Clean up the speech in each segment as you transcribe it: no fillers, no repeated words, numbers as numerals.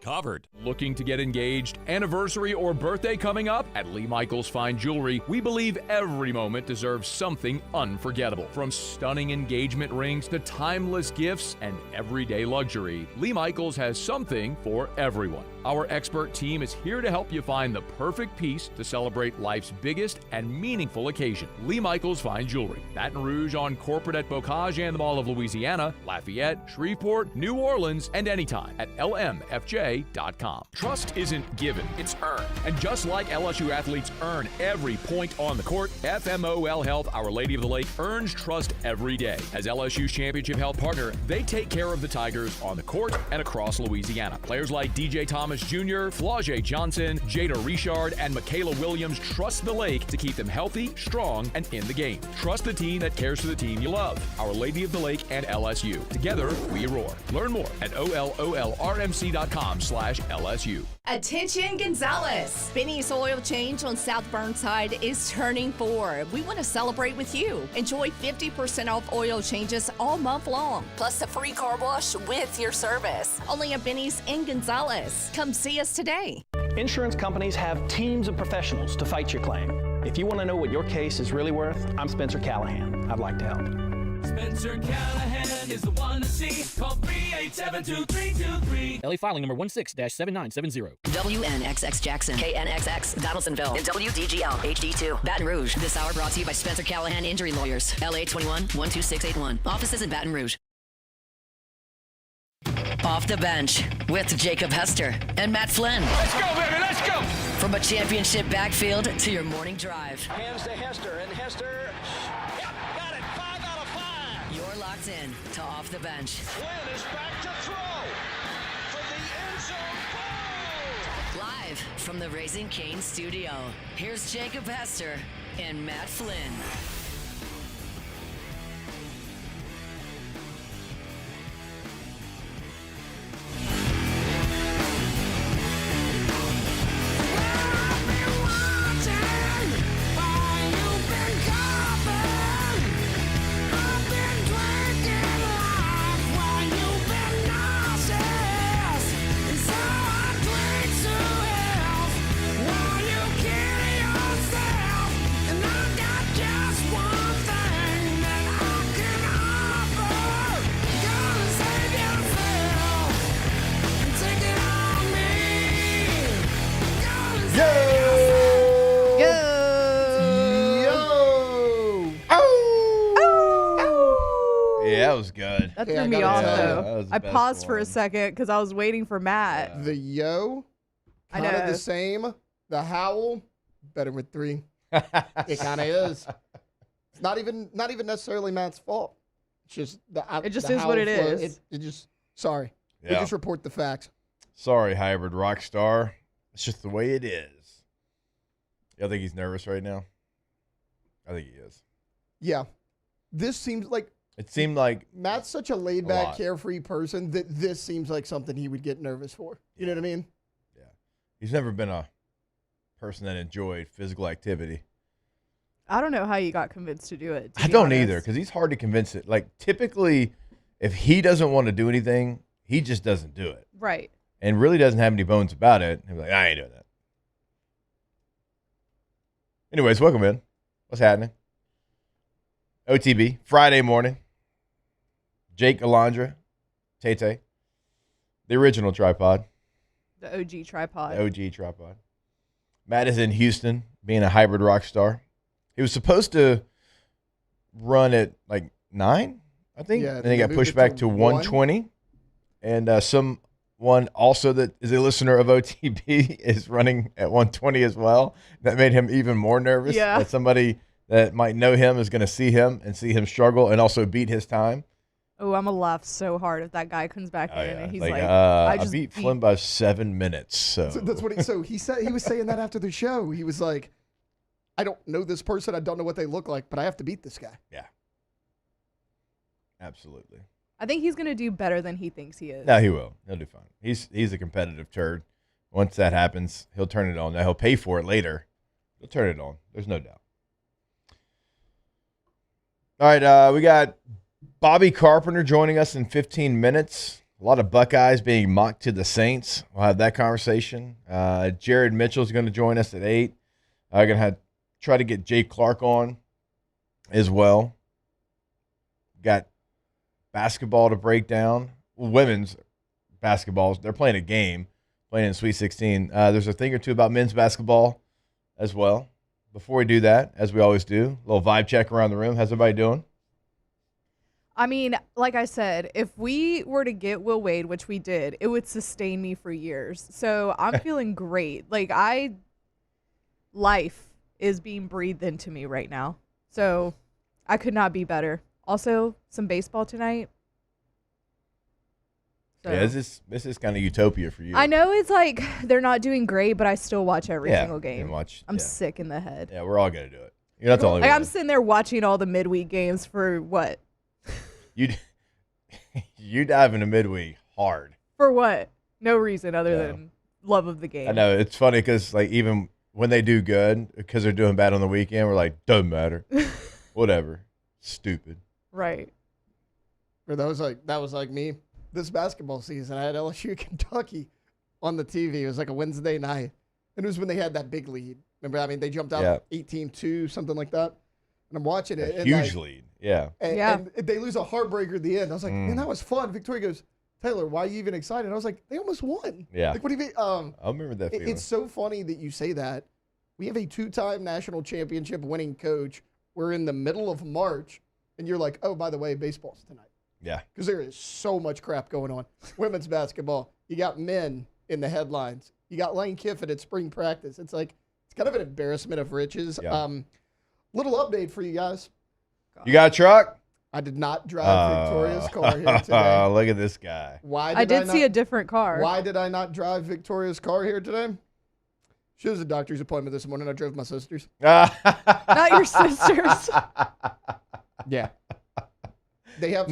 Covered. Looking to get engaged, anniversary, or birthday coming up? At Lee Michaels Fine Jewelry, we believe every moment deserves something unforgettable. From stunning engagement rings to timeless gifts and everyday luxury, Lee Michaels has something for everyone. Our expert team is here to help you find the perfect piece to celebrate life's biggest and meaningful occasion. Lee Michaels Fine Jewelry, Baton Rouge on Corporate at Bocage and the Mall of Louisiana, Lafayette, Shreveport, New Orleans, and anytime at lmfj.com. Trust isn't given, it's earned. And just like LSU athletes earn every point on the court, FMOL Health, Our Lady of the Lake, earns trust every day. As LSU's championship health partner, they take care of the Tigers on the court and across Louisiana. Players like DJ Thomas Jr., Flau'jae Johnson, Jada Richard, and Michaela Williams trust the Lake to keep them healthy, strong, and in the game. Trust the team that cares for the team you love. Our Lady of the Lake and LSU. Together, we roar. Learn more at ololrmc.com/LSU. Attention Gonzales! Benny's Oil Change on South Burnside is turning 4. We want to celebrate with you. Enjoy 50% off oil changes all month long, plus a free car wash with your service. Only at Benny's in Gonzales. Come see us today. Insurance companies have teams of professionals to fight your claim. If you want to know what your case is really worth, I'm Spencer Callahan. I'd like to help. Spencer Callahan is the one to see. Call 387-2323. LA filing number 16-7970. WNXX Jackson, KNXX Donaldsonville, and WDGL HD2 Baton Rouge. This hour brought to you by Spencer Callahan Injury Lawyers. LA 21-12681. Offices in Baton Rouge. Off the bench with Jacob Hester and Matt Flynn. Let's go, baby, let's go! From a championship backfield to your morning drive. Hands to Hester, and Hester, yep, got it, 5 out of 5. You're locked in to Off the Bench. Flynn is back to throw from the end zone. Goal! Live from the Raising Cane's studio, here's Jacob Hester and Matt Flynn. That was good. That threw me off, though. That was the I best paused for a one. second because I was waiting for Matt. The yo, I kind of know. the same. The howl, better with 3. It kind of is. It's not even necessarily Matt's fault. It's just It just the is what howl it flow. is. It just sorry. We Yeah. just report the facts. Sorry, hybrid rock star. It's just the way it is. I think he's nervous right now. I think he is. Yeah, this seems like It seemed like Matt's such a laid lot. back, carefree person that this seems like something he would get nervous for. You know what I mean? yeah, he's never been a person that enjoyed physical activity. I don't know how you got convinced to do it. to I be don't honest. either because he's hard to convince it. Like typically, if he doesn't want to do anything, he just doesn't do it, Right. and really doesn't have any bones about it. He's like, I ain't doing that. Anyways, welcome in. What's happening? OTB Friday morning. Jake Alondra, Tay, the original tripod, The OG tripod. the OG tripod. Matt is in Houston, being a hybrid rock star. He was supposed to run at like 9, I think, Yeah, and he got moved pushed it back to to 1. 120. And someone also that is a listener of OTB is running at 120 as well. That made him even more nervous. Yeah. That somebody that might know him is going to see him and see him struggle and also beat his time. Oh, I'm going to laugh so hard if that guy comes back in and he's like, I just beat Flynn by 7 minutes. So, So that's what he said. He was saying that after the show. He was like, I don't know this person. I don't know what they look like, but I have to beat this guy. yeah, absolutely. I think he's going to do better than he thinks he is. No, he will. He'll do fine. He's a competitive turd. Once that happens, he'll turn it on. Now he'll pay for it later. He'll turn it on. There's no doubt. All right, we got Bobby Carpenter joining us in 15 minutes. A lot of Buckeyes being mocked to the Saints. We'll have that conversation. Jared Mitchell is going to join us at 8. I'm going to try to get Jay Clark on as well. Got basketball to break down. Women's basketball. They're playing a game, playing in Sweet 16. There's a thing or two about men's basketball as well. Before we do that, as we always do, a little vibe check around the room. How's everybody doing? I mean, like I said, if we were to get Will Wade, which we did, it would sustain me for years. So I'm feeling great. Like, life is being breathed into me right now. So I could not be better. Also, some baseball tonight. So. Yeah, this is kind of utopia for you. I know it's like they're not doing great, but I still watch every single game. I'm sick in the head. Yeah, we're all going to do it. You're not the only one. I'm sitting there watching all the midweek games for what? You dive into midweek hard. For what? No reason other than love of the game. I know. It's funny because like even when they do good, because they're doing bad on the weekend, we're like, doesn't matter. Whatever. Stupid. Right. Or that was like me. This basketball season, I had LSU Kentucky on the TV. It was like a Wednesday night. And it was when they had that big lead. Remember, I mean, they jumped out 18-2, something like that. And I'm watching it. A huge lead. Yeah. And they lose a heartbreaker at the end. I was like, man, that was fun. Victoria goes, Taylor, why are you even excited? I was like, they almost won. Yeah. Like, what do you mean? I remember that feeling. It's so funny that you say that. We have a 2-time national championship winning coach. We're in the middle of March. And you're like, oh, by the way, baseball's tonight. Yeah. Because there is so much crap going on. Women's basketball. You got men in the headlines. You got Lane Kiffin at spring practice. It's like, it's kind of an embarrassment of riches. Yeah. Little update for you guys. You got a truck? I did not drive Victoria's car here today. Look at this guy. I did see a different car. Why did I not drive Victoria's car here today? She was a doctor's appointment this morning. I drove my sister's. Not your sister's. Yeah. They have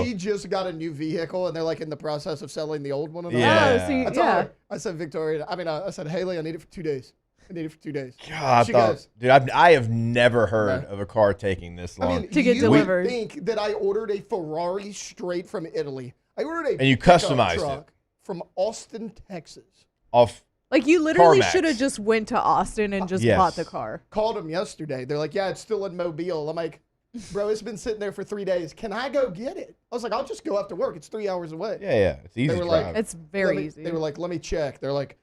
She just got a new vehicle, and they're like in the process of selling the old one. Yeah. I said, Victoria. I said, Haley, I need it for 2 days. I need it for 2 days. God, dude, I have never heard of a car taking this long to get delivered. You think that I ordered a Ferrari straight from Italy? I ordered and you customized truck from Austin, Texas. Like you literally should have just went to Austin and just bought the car. Called them yesterday. They're like, yeah, it's still in Mobile. I'm like, bro, it's been sitting there for 3 days. Can I go get it? I was like, I'll just go after work. It's 3 hours away. Yeah. It's easy to drive. It's very easy. They were like, let me check. They're like,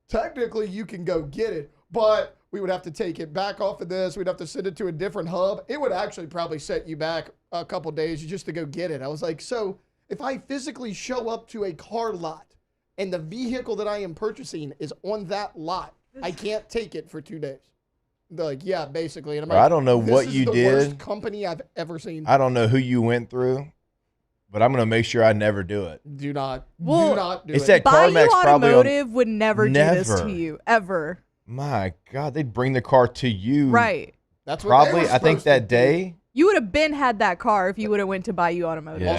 technically you can go get it, but we would have to take it back off of this. We'd have to send it to a different hub. It would actually probably set you back a couple days just to go get it. I was like, so if I physically show up to a car lot and the vehicle that I am purchasing is on that lot, I can't take it for 2 days. They're like, yeah, basically. And I'm like, I don't know what you did. This is the worst company I've ever seen. I don't know who you went through, but I'm going to make sure I never do it. Do not do it. It's that CarMax probably Automotive would never do this to you, ever. My God, they'd bring the car to you. Right. That's what probably, I think that day. You would have been had that car if you would have went to buy you automotive. Yeah.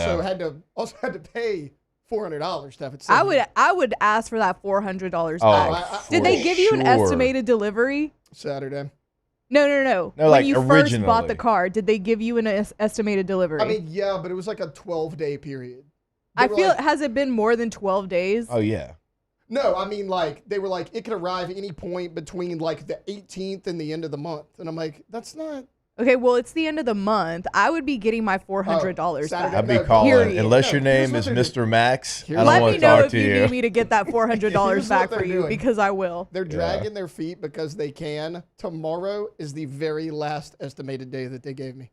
Also had to pay $400 to have it. I would ask for that $400 back. Did they give you an estimated delivery? Saturday. No. No, when you first bought the car, did they give you an estimated delivery? I mean, yeah, but it was like a 12-day period. Has it been more than 12 days? Oh, yeah. No, I mean, like, they were like, it could arrive at any point between, like, the 18th and the end of the month. And I'm like, that's not... Okay, well, it's the end of the month. I would be getting my $400 back. I'd be calling, unless your name is Mr. Max, I don't want to talk to you. Let me know if you need me to get that $400 back for you, because I will. They're dragging their feet because they can. Tomorrow is the very last estimated day that they gave me.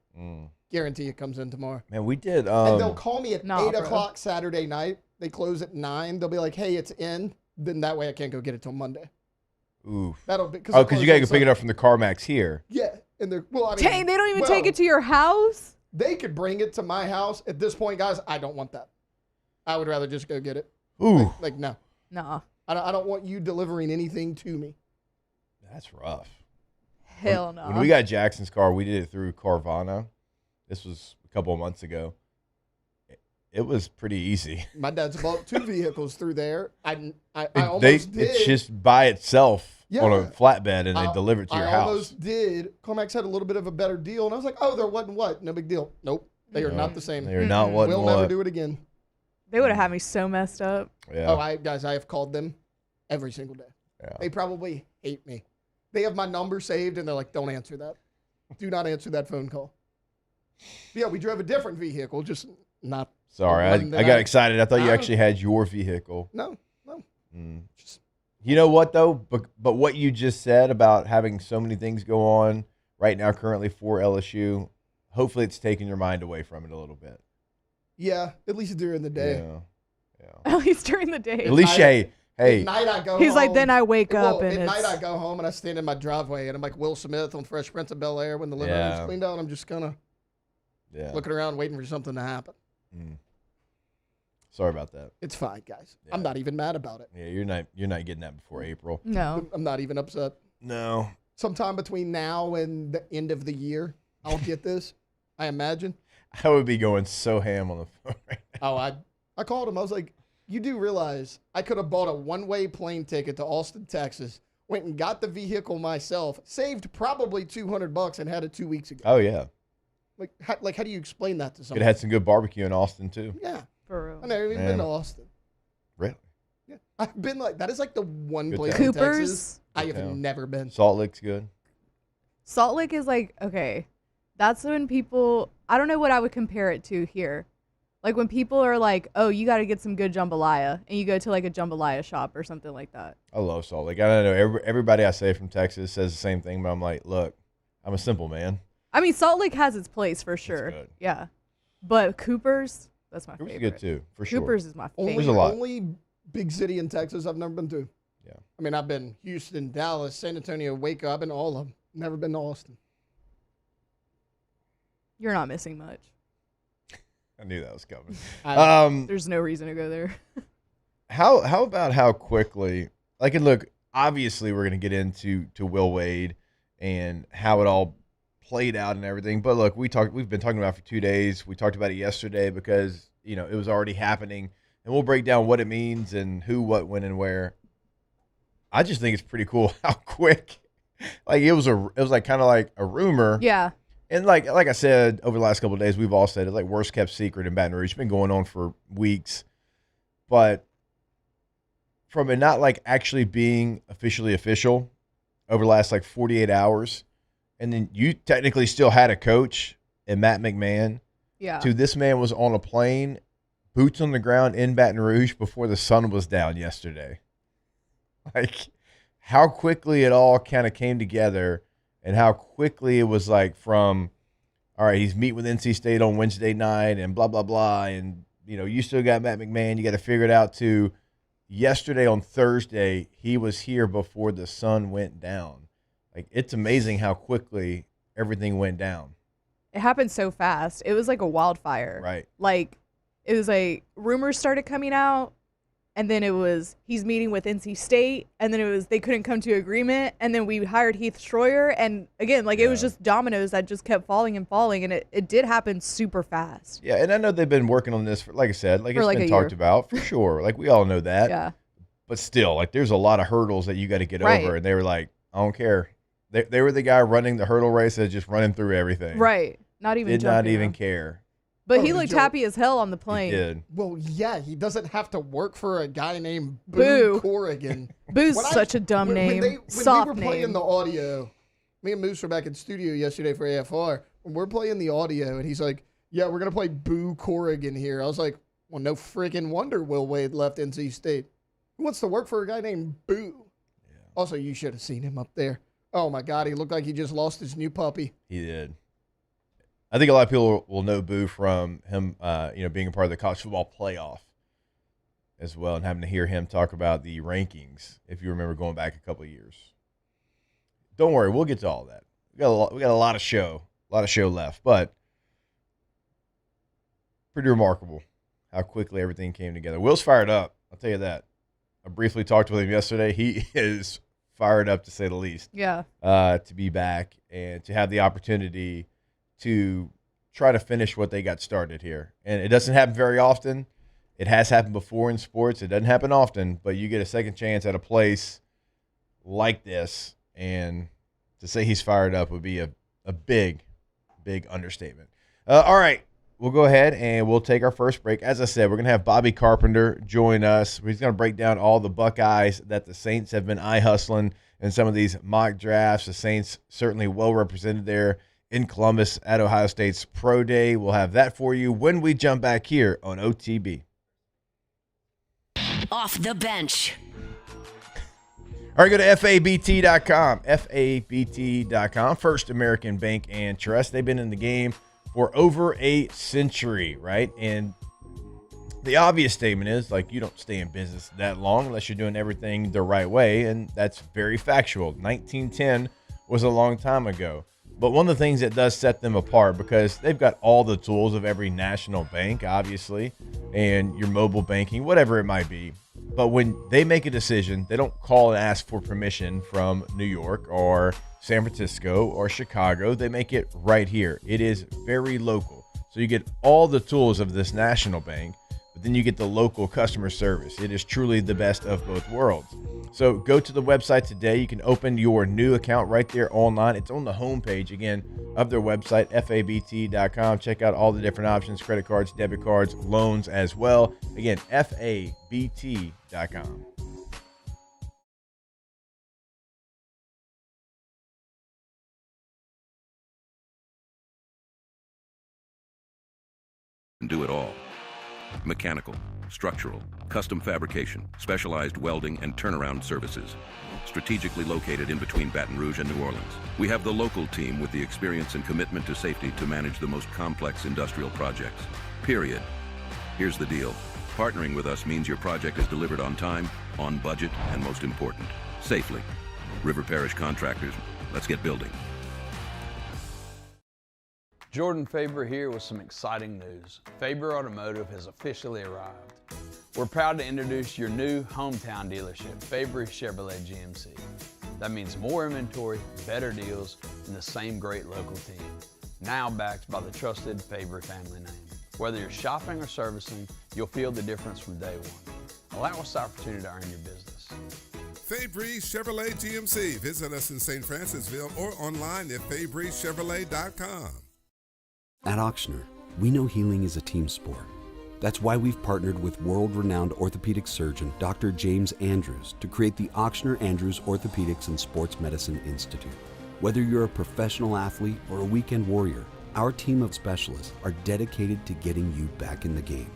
Guarantee it comes in tomorrow. Man, we did. And they'll call me at 8 o'clock Saturday night. They close at 9. They'll be like, hey, it's in. Then that way I can't go get it till Monday. Oof. Because you got to go pick it up from the CarMax here. Yeah. And they're, well, I mean, dang, they don't even take it to your house? They could bring it to my house. At this point, guys, I don't want that. I would rather just go get it. Ooh. Like no. No. I don't want you delivering anything to me. That's rough. Hell no. When we got Jackson's car, we did it through Carvana. This was a couple of months ago. It was pretty easy. My dad's bought 2 vehicles through there. I almost did. It's just by itself. On a flatbed, and they deliver it to your house. I almost did. CarMax had a little bit of a better deal, and I was like, oh, there wasn't what? No big deal. Nope. They are not the same. They are not what. We'll never do it again. They would have had me so messed up. Yeah. Oh, I have called them every single day. Yeah. They probably hate me. They have my number saved, and they're like, don't answer that. Do not answer that phone call. Yeah, we drove a different vehicle, just not. Sorry, I got excited. I thought you actually had your vehicle. No. Just, You know what, though? But what you just said about having so many things go on right now currently for LSU, hopefully it's taking your mind away from it a little bit. yeah, at least during the day. Yeah. At least during the day. At least, hey. At night I go He's home. like, then I wake up and at it's... night I go home and I stand in my driveway and I'm like Will Smith on Fresh Prince of Bel-Air when the living room's cleaned out. I'm just kind of looking around waiting for something to happen. Sorry about that. It's fine, guys. Yeah. I'm not even mad about it. Yeah, you're not getting that before April. No. I'm not even upset. No. Sometime between now and the end of the year, I'll get this, I imagine. I would be going so ham on the phone right now. Oh, I called him. I was like, you do realize I could have bought a one-way plane ticket to Austin, Texas, went and got the vehicle myself, saved probably $200 and had it 2 weeks ago. Oh, yeah. Like how do you explain that to Could someone? have had some good barbecue in Austin, too. Yeah. For real. I never even been to Austin. Really? Yeah. I've been that is like the one Good place town. in Cooper's? Texas I Good have town. never been. Salt Lake's good. Salt Lake is like, okay, that's when people, I don't know what I would compare it to here. Like when people are like, oh, you got to get some good jambalaya, and you go to like a jambalaya shop or something like that. I love Salt Lake. I don't know. Everybody I say from Texas says the same thing, but I'm like, look, I'm a simple man. I mean, Salt Lake has its place for sure. good. Yeah. But Cooper's, that's my Cooper's favorite. good, too, for sure. Cooper's is my favorite. There's a lot. Only big city in Texas I've never been to. Yeah. I mean, I've been Houston, Dallas, San Antonio, Waco. I've been to all of them. Never been to Austin. You're not missing much. I knew that was coming. There's no reason to go there. How about how quickly, like, and look, obviously we're going to get into Will Wade and how it all played out and everything. But look, we've been talking about it for 2 days. We talked about it yesterday because, it was already happening, and we'll break down what it means and who, what, when, and where. I just think it's pretty cool how quick, like it was like kind of like a rumor. Yeah. And like I said, over the last couple of days, we've all said it's like worst kept secret in Baton Rouge. It's been going on for weeks. But from it not like actually being officially official over the last like 48 hours, and then you technically still had a coach and Matt McMahon, to this man was on a plane, boots on the ground in Baton Rouge before the sun was down yesterday. Like how quickly it all kind of came together. And how quickly it was like from, all right, he's meeting with NC State on Wednesday night and blah, blah, blah. And, you still got Matt McMahon. You got to figure it out to yesterday on Thursday, he was here before the sun went down. Like, it's amazing how quickly everything went down. It happened so fast. It was like a wildfire. Right. Like, it was like rumors started coming out. And then it was he's meeting with NC State, and then it was they couldn't come to agreement, and then we hired Heath Schroyer, and again, like it was just dominoes that just kept falling and falling, and it did happen super fast. Yeah, and I know they've been working on this for, like I said, like for it's like been a talked year. about for sure. Like we all know that. Yeah. But still, like there's a lot of hurdles that you got to get Right. over, and they were like, I don't care. They were the guy running the hurdle race that's just running through everything. Right. Not even Did not jumping even them. care. But Oh, he looked Joe- happy as hell on the He plane. did. Well, yeah, he doesn't have to work for a guy named Boo. Boo Corrigan. Boo's When such a dumb name. When Soft we were playing name. the audio, me and Moose were back in studio yesterday for AFR. When we're playing the audio, and he's like, yeah, we're going to play Boo Corrigan here. I was like, well, no freaking wonder Will Wade left NC State. Who wants to work for a guy named Boo? Yeah. Also, you should have seen him up there. Oh, my God, he looked like he just lost his new puppy. He did. I think a lot of people will know Boo from him, being a part of the college football playoff as well, and having to hear him talk about the rankings. If you remember going back a couple of years, don't worry, we'll get to all that. We got a lot of show left, but pretty remarkable how quickly everything came together. Will's fired up. I'll tell you that. I briefly talked with him yesterday. He is fired up to say the least. Yeah. To be back and to have the opportunity to try to finish what they got started here. And it doesn't happen very often. It has happened before in sports. It doesn't happen often, but you get a second chance at a place like this, and to say he's fired up would be a big, big understatement. All right, we'll go ahead and we'll take our first break. As I said, we're going to have Bobby Carpenter join us. He's going to break down all the Buckeyes that the Saints have been eye-hustling in some of these mock drafts. The Saints certainly well represented there in Columbus at Ohio State's Pro Day. We'll have that for you when we jump back here on OTB. Off the bench. All right, go to FABT.com. FABT.com, First American Bank and Trust. They've been in the game for over a century, right? And the obvious statement is, like, you don't stay in business that long unless you're doing everything the right way, and that's very factual. 1910 was a long time ago. But one of the things that does set them apart, because they've got all the tools of every national bank, obviously, and your mobile banking, whatever it might be. But when they make a decision, they don't call and ask for permission from New York or San Francisco or Chicago. They make it right here. It is very local. So you get all the tools of this national bank, but then you get the local customer service. It is truly the best of both worlds. So go to the website today. You can open your new account right there online. It's on the homepage, again, of their website, FABT.com. Check out all the different options, credit cards, debit cards, loans as well. Again, FABT.com. Do it all. Mechanical, structural, custom fabrication, specialized welding, and turnaround services. Strategically located in between Baton Rouge and New Orleans, we have the local team with the experience and commitment to safety to manage the most complex industrial projects. Period. Here's the deal. Partnering with us means your project is delivered on time, on budget, and most important, safely. River Parish Contractors, let's get building. Jordan Faber here with some exciting news. Faber Automotive has officially arrived. We're proud to introduce your new hometown dealership, Faber Chevrolet GMC. That means more inventory, better deals, and the same great local team. Now backed by the trusted Faber family name. Whether you're shopping or servicing, you'll feel the difference from day one. Allow us the opportunity to earn your business. Fabry Chevrolet GMC. Visit us in St. Francisville or online at FabryChevrolet.com. At Auctioner, we know healing is a team sport. That's why we've partnered with world-renowned orthopedic surgeon Dr. James Andrews to create the Auctioner Andrews Orthopedics and Sports Medicine Institute. Whether you're a professional athlete or a weekend warrior, our team of specialists are dedicated to getting you back in the game.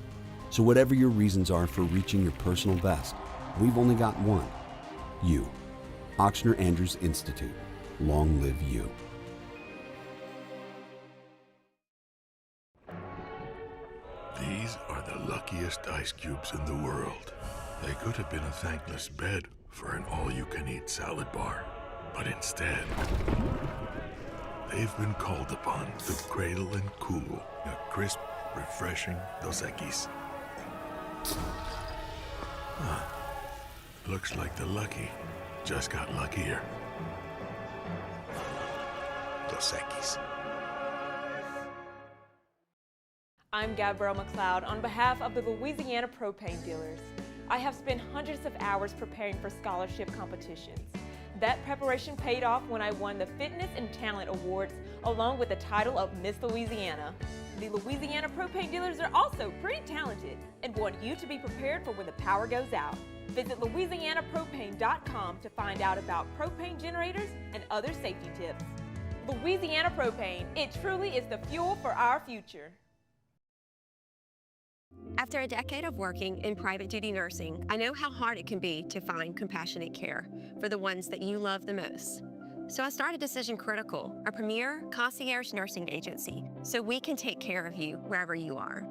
So whatever your reasons are for reaching your personal best, we've only got one: you. Auctioner Andrews Institute. Long live you. These are the luckiest ice cubes in the world. They could have been a thankless bed for an all-you-can-eat salad bar. But instead, they've been called upon to cradle and cool a crisp, refreshing Dos Equis. Looks like the lucky just got luckier. Dos Equis. I'm Gabrielle McLeod on behalf of the Louisiana Propane Dealers. I have spent hundreds of hours preparing for scholarship competitions. That preparation paid off when I won the Fitness and Talent Awards along with the title of Miss Louisiana. The Louisiana Propane Dealers are also pretty talented and want you to be prepared for when the power goes out. Visit LouisianaPropane.com to find out about propane generators and other safety tips. Louisiana Propane, it truly is the fuel for our future. After a decade of working in private duty nursing, I know how hard it can be to find compassionate care for the ones that you love the most. So I started Decision Critical, a premier concierge nursing agency, so we can take care of you wherever you are.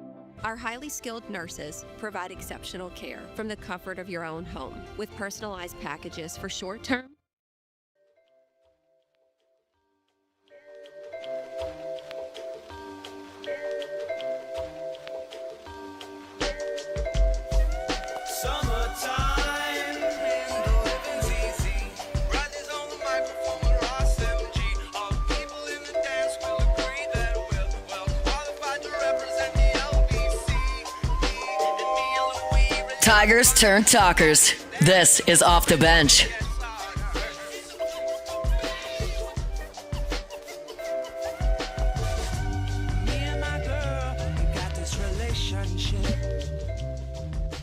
Our highly skilled nurses provide exceptional care from the comfort of your own home with personalized packages for short-term. Tigers turn talkers. This is Off the Bench.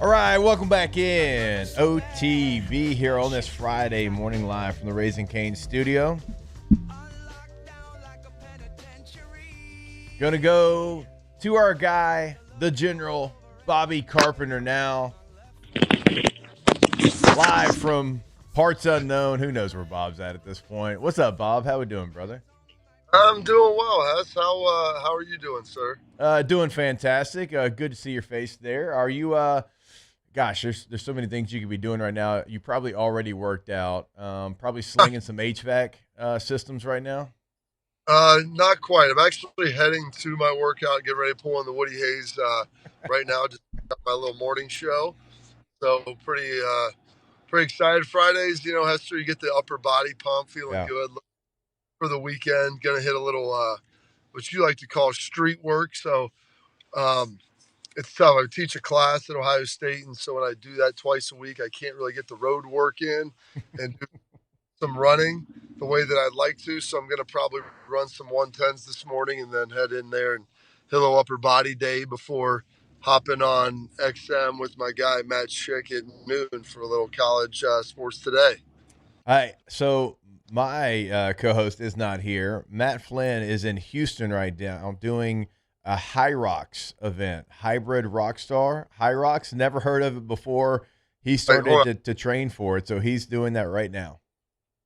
All right, welcome back in. OTB here on this Friday morning live from the Raising Cane's studio. Gonna go to our guy, the General, Bobby Carpenter now. Live from parts unknown. Who knows where Bob's at this point? What's up, Bob? How we doing, brother? I'm doing well, Hess. How are you doing, sir? Doing fantastic. Good to see your face there. Are you gosh, there's so many things you could be doing right now. You probably already worked out. Probably slinging some HVAC systems right now. Not quite. I'm actually heading to my workout, getting ready to pull on the Woody Hayes right now. Just got my little morning show, so pretty excited. Fridays, Hester, you get the upper body pump, feeling good for the weekend. Gonna hit a little what you like to call street work. So it's tough. I teach a class at Ohio State, and so when I do that twice a week, I can't really get the road work in and do some running the way that I'd like to. So I'm going to probably run some 110s this morning and then head in there and hit a little upper body day before hopping on XM with my guy Matt Schick at noon for a little college sports today. All right, so my co-host is not here. Matt Flynn is in Houston right now doing a High Rocks event, Hybrid Rockstar. High Rocks, never heard of it before. He started to train for it, so he's doing that right now.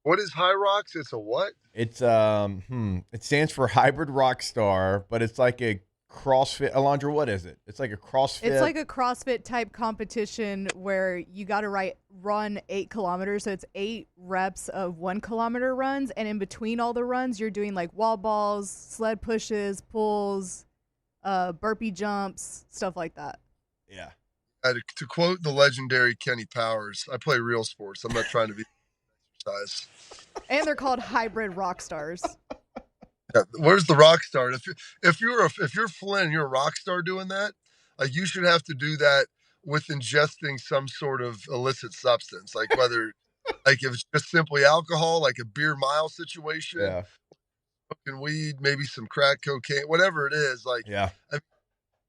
What is High Rocks? It's a what? It's it stands for Hybrid Rockstar, but it's like a CrossFit. Alondra, what is it? It's like a CrossFit. It's like a CrossFit type competition where you got to run 8 kilometers. So it's 8 reps of 1 kilometer runs. And in between all the runs, you're doing like wall balls, sled pushes, pulls, burpee jumps, stuff like that. Yeah. To quote the legendary Kenny Powers, I play real sports. I'm not trying to be exercise. And they're called hybrid rock stars. Yeah, where's the rock star? If you're Flynn, you're a rock star doing that. Like you should have to do that with ingesting some sort of illicit substance, like whether, like if it's just simply alcohol, like a beer mile situation, smoking weed, maybe some crack cocaine, whatever it is. Like, yeah. I mean,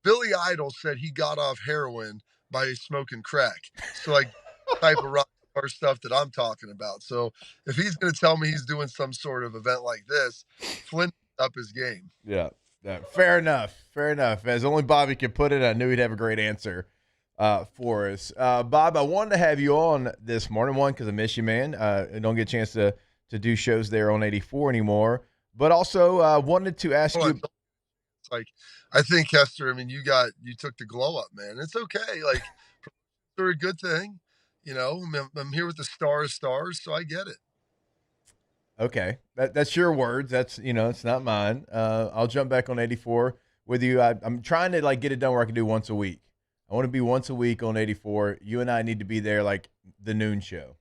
Billy Idol said he got off heroin by smoking crack. So like type of rock star stuff that I'm talking about. So if he's going to tell me he's doing some sort of event like this, Flynn up his game. Yeah. Fair enough. As only Bobby could put it, I knew he'd have a great answer for us. Bob, I wanted to have you on this morning, one, because I miss you, man. I don't get a chance to do shows there on 84 anymore. But also wanted to ask you. It's like, I think, Hester, I mean, you took the glow up, man. It's okay. Like, they're a good thing. I'm here with the stars, so I get it. Okay. That's your words. That's, it's not mine. I'll jump back on 84 with you. I'm trying to get it done where I can do once a week. I want to be once a week on 84. You and I need to be there like the noon show.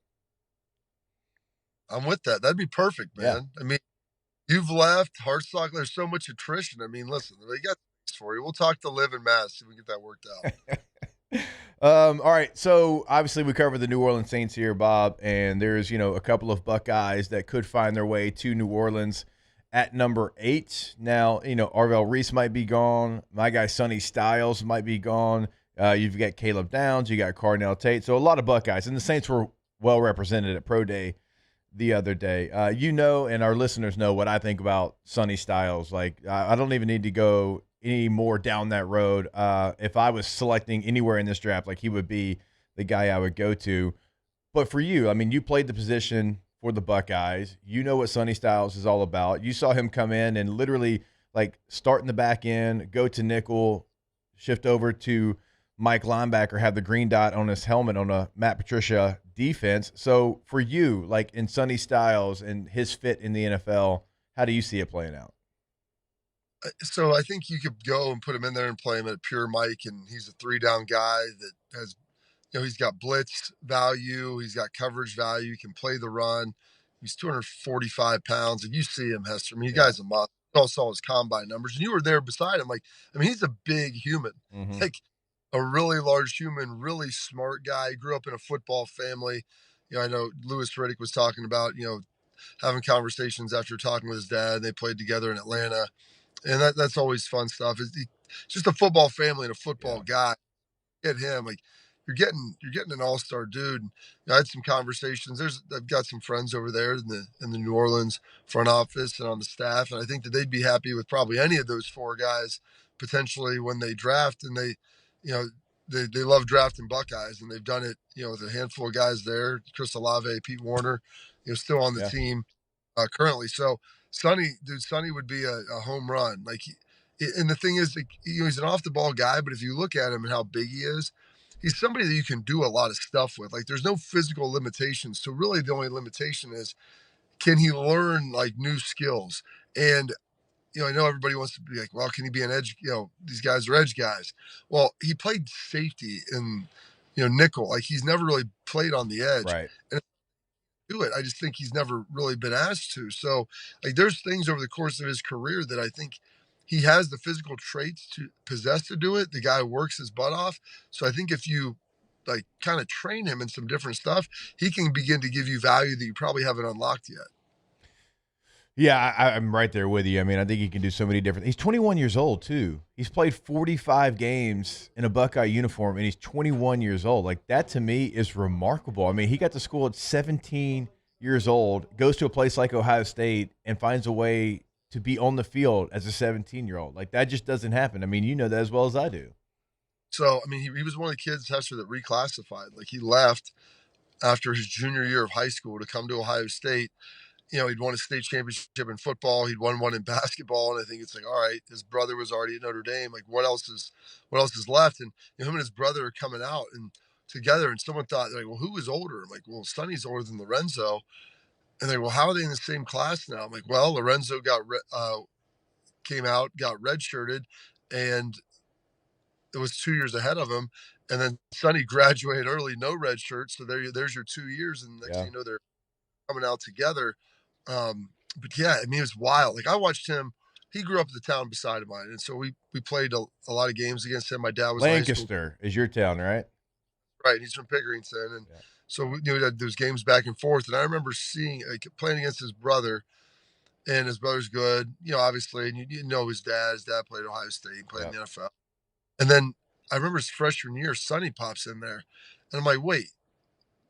I'm with that. That'd be perfect, man. Yeah. I mean, you've left Hartsock. There's so much attrition. I mean, listen, they got things for you. We'll talk to Liv and Mass, see if we can get that worked out. All right. So obviously we cover the New Orleans Saints here, Bob, and there's, a couple of Buckeyes that could find their way to New Orleans at number 8. Now, Arvell Reese might be gone. My guy, Sonny Styles, might be gone. You've got Caleb Downs. You got Cardinal Tate. So a lot of Buckeyes, and the Saints were well represented at Pro Day the other day. And our listeners know what I think about Sonny Styles. Like, I don't even need to go any more down that road. If I was selecting anywhere in this draft, like, he would be the guy I would go to. But for you, I mean, you played the position for the Buckeyes. You know what Sonny Styles is all about. You saw him come in and literally start in the back end, go to nickel, shift over to Mike linebacker, have the green dot on his helmet on a Matt Patricia defense. So for you, in Sonny Styles and his fit in the NFL, how do you see it playing out? So I think you could go and put him in there and play him at pure Mike, and he's a 3-down guy that has, he's got blitz value, he's got coverage value, he can play the run. He's 245 pounds. If you see him, Hester, I mean, the guy's a monster. You all saw his combine numbers, and you were there beside him. He's a big human, a really large human, really smart guy. He grew up in a football family. I know Louis Riddick was talking about, having conversations after talking with his dad. They played together in Atlanta. And that's always fun stuff. just a football family and a football guy. Get him, like you're getting an all-star dude. And, I had some conversations. I've got some friends over there in the New Orleans front office and on the staff, and I think that they'd be happy with probably any of those four guys potentially when they draft. And they, they love drafting Buckeyes, and they've done it, with a handful of guys there. Chris Olave, Pete Warner, still on the team currently. So Sonny would be a home run. And the thing is, he's an off the ball guy, but if you look at him and how big he is, he's somebody that you can do a lot of stuff with. Like, there's no physical limitations. So really the only limitation is, can he learn new skills? And, I know everybody wants to be like, well, can he be an edge? These guys are edge guys. Well, he played safety and, nickel. Like, he's never really played on the edge. Right. And do it. I just think he's never really been asked to. So, there's things over the course of his career that I think he has the physical traits to possess to do it. The guy works his butt off. So I think if you kind of train him in some different stuff, he can begin to give you value that you probably haven't unlocked yet. Yeah, I'm right there with you. I mean, I think he can do so many different. He's 21 years old too. He's played 45 games in a Buckeye uniform, and he's 21 years old. Like, that to me is remarkable. I mean, he got to school at 17 years old, goes to a place like Ohio State, and finds a way to be on the field as a 17-year-old. Like, that just doesn't happen. I mean, you know that as well as I do. So, I mean, he was one of the kids, Hester, that reclassified. Like, he left after his junior year of high school to come to Ohio State. He'd won a state championship in football. He'd won one in basketball. And I think it's like, all right, his brother was already at Notre Dame. Like, what else is left? And him and his brother are coming out and together. And someone thought, like, well, who was older? I'm like, well, Sonny's older than Lorenzo. And they're, well, how are they in the same class now? I'm like, well, Lorenzo came out, got redshirted, and it was 2 years ahead of him. And then Sonny graduated early, no red shirt. So there's your 2 years. And next thing you know, they're coming out together. But yeah, I mean, it was wild. Like, I watched him. He grew up in the town beside of mine. And so we played a lot of games against him. My dad was Lancaster is your town, right? Right. He's from Pickerington. And so we had those games back and forth. And I remember playing against his brother. And his brother's good, obviously. And you know his dad. His dad played at Ohio State, played in the NFL. And then I remember his freshman year, Sonny pops in there. And I'm like, wait,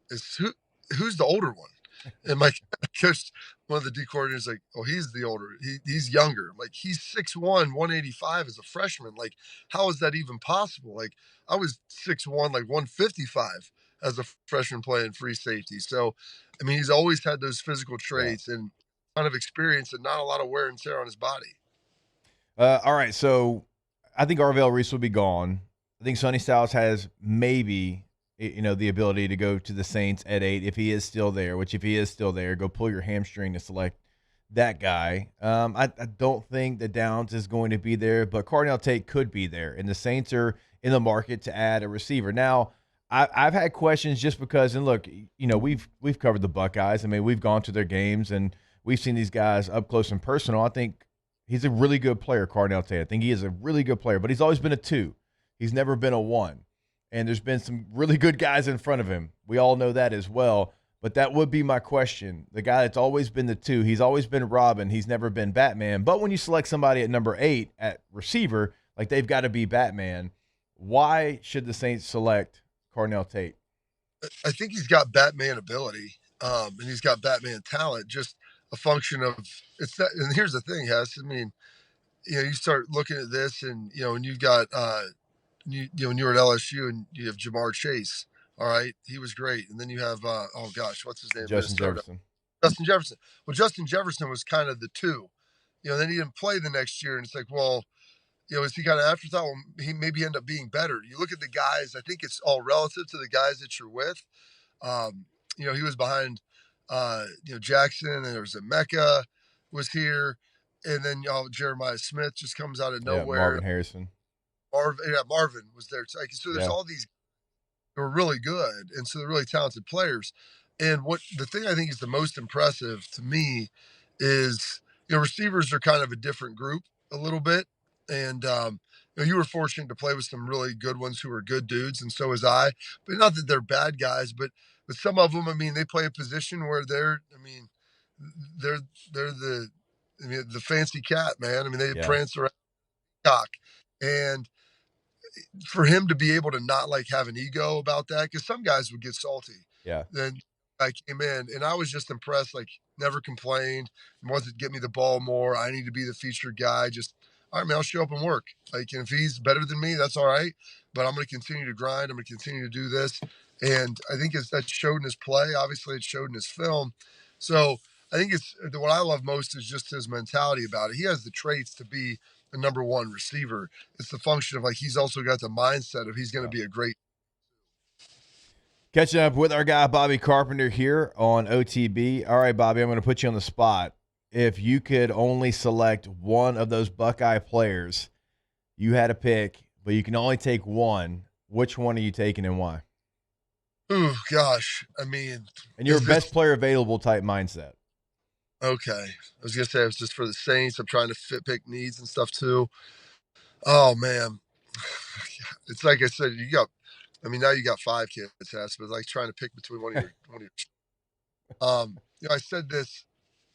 who's the older one? And my coach, one of the D coordinators, like, oh, he's the older. He's younger. Like, he's 6'1", 185 as a freshman. Like, how is that even possible? Like, I was 6'1", like 155 as a freshman playing free safety. So, I mean, he's always had those physical traits and a ton of experience and not a lot of wear and tear on his body. All right, so I think Arvell Reese will be gone. I think Sonny Styles has maybe the ability to go to the Saints at 8 if he is still there, which if he is still there, go pull your hamstring to select that guy. I don't think that Downs is going to be there, but Cardinal Tate could be there, and the Saints are in the market to add a receiver. Now, I've had questions just because, and look, we've covered the Buckeyes. I mean, we've gone to their games, and we've seen these guys up close and personal. I think he's a really good player, Cardinal Tate. I think he is a really good player, but he's always been a 2. He's never been a 1. And there's been some really good guys in front of him. We all know that as well. But that would be my question. The guy that's always been the 2, he's always been Robin. He's never been Batman. But when you select somebody at number 8 at receiver, like, they've got to be Batman. Why should the Saints select Cardinal Tate? I think he's got Batman ability, and he's got Batman talent. Just a function of it's that. And here's the thing, Hess. I mean, you start looking at this, and and you've got when you were at LSU, and you have Jamar Chase. All right, he was great, and then you have what's his name? Justin Jefferson. Justin Jefferson. Well, Justin Jefferson was kind of the 2. Then he didn't play the next year, and it's like, well, is he kind of afterthought? Well, he maybe end up being better. You look at the guys. I think it's all relative to the guys that you're with. He was behind, Jackson, and there was a Mecca was here, and then Jeremiah Smith just comes out of nowhere. Marvin Harrison. Marvin was there. So there's all these who are really good, and so they're really talented players. And the thing I think is the most impressive to me is, receivers are kind of a different group a little bit. And, you were fortunate to play with some really good ones who are good dudes, and so was I. But not that they're bad guys, but some of them, I mean, they play a position where they're the fancy cat, man. I mean, they prance around cock. And for him to be able to not like have an ego about that, because some guys would get salty. Yeah. Then I came in and I was just impressed, like never complained, wanted to get me the ball more. I need to be the featured guy. Just, all right, man, I'll show up and work. Like, and if he's better than me, that's all right. But I'm going to continue to grind. I'm going to continue to do this. And I think that showed in his play. Obviously, it showed in his film. So I think it's what I love most is just his mentality about it. He has the traits to be a number one receiver. It's the function of like he's also got the mindset of he's going to be a great. Catching up with our guy Bobby Carpenter here on OTB. All right, Bobby, I'm going to put you on the spot. If you could only select one of those Buckeye players, you had a pick, but you can only take one. Which one are you taking and why? Oh gosh, I mean, and your best player available type mindset. Okay, I was gonna say it was just for the Saints. I'm trying to pick needs and stuff too. Oh man, it's like I said, you got. I mean, now you got 5 kids, but it's like trying to pick between one of your. I said this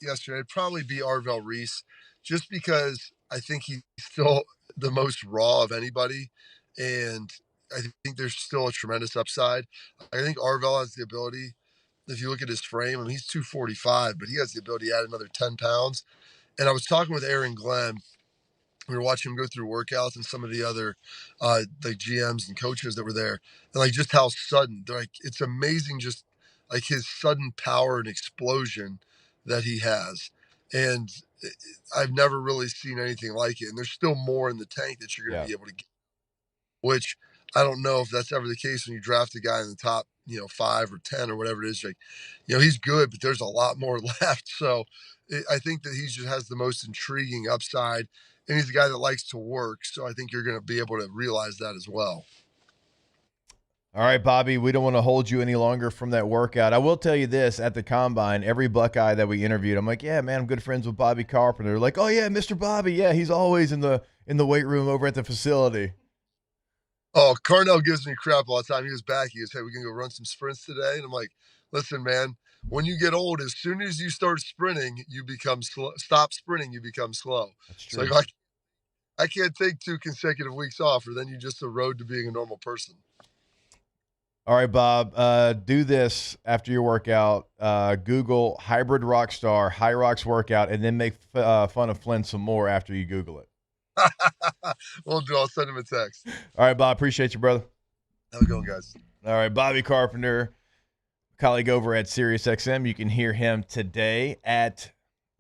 yesterday. It'd probably be Arvell Reese, just because I think he's still the most raw of anybody, and I think there's still a tremendous upside. I think Arvell has the ability. If you look at his frame, I mean, he's 245, but he has the ability to add another 10 pounds. And I was talking with Aaron Glenn. We were watching him go through workouts and some of the other like GMs and coaches that were there, and like just how sudden they're like, it's amazing, just like his sudden power and explosion that he has. And I've never really seen anything like it. And there's still more in the tank that you're going to be able to get, which I don't know if that's ever the case when you draft a guy in the top, 5 or 10 or whatever it is. Like, he's good, but there's a lot more left. So I think that he just has the most intriguing upside, and he's a guy that likes to work. So I think you're going to be able to realize that as well. All right, Bobby, we don't want to hold you any longer from that workout. I will tell you this, at the Combine, every Buckeye that we interviewed, I'm like, yeah, man, I'm good friends with Bobby Carpenter. They're like, oh, yeah, Mr. Bobby. Yeah, he's always in the weight room over at the facility. Oh, Carnell gives me crap all the time. He was back. He goes, hey, we can go run some sprints today. And I'm like, listen, man, when you get old, as soon as you start sprinting, you become slow. Stop sprinting, you become slow. That's true. So I can't take 2 consecutive weeks off, or then you just erode to being a normal person. All right, Bob, do this after your workout. Google Hybrid Rockstar, High Rocks workout, and then make fun of Flynn some more after you Google it. I'll send him a text. All right, Bob, appreciate you, brother. Have a good one, guys. All right, Bobby Carpenter, colleague over at SiriusXM. You can hear him today at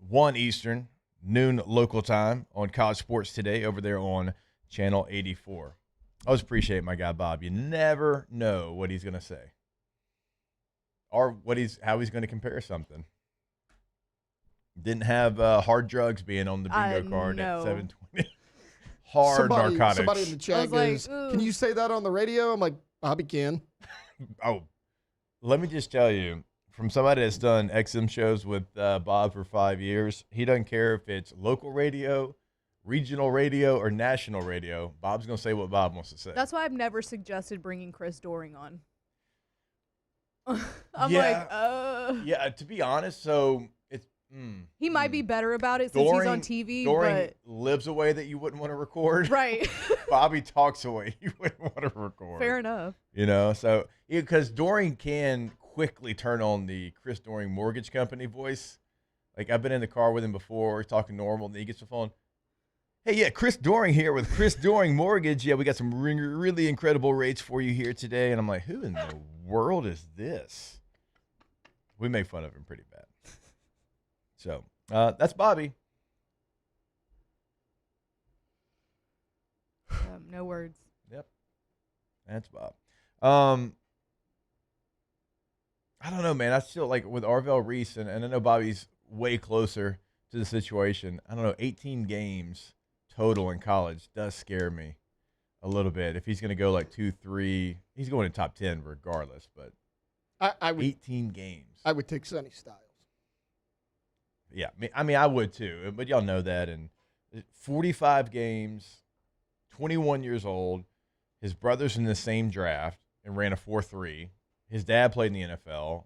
1 Eastern, noon local time on College Sports Today over there on Channel 84. I always appreciate my guy Bob. You never know what he's going to say or how he's going to compare something. Didn't have hard drugs being on the bingo card at 720. Narcotics. Somebody in the chat goes, can you say that on the radio? I'm like, Bobby can. Oh, let me just tell you, from somebody that's done XM shows with Bob for 5 years, he doesn't care if it's local radio, regional radio, or national radio. Bob's going to say what Bob wants to say. That's why I've never suggested bringing Chris Doering on. Yeah, to be honest, so it's he might be better about it since he's on TV. Doering but lives a way that you wouldn't want to record. Right. Bobby talks a way you wouldn't want to record. Fair enough. So because Doering can quickly turn on the Chris Doering Mortgage Company voice. Like, I've been in the car with him before, talking normal, and then he gets the phone. Hey, yeah, Chris Doering here with Chris Doering Mortgage. Yeah, we got some really incredible rates for you here today. And I'm like, who in the world is this? We make fun of him pretty bad. So that's Bobby. No words. Yep. That's Bob. I don't know, man. I still like with Arvell Reese, and I know Bobby's way closer to the situation. I don't know, 18 games total in college does scare me a little bit. If he's going to go like 2-3, he's going in top 10 regardless, but I would, 18 games. I would take Sonny Styles. Yeah, I mean, I would too, but y'all know that. And 45 games, 21 years old. His brother's in the same draft and ran a 4.3. His dad played in the NFL,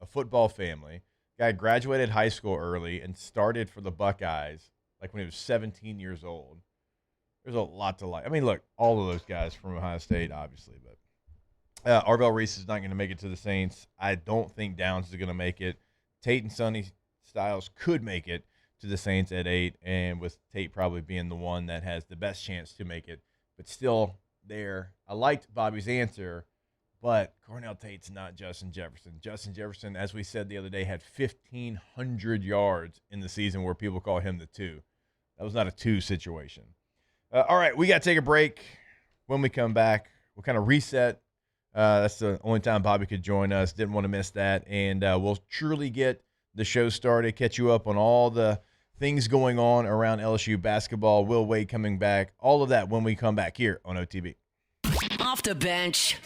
a football family. Guy graduated high school early and started for the Buckeyes like when he was 17 years old. there's a lot to like. I mean, look, all of those guys from Ohio State, obviously, but Arvell Reese is not going to make it to the Saints. I don't think Downs is going to make it. Tate and Sonny Styles could make it to the Saints at 8, and with Tate probably being the one that has the best chance to make it. But still there. I liked Bobby's answer, but Cornell Tate's not Justin Jefferson. Justin Jefferson, as we said the other day, had 1,500 yards in the season where people call him the 2. That was not a 2 situation. All right, we got to take a break. When we come back, we'll kind of reset. That's the only time Bobby could join us. Didn't want to miss that. And we'll truly get the show started, catch you up on all the things going on around LSU basketball. Will Wade coming back. All of that when we come back here on OTB. Off the bench.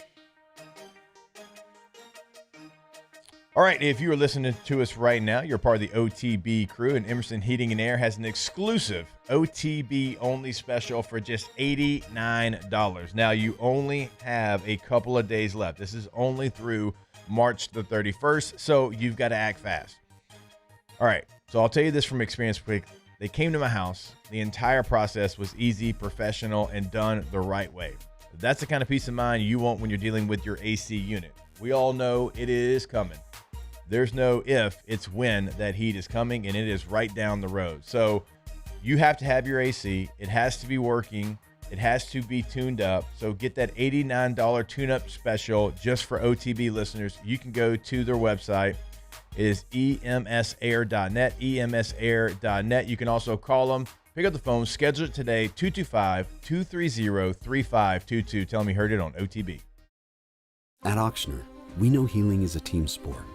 All right, if you are listening to us right now, you're part of the OTB crew, and Emerson Heating and Air has an exclusive OTB-only special for just $89. Now, you only have a couple of days left. This is only through March the 31st, so you've got to act fast. All right, so I'll tell you this from experience quick. They came to my house. The entire process was easy, professional, and done the right way. That's the kind of peace of mind you want when you're dealing with your AC unit. We all know it is coming. There's no if, it's when that heat is coming, and it is right down the road. So you have to have your AC. It has to be working. It has to be tuned up. So get that $89 tune-up special just for OTB listeners. You can go to their website. It is emsair.net, emsair.net. You can also call them, pick up the phone, schedule it today, 225-230-3522. Tell them you heard it on OTB. At Auctioner, we know healing is a team sport.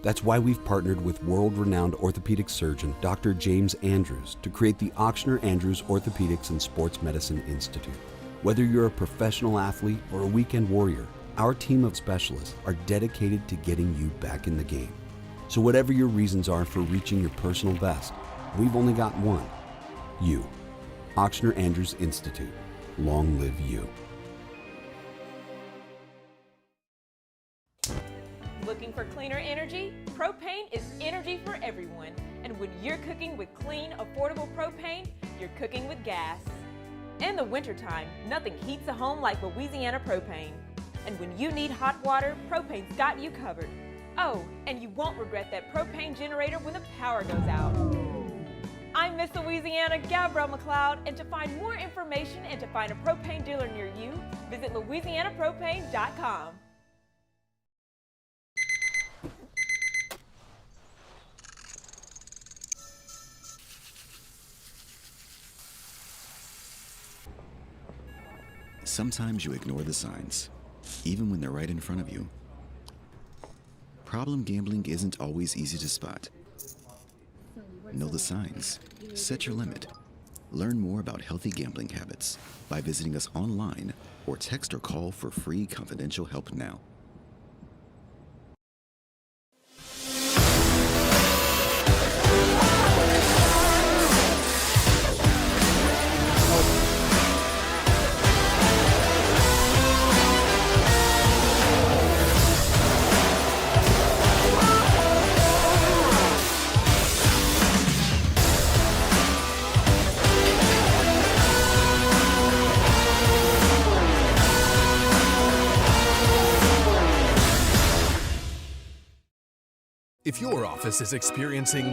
That's why we've partnered with world-renowned orthopedic surgeon Dr. James Andrews to create the Auctioner Andrews Orthopedics and Sports Medicine Institute. Whether you're a professional athlete or a weekend warrior, our team of specialists are dedicated to getting you back in the game. So whatever your reasons are for reaching your personal best, we've only got one. You. Auctioner Andrews Institute. Long live you. Looking for cleaner energy? Propane is energy for everyone. And when you're cooking with clean, affordable propane, you're cooking with gas. In the wintertime, nothing heats a home like Louisiana propane. And when you need hot water, propane's got you covered. Oh, and you won't regret that propane generator when the power goes out. I'm Miss Louisiana, Gabrielle McLeod, and to find more information and to find a propane dealer near you, visit louisianapropane.com. Sometimes you ignore the signs, even when they're right in front of you. Problem gambling isn't always easy to spot. Know the signs. Set your limit. Learn more about healthy gambling habits by visiting us online or text or call for free confidential help now. If your office is experiencing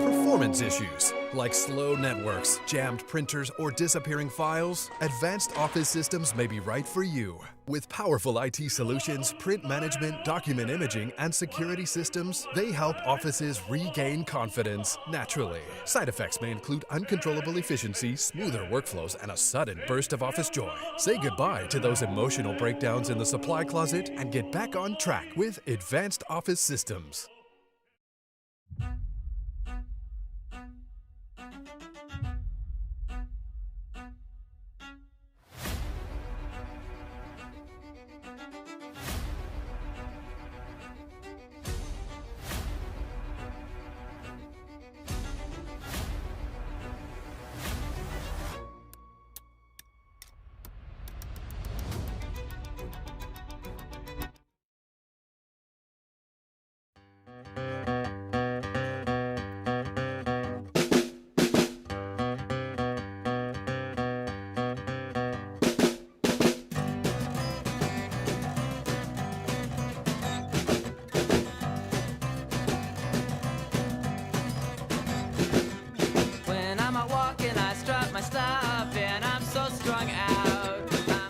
performance issues, like slow networks, jammed printers, or disappearing files, Advanced Office Systems may be right for you. With powerful IT solutions, print management, document imaging, and security systems, they help offices regain confidence naturally. Side effects may include uncontrollable efficiency, smoother workflows, and a sudden burst of office joy. Say goodbye to those emotional breakdowns in the supply closet and get back on track with Advanced Office Systems.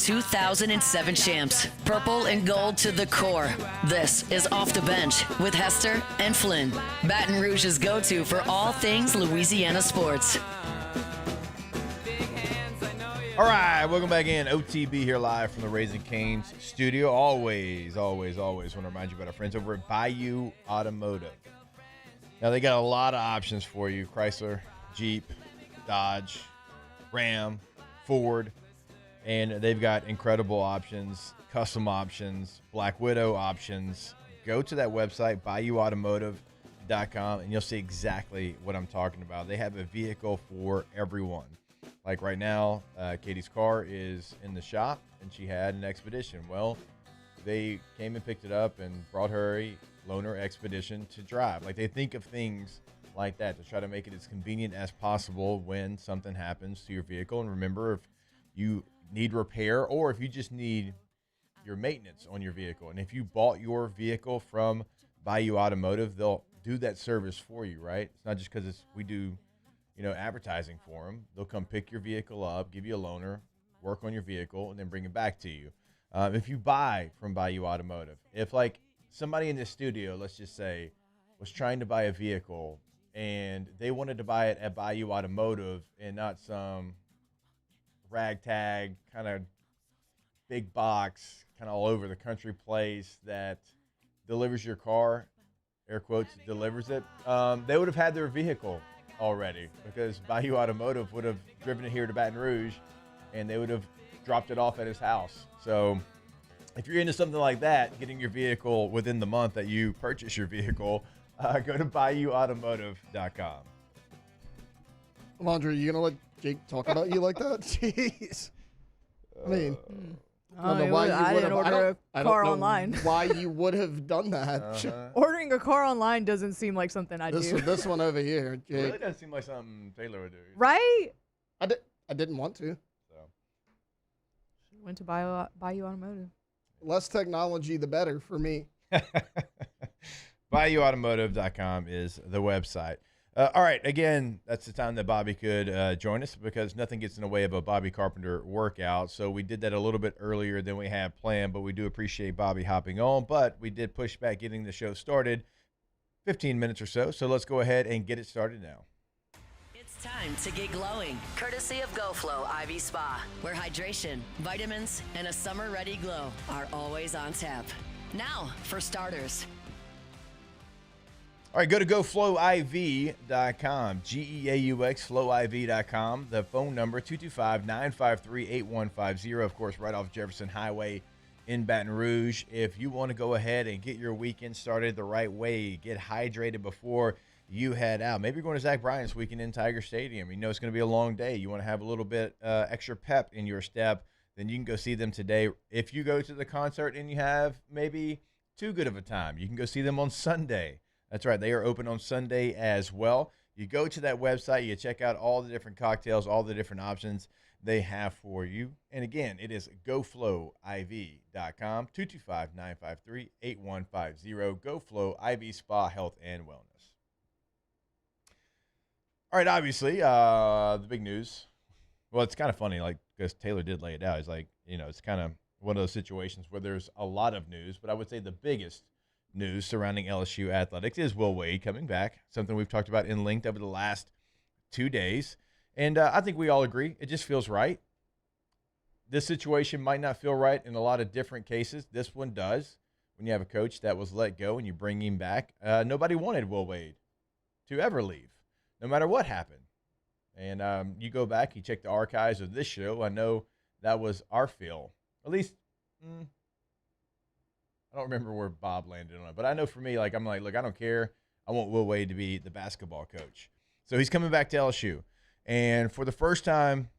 2007 champs, purple and gold to the core. This is Off the Bench with Hester and Flynn, Baton Rouge's go-to for all things Louisiana sports. All right, welcome back in. OTB here live from the Raising Cane's studio. Always want to remind you about our friends over at Bayou Automotive. Now, they got a lot of options for you. Chrysler, Jeep, Dodge, Ram, Ford, and they've got incredible options, custom options, Black Widow options. Go to that website, BayouAutomotive.com, and you'll see exactly what I'm talking about. They have a vehicle for everyone. Like right now, Katie's car is in the shop, and she had an Expedition. Well, they came and picked it up and brought her a loaner Expedition to drive. Like, they think of things like that to try to make it as convenient as possible when something happens to your vehicle. And remember, if you need repair or if you just need your maintenance on your vehicle, and if you bought your vehicle from Bayou Automotive, they'll do that service for you, right? It's not just because we do advertising for them. They'll come pick your vehicle up, give you a loaner, work on your vehicle, and then bring it back to you. If you buy from Bayou Automotive, if like somebody in the studio, let's just say, was trying to buy a vehicle and they wanted to buy it at Bayou Automotive and not some ragtag kind of big box, kind of all over the country place that delivers your car, air quotes, delivers it, they would have had their vehicle already, because Bayou Automotive would have driven it here to Baton Rouge and they would have dropped it off at his house. So if you're into something like that, getting your vehicle within the month that you purchase your vehicle, go to BayouAutomotive.com. Laundry, you gonna let Jake talk about you like that? Jeez. I mean, I don't know why you would have order a car online. Why you would have done that? Ordering a car online doesn't seem like something I do. This one over here, Jake. It really doesn't seem like something Taylor would do. Right? I didn't want to. So went to Bayou Automotive. Less technology, the better for me. BayouAutomotive.com is the website. All right, again, that's the time that Bobby could join us, because nothing gets in the way of a Bobby Carpenter workout. So we did that a little bit earlier than we had planned, but we do appreciate Bobby hopping on. But we did push back getting the show started 15 minutes or so. So let's go ahead and get it started now. It's time to get glowing, courtesy of GoFlow IV Spa, where hydration, vitamins, and a summer-ready glow are always on tap. Now, for starters. All right, go to GoFlowIV.com, G-E-A-U-X, FlowIV.com. The phone number, 225-953-8150, of course, right off Jefferson Highway in Baton Rouge. If you want to go ahead and get your weekend started the right way, get hydrated before you head out. Maybe you're going to Zach Bryant's weekend in Tiger Stadium. You know it's going to be a long day. You want to have a little bit extra pep in your step, then you can go see them today. If you go to the concert and you have maybe too good of a time, you can go see them on Sunday. That's right. They are open on Sunday as well. You go to that website, you check out all the different cocktails, all the different options they have for you. And again, it is GoFlowIV.com, 225-953-8150. GoFlow IV Spa, Health, and Wellness. All right, obviously, the big news. Well, it's kind of funny, like, because Taylor did lay it out. It's like, it's kind of one of those situations where there's a lot of news, but I would say the biggest news surrounding LSU athletics is Will Wade coming back, something we've talked about in length over the last 2 days. And I think we all agree it just feels right. This situation might not feel right in a lot of different cases. This one does. When you have a coach that was let go and you bring him back, nobody wanted Will Wade to ever leave, no matter what happened. And you go back, you check the archives of this show. I know that was our feel. At least, I don't remember where Bob landed on it, but I know for me, I'm like, look, I don't care. I want Will Wade to be the basketball coach. So he's coming back to LSU. And for the first time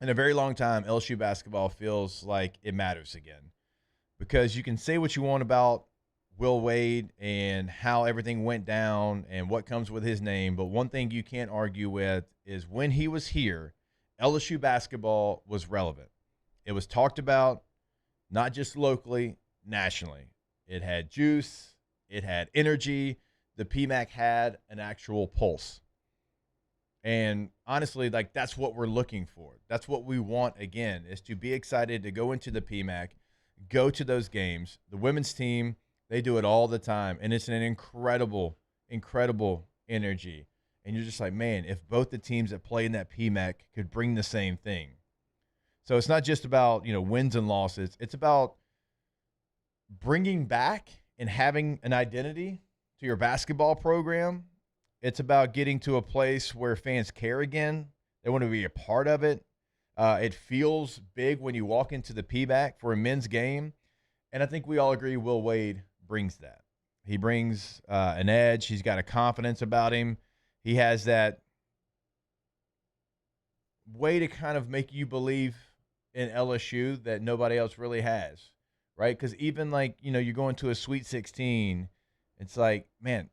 in a very long time, LSU basketball feels like it matters again. Because you can say what you want about Will Wade and how everything went down and what comes with his name, but one thing you can't argue with is when he was here, LSU basketball was relevant. It was talked about, not just locally, nationally. It had juice. It had energy. The PMAC had an actual pulse. And honestly, like, that's what we're looking for. That's what we want, again, is to be excited to go into the PMAC, go to those games. The women's team, they do it all the time, and it's an incredible, incredible energy. And you're just like, man, if both the teams that play in that PMAC could bring the same thing. So it's not just about, wins and losses. It's about bringing back and having an identity to your basketball program. It's about getting to a place where fans care again. They want to be a part of it. It feels big when you walk into the PMAC for a men's game. And I think we all agree Will Wade brings that. He brings an edge. He's got a confidence about him. He has that way to kind of make you believe in LSU that nobody else really has, right? Because even you're going to a Sweet 16, it's like, man,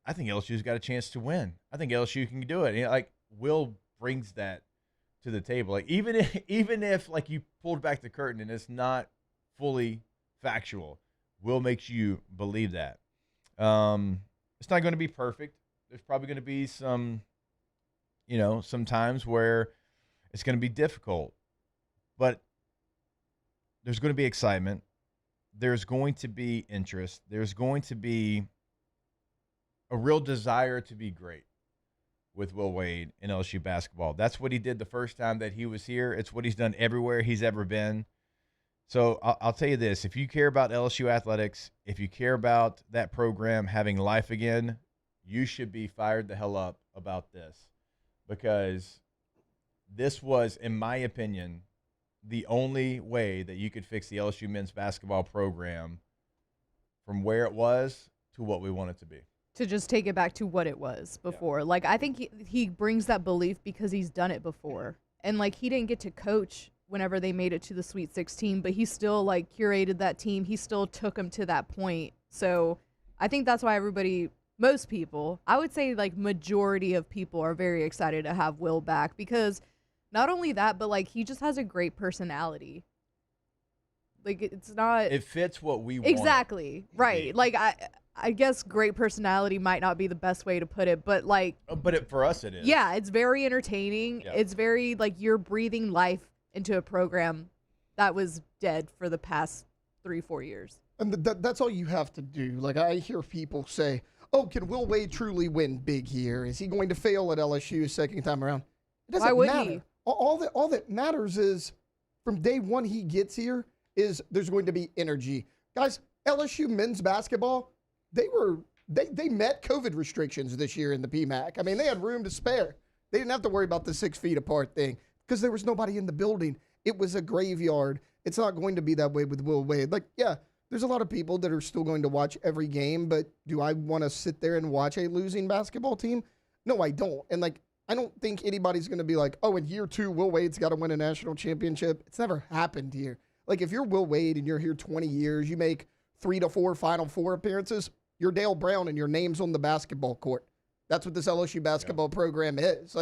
I think LSU's got a chance to win. I think LSU can do it. And, Will brings that to the table. Like, even if you pulled back the curtain and it's not fully factual, Will makes you believe that. It's not going to be perfect. There's probably going to be some times where it's going to be difficult, but there's going to be excitement. There's going to be interest. There's going to be a real desire to be great with Will Wade in LSU basketball. That's what he did the first time that he was here. It's what he's done everywhere he's ever been. So I'll tell you this. If you care about LSU athletics, if you care about that program having life again, you should be fired the hell up about this, because this was, in my opinion, the only way that you could fix the LSU men's basketball program from where it was to what we want it to be. To just take it back to what it was before. Yeah. I think he brings that belief because he's done it before. And, he didn't get to coach whenever they made it to the Sweet 16, but he still, curated that team. He still took them to that point. So I think that's why most people, I would say, majority of people are very excited to have Will back, because not only that, but, he just has a great personality. It's not... It fits what we want. Exactly. Right. I guess great personality might not be the best way to put it, but for us it is. Yeah, it's very entertaining. Yeah. It's very you're breathing life into a program that was dead for the past 3-4 years. And that's all you have to do. I hear people say, "Oh, can Will Wade truly win big here? Is he going to fail at LSU second time around?" It doesn't matter. He? All that matters is from day one he gets here is there's going to be energy. Guys, LSU men's basketball, they met COVID restrictions this year in the PMAC. I mean, they had room to spare. They didn't have to worry about the 6 feet apart thing because there was nobody in the building. It was a graveyard. It's not going to be that way with Will Wade. There's a lot of people that are still going to watch every game, but do I want to sit there and watch a losing basketball team? No, I don't. And I don't think anybody's going to be like, oh, in year 2, Will Wade's got to win a national championship. It's never happened here. If you're Will Wade and you're here 20 years, you make 3 to 4 Final Four appearances, you're Dale Brown and your name's on the basketball court. That's what this LSU basketball program is.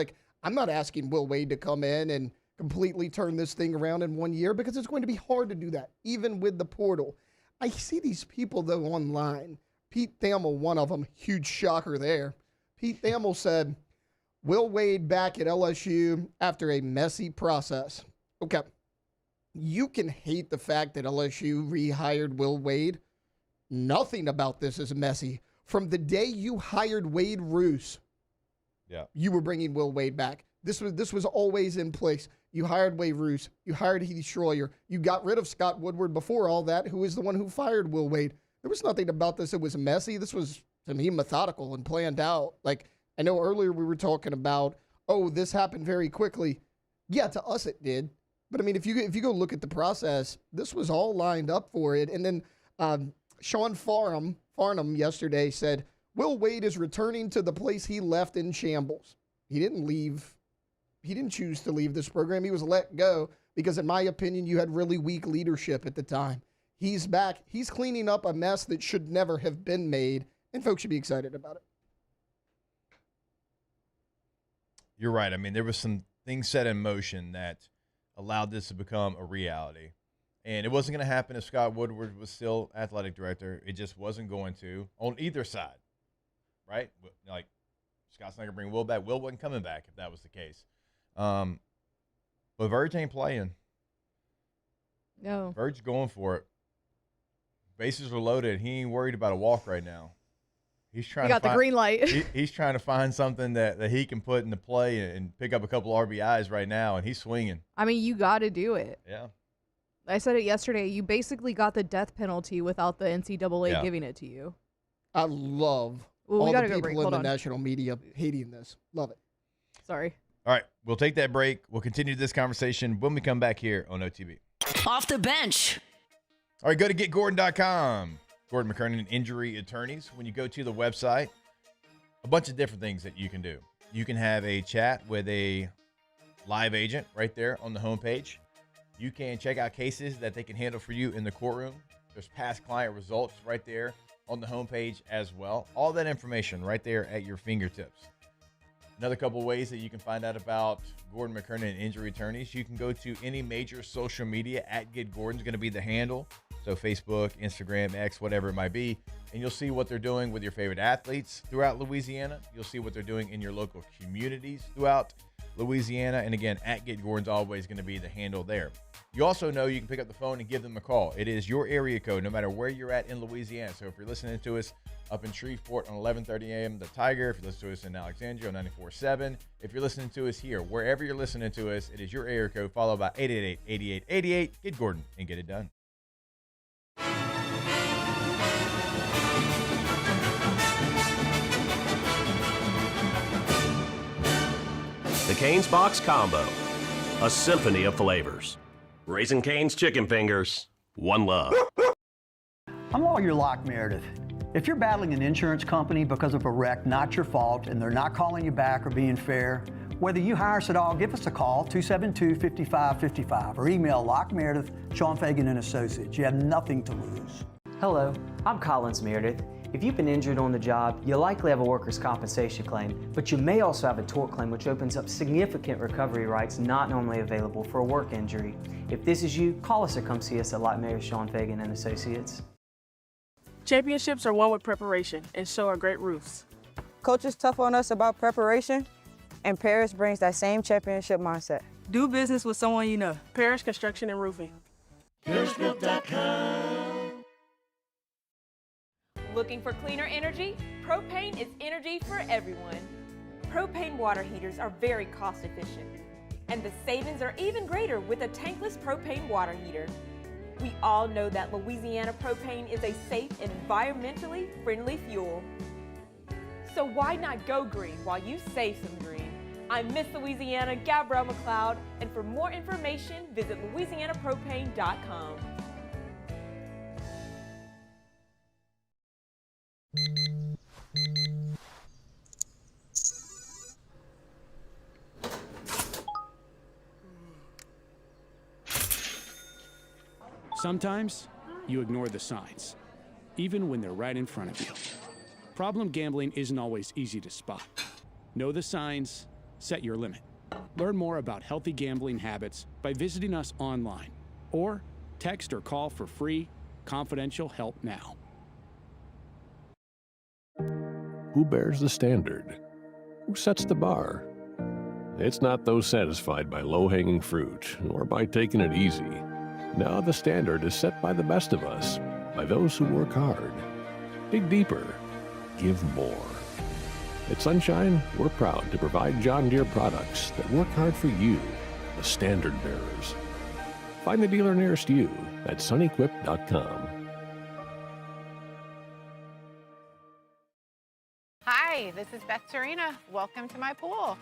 I'm not asking Will Wade to come in and completely turn this thing around in 1 year, because it's going to be hard to do that, even with the portal. I see these people, though, online. Pete Thamel, one of them, huge shocker there. Pete Thamel said, Will Wade back at LSU after a messy process. Okay. You can hate the fact that LSU rehired Will Wade. Nothing about this is messy. From the day you hired Wade Roos, you were bringing Will Wade back. This was always in place. You hired Wade Roos. You hired Heath Schroyer. You got rid of Scott Woodward before all that, who is the one who fired Will Wade. There was nothing about this that was messy. This was, to me, methodical and planned out. I know earlier we were talking about, oh, this happened very quickly. Yeah, to us it did. But, if you go look at the process, this was all lined up for it. And then Sean Farnham yesterday said, Will Wade is returning to the place he left in shambles. He didn't leave. He didn't choose to leave this program. He was let go because, in my opinion, you had really weak leadership at the time. He's back. He's cleaning up a mess that should never have been made, and folks should be excited about it. You're right. There was some things set in motion that allowed this to become a reality. And it wasn't going to happen if Scott Woodward was still athletic director. It just wasn't going to on either side, right? Scott's not going to bring Will back. Will wasn't coming back if that was the case. But Verge ain't playing. No. Verge's going for it. Bases are loaded. He ain't worried about a walk right now. He's trying. He got the green light. He's trying to find something that he can put into play and pick up a couple RBIs right now, and he's swinging. I mean, you got to do it. Yeah. I said it yesterday. You basically got the death penalty without the NCAA giving it to you. I love Well, all we the gotta go people break. in Hold the on. national media hating this. Love it. Sorry. All right, we'll take that break. We'll continue this conversation when we come back here on OTB. Off the bench. All right, go to getgordon.com. Gordon McKernan, injury attorneys. When you go to the website, a bunch of different things that you can do. You can have a chat with a live agent right there on the homepage. You can check out cases that they can handle for you in the courtroom. There's past client results right there on the homepage as well. All that information right there at your fingertips. Another couple ways that you can find out about Gordon McKernan and injury attorneys. You can go to any major social media at Get Gordon's going to be the handle. So Facebook, Instagram, X, whatever it might be. And you'll see what they're doing with your favorite athletes throughout Louisiana. You'll see what they're doing in your local communities throughout Louisiana. And again, at Get Gordon's always going to be the handle there. You also know you can pick up the phone and give them a call. It is your area code, no matter where you're at in Louisiana. So if you're listening to us up in Shreveport on 11:30 a.m. The Tiger, if you listen to us in Alexandria on 94.7, if you're listening to us here, wherever you're listening to us, it is your area code followed by 888-8888. Get Gordon and get it done. The Cane's Box Combo, a symphony of flavors. Raising Cane's Chicken Fingers, one love. I'm Lawyer Locke Meredith. If you're battling an insurance company because of a wreck not your fault and they're not calling you back or being fair, whether you hire us at all, give us a call, 272-5555, or email Locke Meredith, Sean Fagan and Associates. You have nothing to lose. Hello, I'm Collins Meredith. If you've been injured on the job, you likely have a workers' compensation claim, but you may also have a tort claim which opens up significant recovery rights not normally available for a work injury. If this is you, call us or come see us at Locke Meredith, Sean Fagan and Associates. Championships are won with preparation, and so are great roofs. Coach is tough on us about preparation, and Parrish brings that same championship mindset. Do business with someone you know. Parrish Construction and Roofing. ParrishBuilt.com. Looking for cleaner energy? Propane is energy for everyone. Propane water heaters are very cost efficient, and the savings are even greater with a tankless propane water heater. We all know that Louisiana propane is a safe and environmentally friendly fuel. So why not go green while you save some green? I'm Miss Louisiana, Gabrielle McLeod, and for more information, visit louisianapropane.com. Sometimes you ignore the signs, even when they're right in front of you. Problem gambling isn't always easy to spot. Know the signs, set your limit. Learn more about healthy gambling habits by visiting us online or text or call for free, confidential help now. Who bears the standard? Who sets the bar? It's not those satisfied by low-hanging fruit or by taking it easy. No, the standard is set by the best of us, by those who work hard. Dig deeper. Give more. At Sunshine, we're proud to provide John Deere products that work hard for you, the standard bearers. Find the dealer nearest you at sunequip.com. Hi, this is Beth Serena. Welcome to my pool.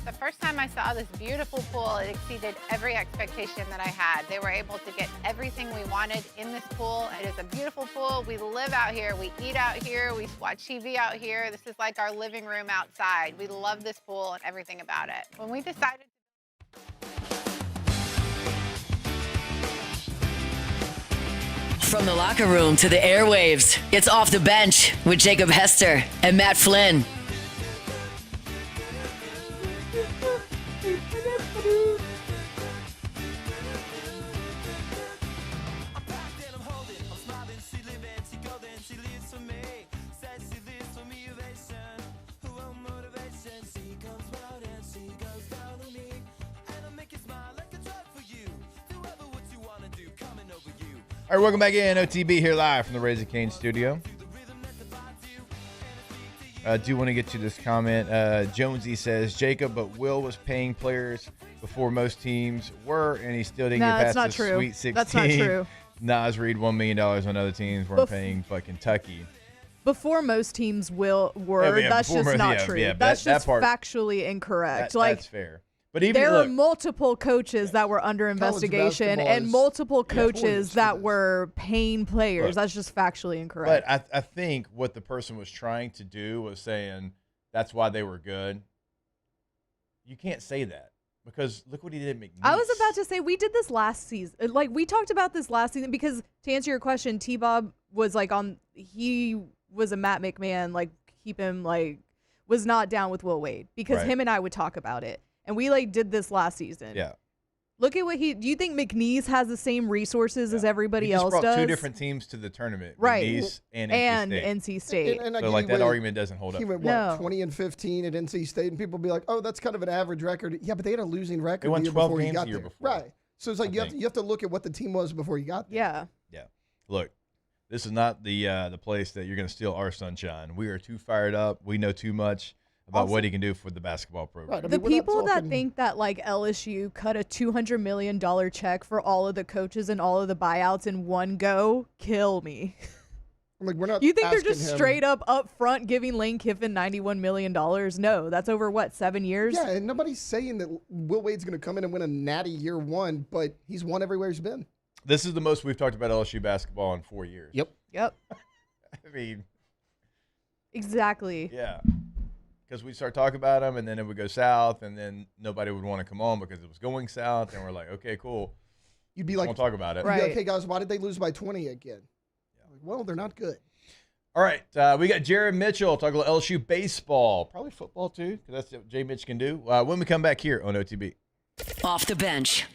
The first time I saw this beautiful pool, it exceeded every expectation that I had. They were able to get everything we wanted in this pool. It is a beautiful pool. We live out here. We eat out here. We watch TV out here. This is like our living room outside. We love this pool and everything about it. When we decided From the locker room to the airwaves, it's Off the Bench with Jacob Hester and Matt Flynn. All right, welcome back in. OTB here live from the Raising Cane's studio. I do want to get to this comment. Jonesy says, Jacob, but Will was paying players before most teams were, and he still didn't get past the Sweet 16. That's not true. Nas Reed, $1 million on other teams weren't paying but Kentucky. Before most teams were, that's just not true. That's just factually incorrect. That's fair. But even there are multiple coaches that were under investigation and multiple coaches that were paying players. That's just factually incorrect. But I think what the person was trying to do was saying that's why they were good. You can't say that because look what he did at McNeese. I was about to say we did this last season. Like we talked about this last season because to answer your question, T-Bob was like he was a Matt McMahon, like keep him like was not down with Will Wade because him and I would talk about it. And we like did this last season. Yeah. Look at what do you think McNeese has the same resources as everybody else does? He just brought two different teams to the tournament. McNeese and NC State. And so like that argument doesn't hold up. He went, what, 20-15 at NC State, and people be like, oh, that's kind of an average record. Yeah, but they had a losing record the year before he got there. Right. So it's like you have to look at what the team was before you got there. Yeah. Yeah. Look, this is not the place that you're going to steal our sunshine. We are too fired up. We know too much about what he can do for the basketball program. Right. The people that think that like LSU cut a $200 million check for all of the coaches and all of the buyouts in one go kill me. I'm like, we're not. You think they're just straight up front giving Lane Kiffin $91 million? No, that's over what, 7 years? Yeah, and nobody's saying that Will Wade's going to come in and win a natty year one, but he's won everywhere he's been. This is the most we've talked about LSU basketball in 4 years. Yep. I mean, exactly. Yeah. Because we start talking about them, and then it would go south, and then nobody would want to come on because it was going south, and we're like, okay, cool. You'd be like, won't talk about it. Right. Like, hey, guys, why did they lose by 20 again? Yeah. Like, well, they're not good. All right. We got Jared Mitchell talking about LSU baseball. Probably football, too, because that's what Jay Mitch can do. When we come back here on OTB. Off the bench.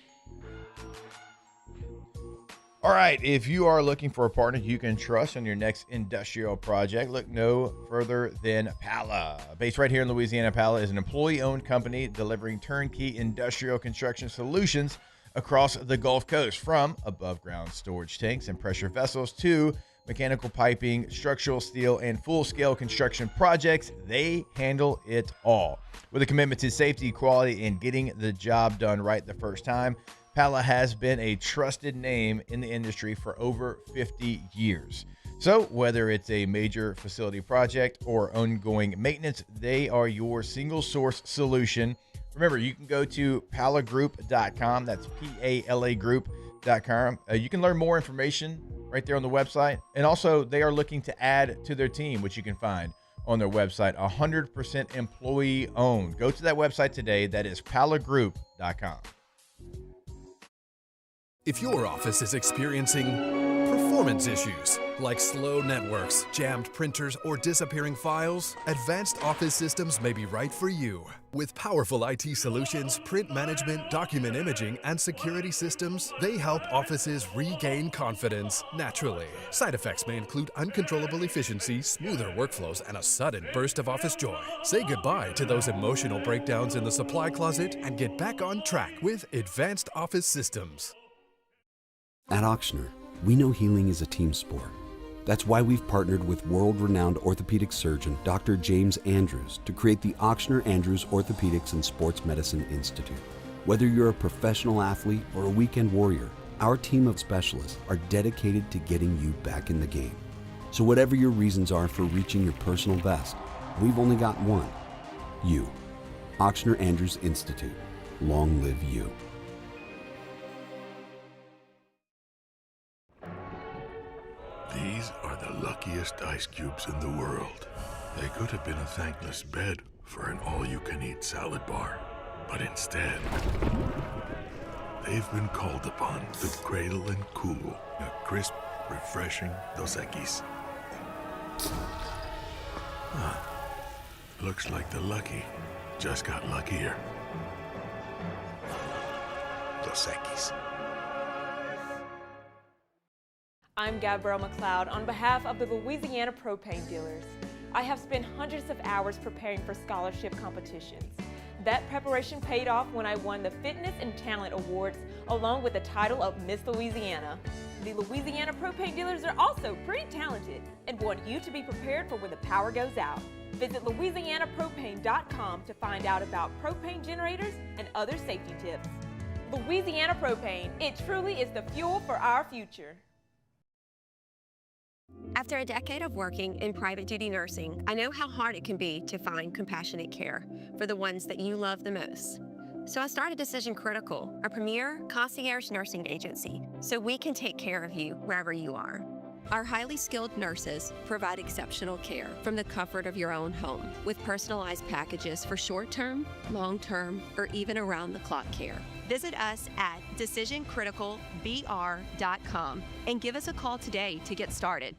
All right, if you are looking for a partner you can trust on your next industrial project, look no further than Pala. Based right here in Louisiana, Pala is an employee-owned company delivering turnkey industrial construction solutions across the Gulf Coast, from above-ground storage tanks and pressure vessels to mechanical piping, structural steel, and full-scale construction projects. They handle it all. With a commitment to safety, quality, and getting the job done right the first time, Pala has been a trusted name in the industry for over 50 years. So whether it's a major facility project or ongoing maintenance, they are your single source solution. Remember, you can go to palagroup.com. That's PALA group.com. You can learn more information right there on the website. And also, they are looking to add to their team, which you can find on their website, 100% employee owned. Go to that website today. That is palagroup.com. If your office is experiencing performance issues like slow networks, jammed printers, or disappearing files, Advanced Office Systems may be right for you. With powerful IT solutions, print management, document imaging, and security systems, they help offices regain confidence naturally. Side effects may include uncontrollable efficiency, smoother workflows, and a sudden burst of office joy. Say goodbye to those emotional breakdowns in the supply closet and get back on track with Advanced Office Systems. At Ochsner, we know healing is a team sport. That's why we've partnered with world-renowned orthopedic surgeon Dr. James Andrews to create the Ochsner Andrews Orthopedics and Sports Medicine Institute. Whether you're a professional athlete or a weekend warrior, our team of specialists are dedicated to getting you back in the game. So whatever your reasons are for reaching your personal best, we've only got one: you. Ochsner Andrews Institute. Long live you. These are the luckiest ice cubes in the world. They could have been a thankless bed for an all-you-can-eat salad bar. But instead, they've been called upon to cradle and cool a crisp, refreshing Dos Equis. Looks like the lucky just got luckier. Dos Equis. I'm Gabrielle McLeod on behalf of the Louisiana Propane Dealers. I have spent hundreds of hours preparing for scholarship competitions. That preparation paid off when I won the Fitness and Talent Awards along with the title of Miss Louisiana. The Louisiana propane dealers are also pretty talented and want you to be prepared for when the power goes out. Visit louisianapropane.com to find out about propane generators and other safety tips. Louisiana Propane, it truly is the fuel for our future. After a decade of working in private duty nursing, I know how hard it can be to find compassionate care for the ones that you love the most. So I started Decision Critical, a premier concierge nursing agency, so we can take care of you wherever you are. Our highly skilled nurses provide exceptional care from the comfort of your own home with personalized packages for short-term, long-term, or even around-the-clock care. Visit us at decisioncriticalbr.com and give us a call today to get started.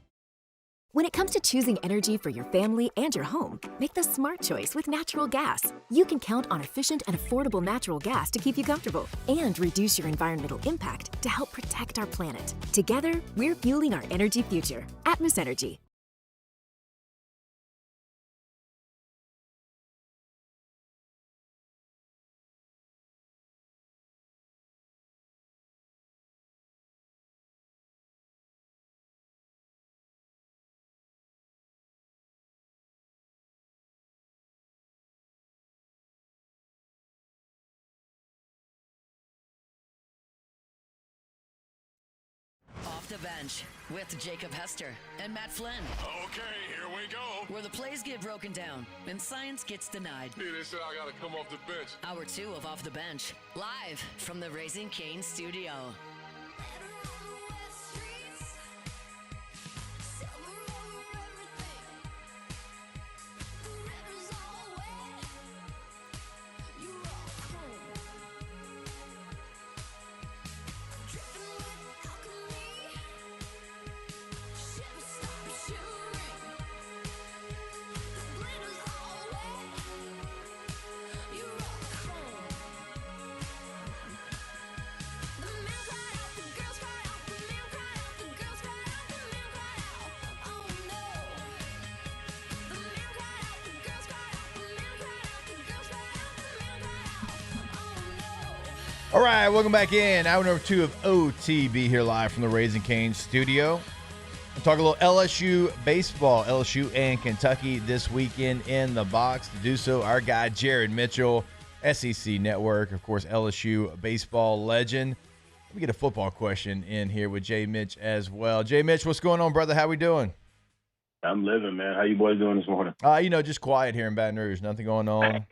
When it comes to choosing energy for your family and your home, make the smart choice with natural gas. You can count on efficient and affordable natural gas to keep you comfortable and reduce your environmental impact to help protect our planet. Together, we're fueling our energy future. Atmos Energy. Off the Bench with Jacob Hester and Matt Flynn. Okay, here we go. Where the plays get broken down and science gets denied. Hey, they said I gotta come off the bench. Hour 2 of Off the Bench, live from the Raising Cane's studio. All right, welcome back in. Hour number 2 of OTB here live from the Raising Cane's studio. We'll talk a little LSU baseball. LSU and Kentucky this weekend in the box. To do so, our guy Jared Mitchell, SEC Network, of course, LSU baseball legend. Let me get a football question in here with Jay Mitch as well. Jay Mitch, what's going on, brother? How we doing? I'm living, man. How you boys doing this morning? Just quiet here in Baton Rouge. Nothing going on.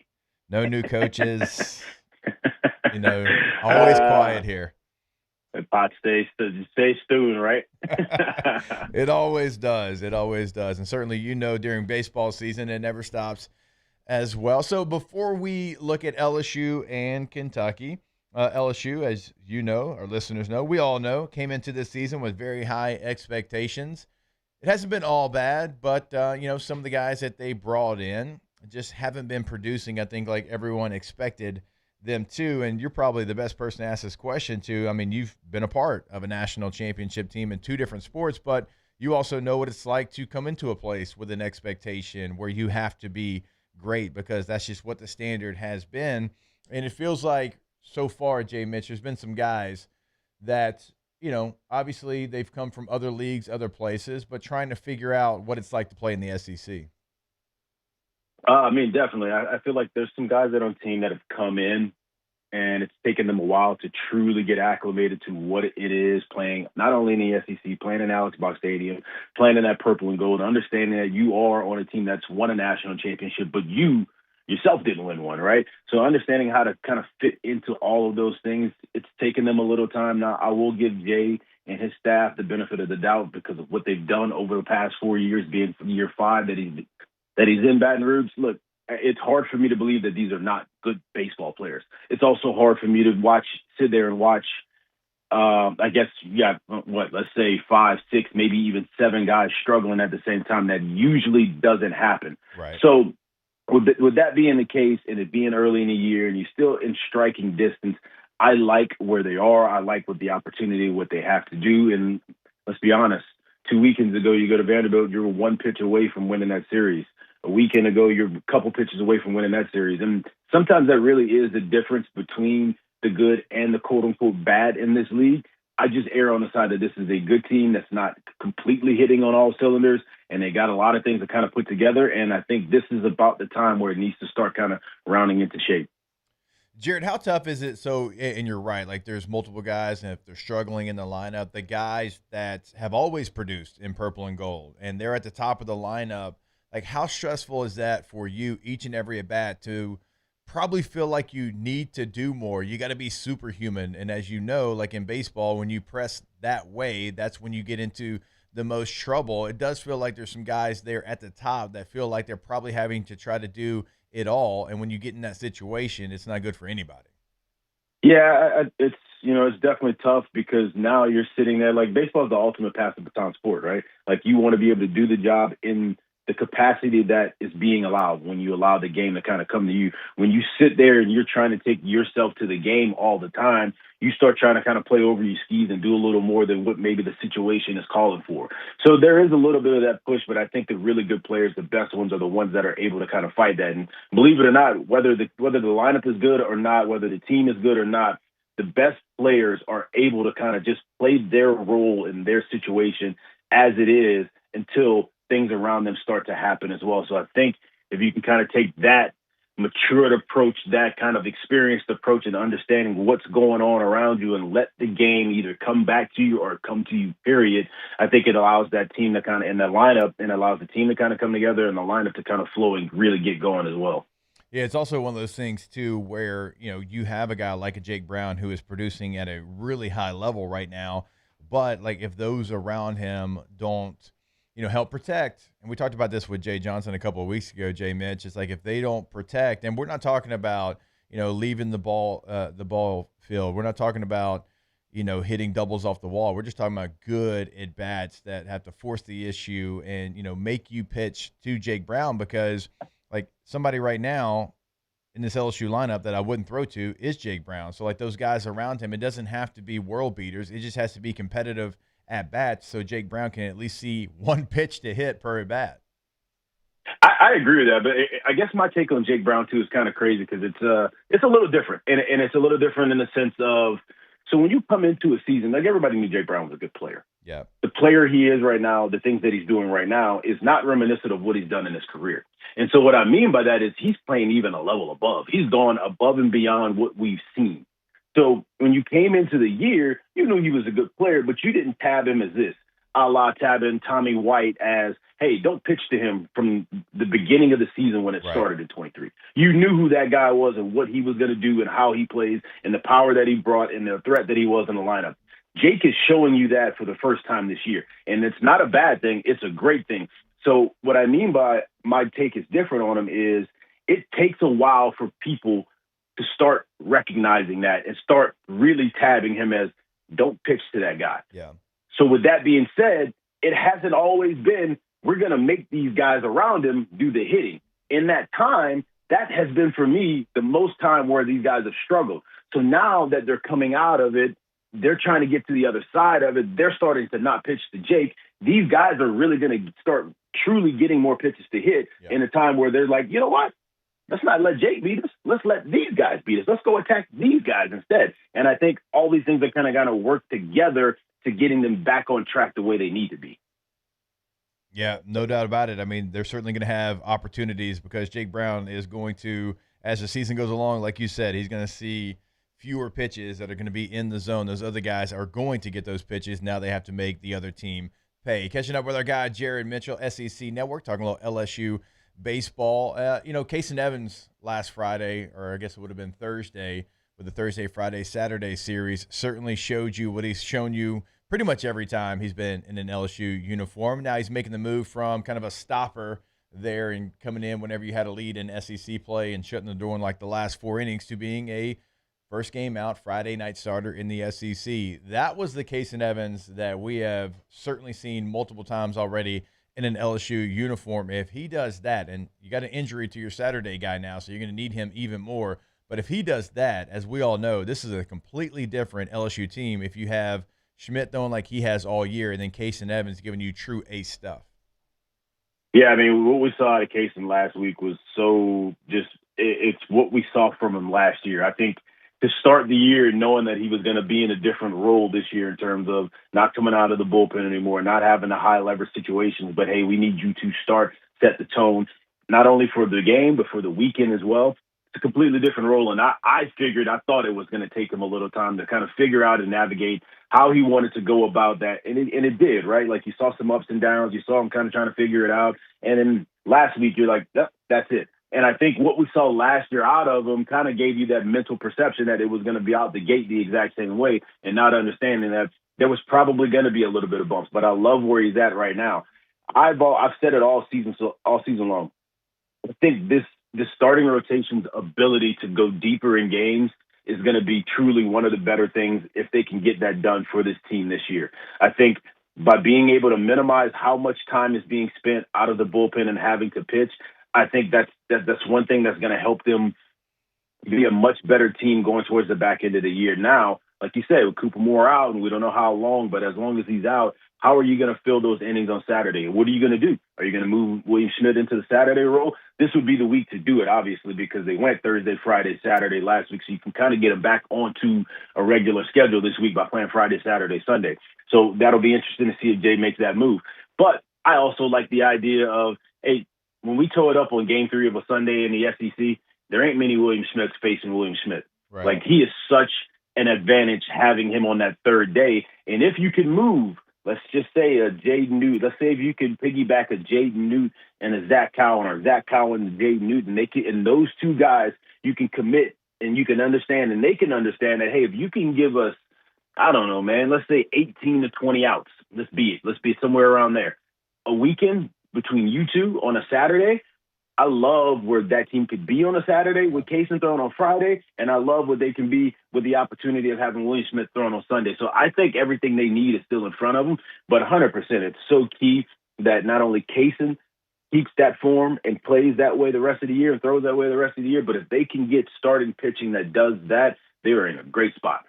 No new coaches. Always quiet here. The pot stays stewing, right? It always does. It always does. And certainly, during baseball season, it never stops as well. So before we look at LSU and Kentucky, LSU, as you know, our listeners know, we all know, came into this season with very high expectations. It hasn't been all bad, but, some of the guys that they brought in just haven't been producing, I think, like everyone expected them to. And you're probably the best person to ask this question to. I mean, you've been a part of a national championship team in 2 different sports, but you also know what it's like to come into a place with an expectation where you have to be great, because that's just what the standard has been. And it feels like so far, Jay Mitch, there's been some guys that, obviously they've come from other leagues, other places, but trying to figure out what it's like to play in the SEC. Definitely. I feel like there's some guys that are on the team that have come in, and it's taken them a while to truly get acclimated to what it is playing, not only in the SEC, playing in Alex Box Stadium, playing in that purple and gold, understanding that you are on a team that's won a national championship, but you yourself didn't win one, right? So understanding how to kind of fit into all of those things, it's taken them a little time. Now, I will give Jay and his staff the benefit of the doubt because of what they've done over the past 4 years, being from year 5 that he's in Baton Rouge. Look, it's hard for me to believe that these are not good baseball players. It's also hard for me to sit there and watch, let's say 5, 6, maybe even 7 guys struggling at the same time. That usually doesn't happen. Right. So with that being the case, and it being early in the year, and you're still in striking distance, I like where they are. I like what the opportunity, what they have to do. And let's be honest, 2 weekends ago, you go to Vanderbilt, you're 1 pitch away from winning that series. A weekend ago, you're a couple pitches away from winning that series. And sometimes that really is the difference between the good and the quote-unquote bad in this league. I just err on the side that this is a good team that's not completely hitting on all cylinders, and they got a lot of things to kind of put together. And I think this is about the time where it needs to start kind of rounding into shape. Jared, how tough is it? So, and you're right, like there's multiple guys, and if they're struggling in the lineup, the guys that have always produced in purple and gold, and they're at the top of the lineup, like how stressful is that for you each and every at bat to probably feel like you need to do more? You got to be superhuman. And as you know, like in baseball, when you press that way, that's when you get into the most trouble. It does feel like there's some guys there at the top that feel like they're probably having to try to do it all, and when you get in that situation, it's not good for anybody. Yeah, it's definitely tough because now you're sitting there like baseball is the ultimate pass the baton sport, right? Like you want to be able to do the job in the capacity that is being allowed when you allow the game to kind of come to you. When you sit there and you're trying to take yourself to the game all the time, you start trying to kind of play over your skis and do a little more than what maybe the situation is calling for. So there is a little bit of that push, but I think the really good players, the best ones, are the ones that are able to kind of fight that. And believe it or not, whether the lineup is good or not, whether the team is good or not, the best players are able to kind of just play their role in their situation as it is until things around them start to happen as well. So I think if you can kind of take that matured approach, that kind of experienced approach and understanding what's going on around you and let the game either come back to you or come to you, period, I think it allows that team to kind of, in that lineup, and allows the team to kind of come together and the lineup to kind of flow and really get going as well. Yeah, it's also one of those things, too, where, you have a guy like a Jake Brown who is producing at a really high level right now, but, like, if those around him don't, help protect, and we talked about this with Jay Johnson a couple of weeks ago, Jay Mitch, it's like if they don't protect, and we're not talking about, leaving the ball field. We're not talking about, hitting doubles off the wall. We're just talking about good at-bats that have to force the issue and, make you pitch to Jake Brown because, like, somebody right now in this LSU lineup that I wouldn't throw to is Jake Brown. So, like, those guys around him, it doesn't have to be world beaters. It just has to be competitive at bats so Jake Brown can at least see one pitch to hit per at bat. I agree with that, but I guess my take on Jake Brown too is kind of crazy because it's a little different, and it's a little different in the sense of, so when you come into a season, like everybody knew Jake Brown was a good player. Yeah, the player he is right now, the things that he's doing right now is not reminiscent of what he's done in his career. And so what I mean by that is he's playing even a level above. He's gone above and beyond what we've seen. So when you came into the year, you knew he was a good player, but you didn't tab him as this, a la tabbing Tommy White as, hey, don't pitch to him from the beginning of the season when it started in 23. You knew who that guy was and what he was going to do and how he plays and the power that he brought and the threat that he was in the lineup. Jake is showing you that for the first time this year, and it's not a bad thing. It's a great thing. So what I mean by my take is different on him is it takes a while for people to start recognizing that and start really tabbing him as don't pitch to that guy. Yeah. So with that being said, it hasn't always been we're going to make these guys around him do the hitting. In that time, that has been for me the most time where these guys have struggled. So now that they're coming out of it, they're trying to get to the other side of it. They're starting to not pitch to Jake. These guys are really going to start truly getting more pitches to hit in a time where they're like, you know what? Let's not let Jake beat us. Let's let these guys beat us. Let's go attack these guys instead. And I think all these things are kind of going to work together to getting them back on track the way they need to be. Yeah, no doubt about it. I mean, they're certainly going to have opportunities because Jake Brown is going to, as the season goes along, like you said, he's going to see fewer pitches that are going to be in the zone. Those other guys are going to get those pitches. Now they have to make the other team pay. Catching up with our guy, Jared Mitchell, SEC Network, talking a little LSU baseball. Casey Evans last Friday, or I guess it would have been Thursday, with the Thursday, Friday, Saturday series, certainly showed you what he's shown you pretty much every time he's been in an LSU uniform. Now he's making the move from kind of a stopper there and coming in whenever you had a lead in SEC play and shutting the door in like the last 4 innings to being a first game out Friday night starter in the SEC. That was the Casey Evans that we have certainly seen multiple times already in an LSU uniform. If he does that, and you got an injury to your Saturday guy now, so you're going to need him even more. But if he does that, as we all know, this is a completely different LSU team if you have Schmidt throwing like he has all year and then Casey Evans giving you true ace stuff. Yeah, I mean, what we saw at Casey last week was so just – it's what we saw from him last year. I think to start the year knowing that he was going to be in a different role this year in terms of not coming out of the bullpen anymore, not having the high leverage situations, but hey, we need you to start, set the tone, not only for the game, but for the weekend as well. It's a completely different role. And I thought it was going to take him a little time to kind of figure out and navigate how he wanted to go about that. And it did, right? Like you saw some ups and downs. You saw him kind of trying to figure it out. And then last week, you're like, yep, that's it. And I think what we saw last year out of him kind of gave you that mental perception that it was going to be out the gate the exact same way, and not understanding that there was probably going to be a little bit of bumps. But I love where he's at right now. I've said it all season long. I think this starting rotation's ability to go deeper in games is going to be truly one of the better things if they can get that done for this team this year. I think by being able to minimize how much time is being spent out of the bullpen and having to pitch, I think that's one thing that's going to help them be a much better team going towards the back end of the year. Now, like you said, with Cooper Moore out, and we don't know how long, but as long as he's out, how are you going to fill those innings on Saturday? What are you going to do? Are you going to move William Schmidt into the Saturday role? This would be the week to do it, obviously, because they went Thursday, Friday, Saturday last week, so you can kind of get them back onto a regular schedule this week by playing Friday, Saturday, Sunday. So that'll be interesting to see if Jay makes that move. But I also like the idea of, hey, when we toe it up on Game 3 of a Sunday in the SEC, there ain't many William Schmidts facing William Schmidt. Right. Like, he is such an advantage having him on that third day. And if you can move, let's just say a Jaden Newt, let's say if you can piggyback a Jaden Newt and a Zach Cowan, or Zach Cowan and Jaden Newton, and those two guys, you can commit and you can understand, and they can understand that, hey, if you can give us, I don't know, man, let's say 18 to 20 outs, let's be somewhere around there, a weekend between you two on a Saturday, I love where that team could be on a Saturday with Kaysen throwing on Friday, and I love what they can be with the opportunity of having William Smith throwing on Sunday. So I think everything they need is still in front of them, but 100%, it's so key that not only Kaysen keeps that form and plays that way the rest of the year and throws that way the rest of the year, but if they can get starting pitching that does that, they are in a great spot.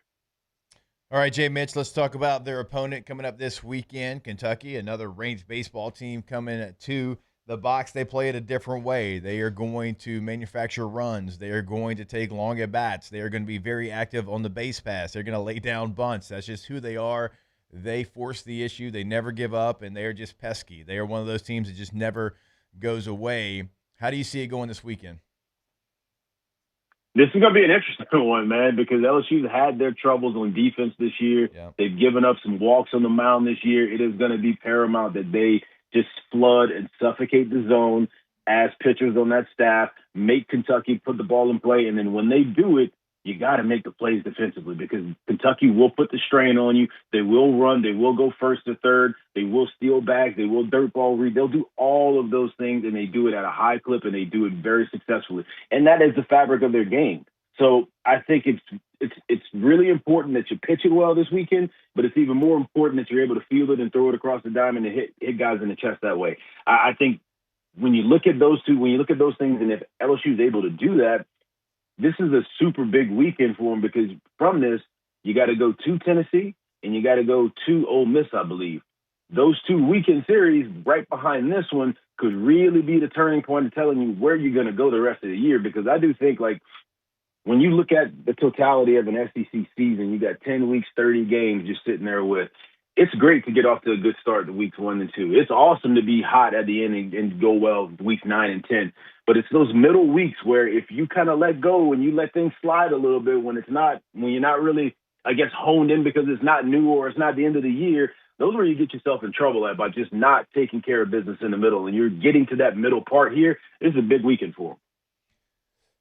All right, Jay Mitch, let's talk about their opponent coming up this weekend, Kentucky, another ranked baseball team coming to the box. They play it a different way. They are going to manufacture runs. They are going to take long at-bats. They are going to be very active on the base pass. They're going to lay down bunts. That's just who they are. They force the issue. They never give up, and they are just pesky. They are one of those teams that just never goes away. How do you see it going this weekend? This is going to be an interesting one, man, because LSU's had their troubles on defense this year. Yeah. They've given up some walks on the mound this year. It is going to be paramount that they just flood and suffocate the zone as pitchers on that staff, make Kentucky put the ball in play, and then when they do it, you got to make the plays defensively because Kentucky will put the strain on you. They will run. They will go first to third. They will steal bags. They will dirt ball read. They'll do all of those things, and they do it at a high clip, and they do it very successfully. And that is the fabric of their game. So I think it's really important that you pitch it well this weekend, but it's even more important that you're able to field it and throw it across the diamond and hit guys in the chest that way. I think when you look at those things, and if LSU is able to do that, this is a super big weekend for them because from this, you got to go to Tennessee and you got to go to Ole Miss, I believe. Those two weekend series right behind this one could really be the turning point of telling you where you're going to go the rest of the year because I do think, like, when you look at the totality of an SEC season, you got 10 weeks, 30 games you're sitting there with. It's great to get off to a good start to weeks 1 and 2. It's awesome to be hot at the end and go well weeks 9 and 10. But it's those middle weeks where if you kind of let go and you let things slide a little bit when you're not really, I guess, honed in because it's not new or it's not the end of the year, those are where you get yourself in trouble at by just not taking care of business in the middle. And you're getting to that middle part here. This is a big weekend for them.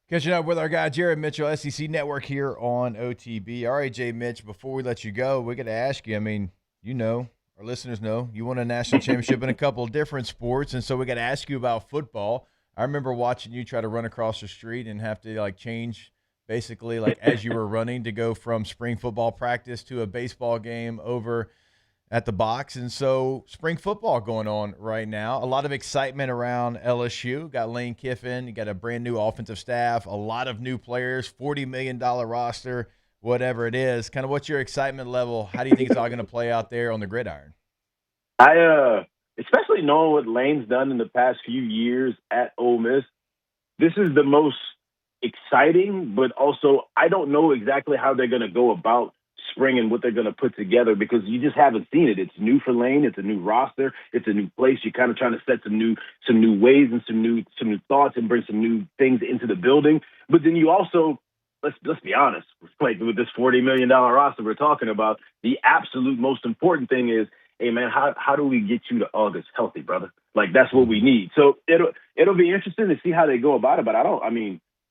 Catching up with our guy, Jared Mitchell, SEC Network here on OTB. All right, Jay Mitch, before we let you go, we got to ask you, I mean, you know, our listeners know, you won a national championship in a couple of different sports, and so we got to ask you about football. I remember watching you try to run across the street and have to, like, change basically, like, as you were running to go from spring football practice to a baseball game over at the box. And so spring football going on right now. A lot of excitement around LSU. Got Lane Kiffin. You got a brand new offensive staff, a lot of new players, $40 million roster, whatever it is. Kind of what's your excitement level? How do you think it's all going to play out there on the gridiron? Especially knowing what Lane's done in the past few years at Ole Miss, this is the most exciting, but also I don't know exactly how they're going to go about spring and what they're going to put together because you just haven't seen it. It's new for Lane. It's a new roster. It's a new place. You're kind of trying to set some new ways and some new thoughts and bring some new things into the building. But then you also, let's be honest, like with this $40 million roster we're talking about, the absolute most important thing is, hey man, how do we get you to August healthy, brother? Like that's what we need. So it'll be interesting to see how they go about it. But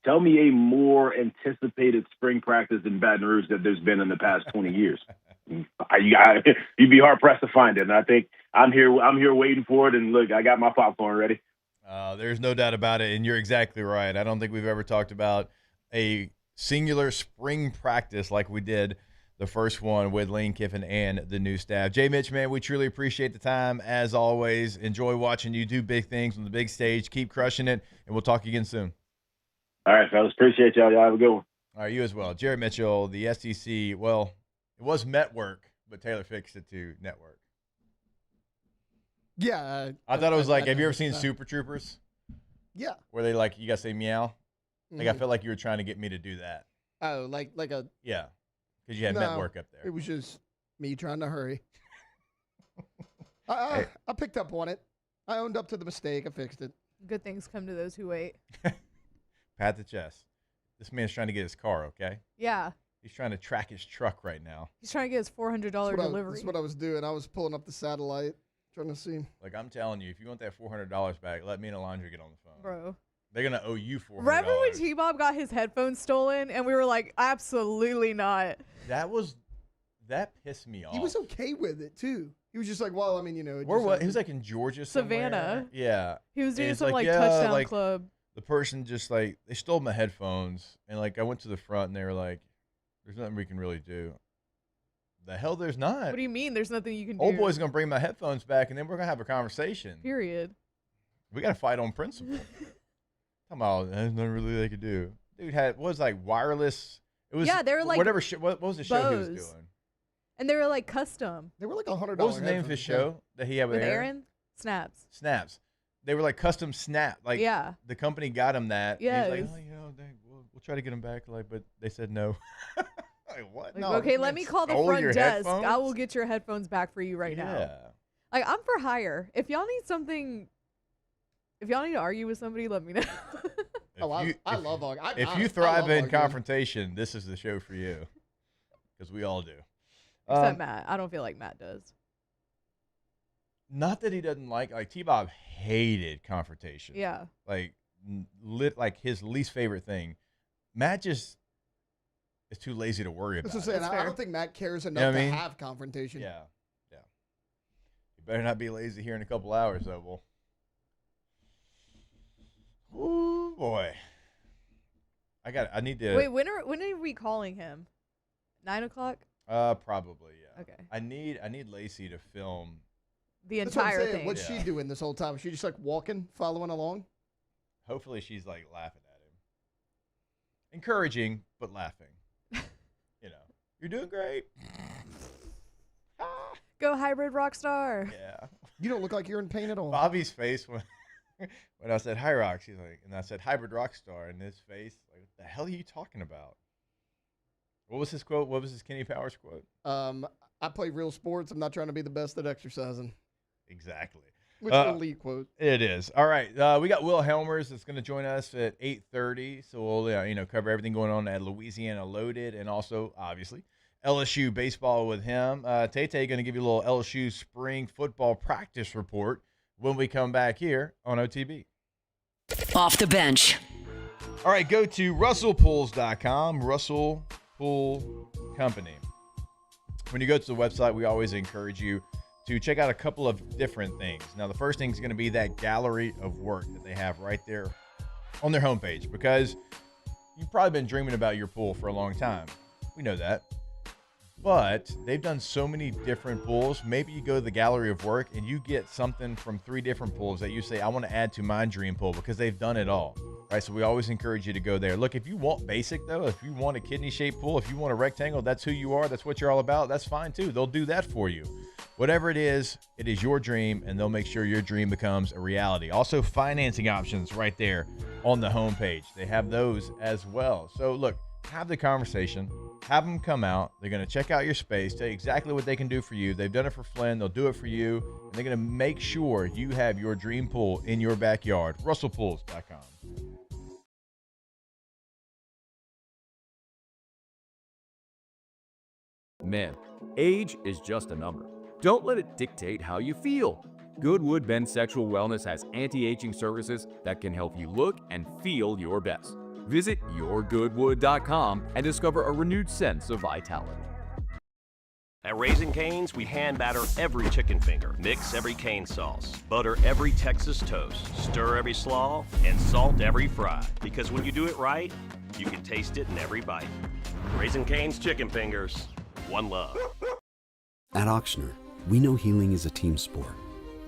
tell me a more anticipated spring practice in Baton Rouge that there's been in the past 20 years. You'd be hard pressed to find it. And I think I'm here waiting for it. And look, I got my popcorn ready. There's no doubt about it. And you're exactly right. I don't think we've ever talked about a singular spring practice like we did the first one with Lane Kiffin and the new staff. Jay Mitch, man, we truly appreciate the time. As always, enjoy watching you do big things on the big stage. Keep crushing it. And we'll talk again soon. All right, fellas. Appreciate y'all. Y'all have a good one. All right, you as well. Jared Mitchell, the SEC. Well, it was Network, but Taylor fixed it to Network. Yeah. I thought it was like, have you ever seen Super Troopers? Yeah. Where they you got to say meow? Like, I felt like you were trying to get me to do that. Oh, like a. Yeah. Because you had Network up there. It was just me trying to hurry. I picked up on it. I owned up to the mistake. I fixed it. Good things come to those who wait. Pat the chest. This man's trying to get his car, okay? Yeah. He's trying to track his truck right now. He's trying to get his $400 delivery. That's what I was doing. I was pulling up the satellite, trying to see. Like, I'm telling you, if you want that $400 back, let me and Alondra get on the phone. Bro. They're going to owe you $400. Remember when T-Bob got his headphones stolen and we were like, absolutely not. That pissed me off. He was okay with it, too. He was just like, well, I mean, He was like in Georgia somewhere. Savannah. Yeah. He was doing some touchdown club. The person just they stole my headphones and I went to the front and they were like, there's nothing we can really do. The hell there's not. What do you mean there's nothing you can do? Old boy's going to bring my headphones back and then we're going to have a conversation. Period. We got to fight on principle. Come on, there's nothing really they could do. Dude wireless. It was they were like whatever. What was the show Bose. he was doing? And they were like custom. They were like $100. What was the name of his show that he had with Aaron? Snaps. They were like custom snap. Like the company got him that. Yeah. He's like, we'll try to get him back. But they said no. Like what? Like, okay, let me call the front desk. Headphones? I will get your headphones back for you right now. Like I'm for hire. If y'all need something. If y'all need to argue with somebody, let me know. I love arguing. If you thrive in confrontation, this is the show for you. Because we all do. Except Matt. I don't feel like Matt does. Not that he doesn't like T-Bob hated confrontation. Yeah. Like his least favorite thing. Matt just is too lazy to worry about. That's what I'm saying. I don't think Matt cares enough to have confrontation. Yeah. You better not be lazy here in a couple hours, though. Well. Ooh, boy. I need to. Wait, when are we calling him? 9 o'clock? Probably, yeah. Okay. I need Lacey to film the entire thing. What's she doing this whole time? Is she just walking, following along? Hopefully she's laughing at him. Encouraging, but laughing. You're doing great. Go hybrid rock star. Yeah. You don't look like you're in pain at all. Bobby's face when I said hi rock, she's like, and I said hybrid rock star, and his face, like, what the hell are you talking about? What was his quote? What was his Kenny Powers quote? I play real sports. I'm not trying to be the best at exercising. Exactly. Which is an elite quote. It is. All right. We got Will Hellmers that's going to join us at 8:30. So we'll cover everything going on at Louisiana Loaded and also, obviously, LSU baseball with him. Tay-Tay going to give you a little LSU spring football practice report when we come back here on OTB. Off the bench. All right. Go to RussellPools.com. Russell Pool Company. When you go to the website, we always encourage you to check out a couple of different things. Now, the first thing is going to be that gallery of work that they have right there on their homepage, because you've probably been dreaming about your pool for a long time. We know that. But they've done so many different pools. Maybe you go to the gallery of work and you get something from 3 different pools that you say, I want to add to my dream pool, because they've done it all. Right? So we always encourage you to go there. Look, if you want basic, though, if you want a kidney-shaped pool, if you want a rectangle, that's who you are, that's what you're all about, that's fine, too. They'll do that for you. Whatever it is your dream, and they'll make sure your dream becomes a reality. Also, financing options right there on the homepage. They have those as well. So look, have the conversation, have them come out. They're going to check out your space, tell you exactly what they can do for you. They've done it for Flynn. They'll do it for you. And they're going to make sure you have your dream pool in your backyard. RussellPools.com. Men, age is just a number. Don't let it dictate how you feel. Goodwood Men's Sexual Wellness has anti-aging services that can help you look and feel your best. Visit yourgoodwood.com and discover a renewed sense of vitality. At Raising Cane's, we hand batter every chicken finger, mix every cane sauce, butter every Texas toast, stir every slaw, and salt every fry. Because when you do it right, you can taste it in every bite. Raising Cane's chicken fingers, one love. At Ochsner, we know healing is a team sport.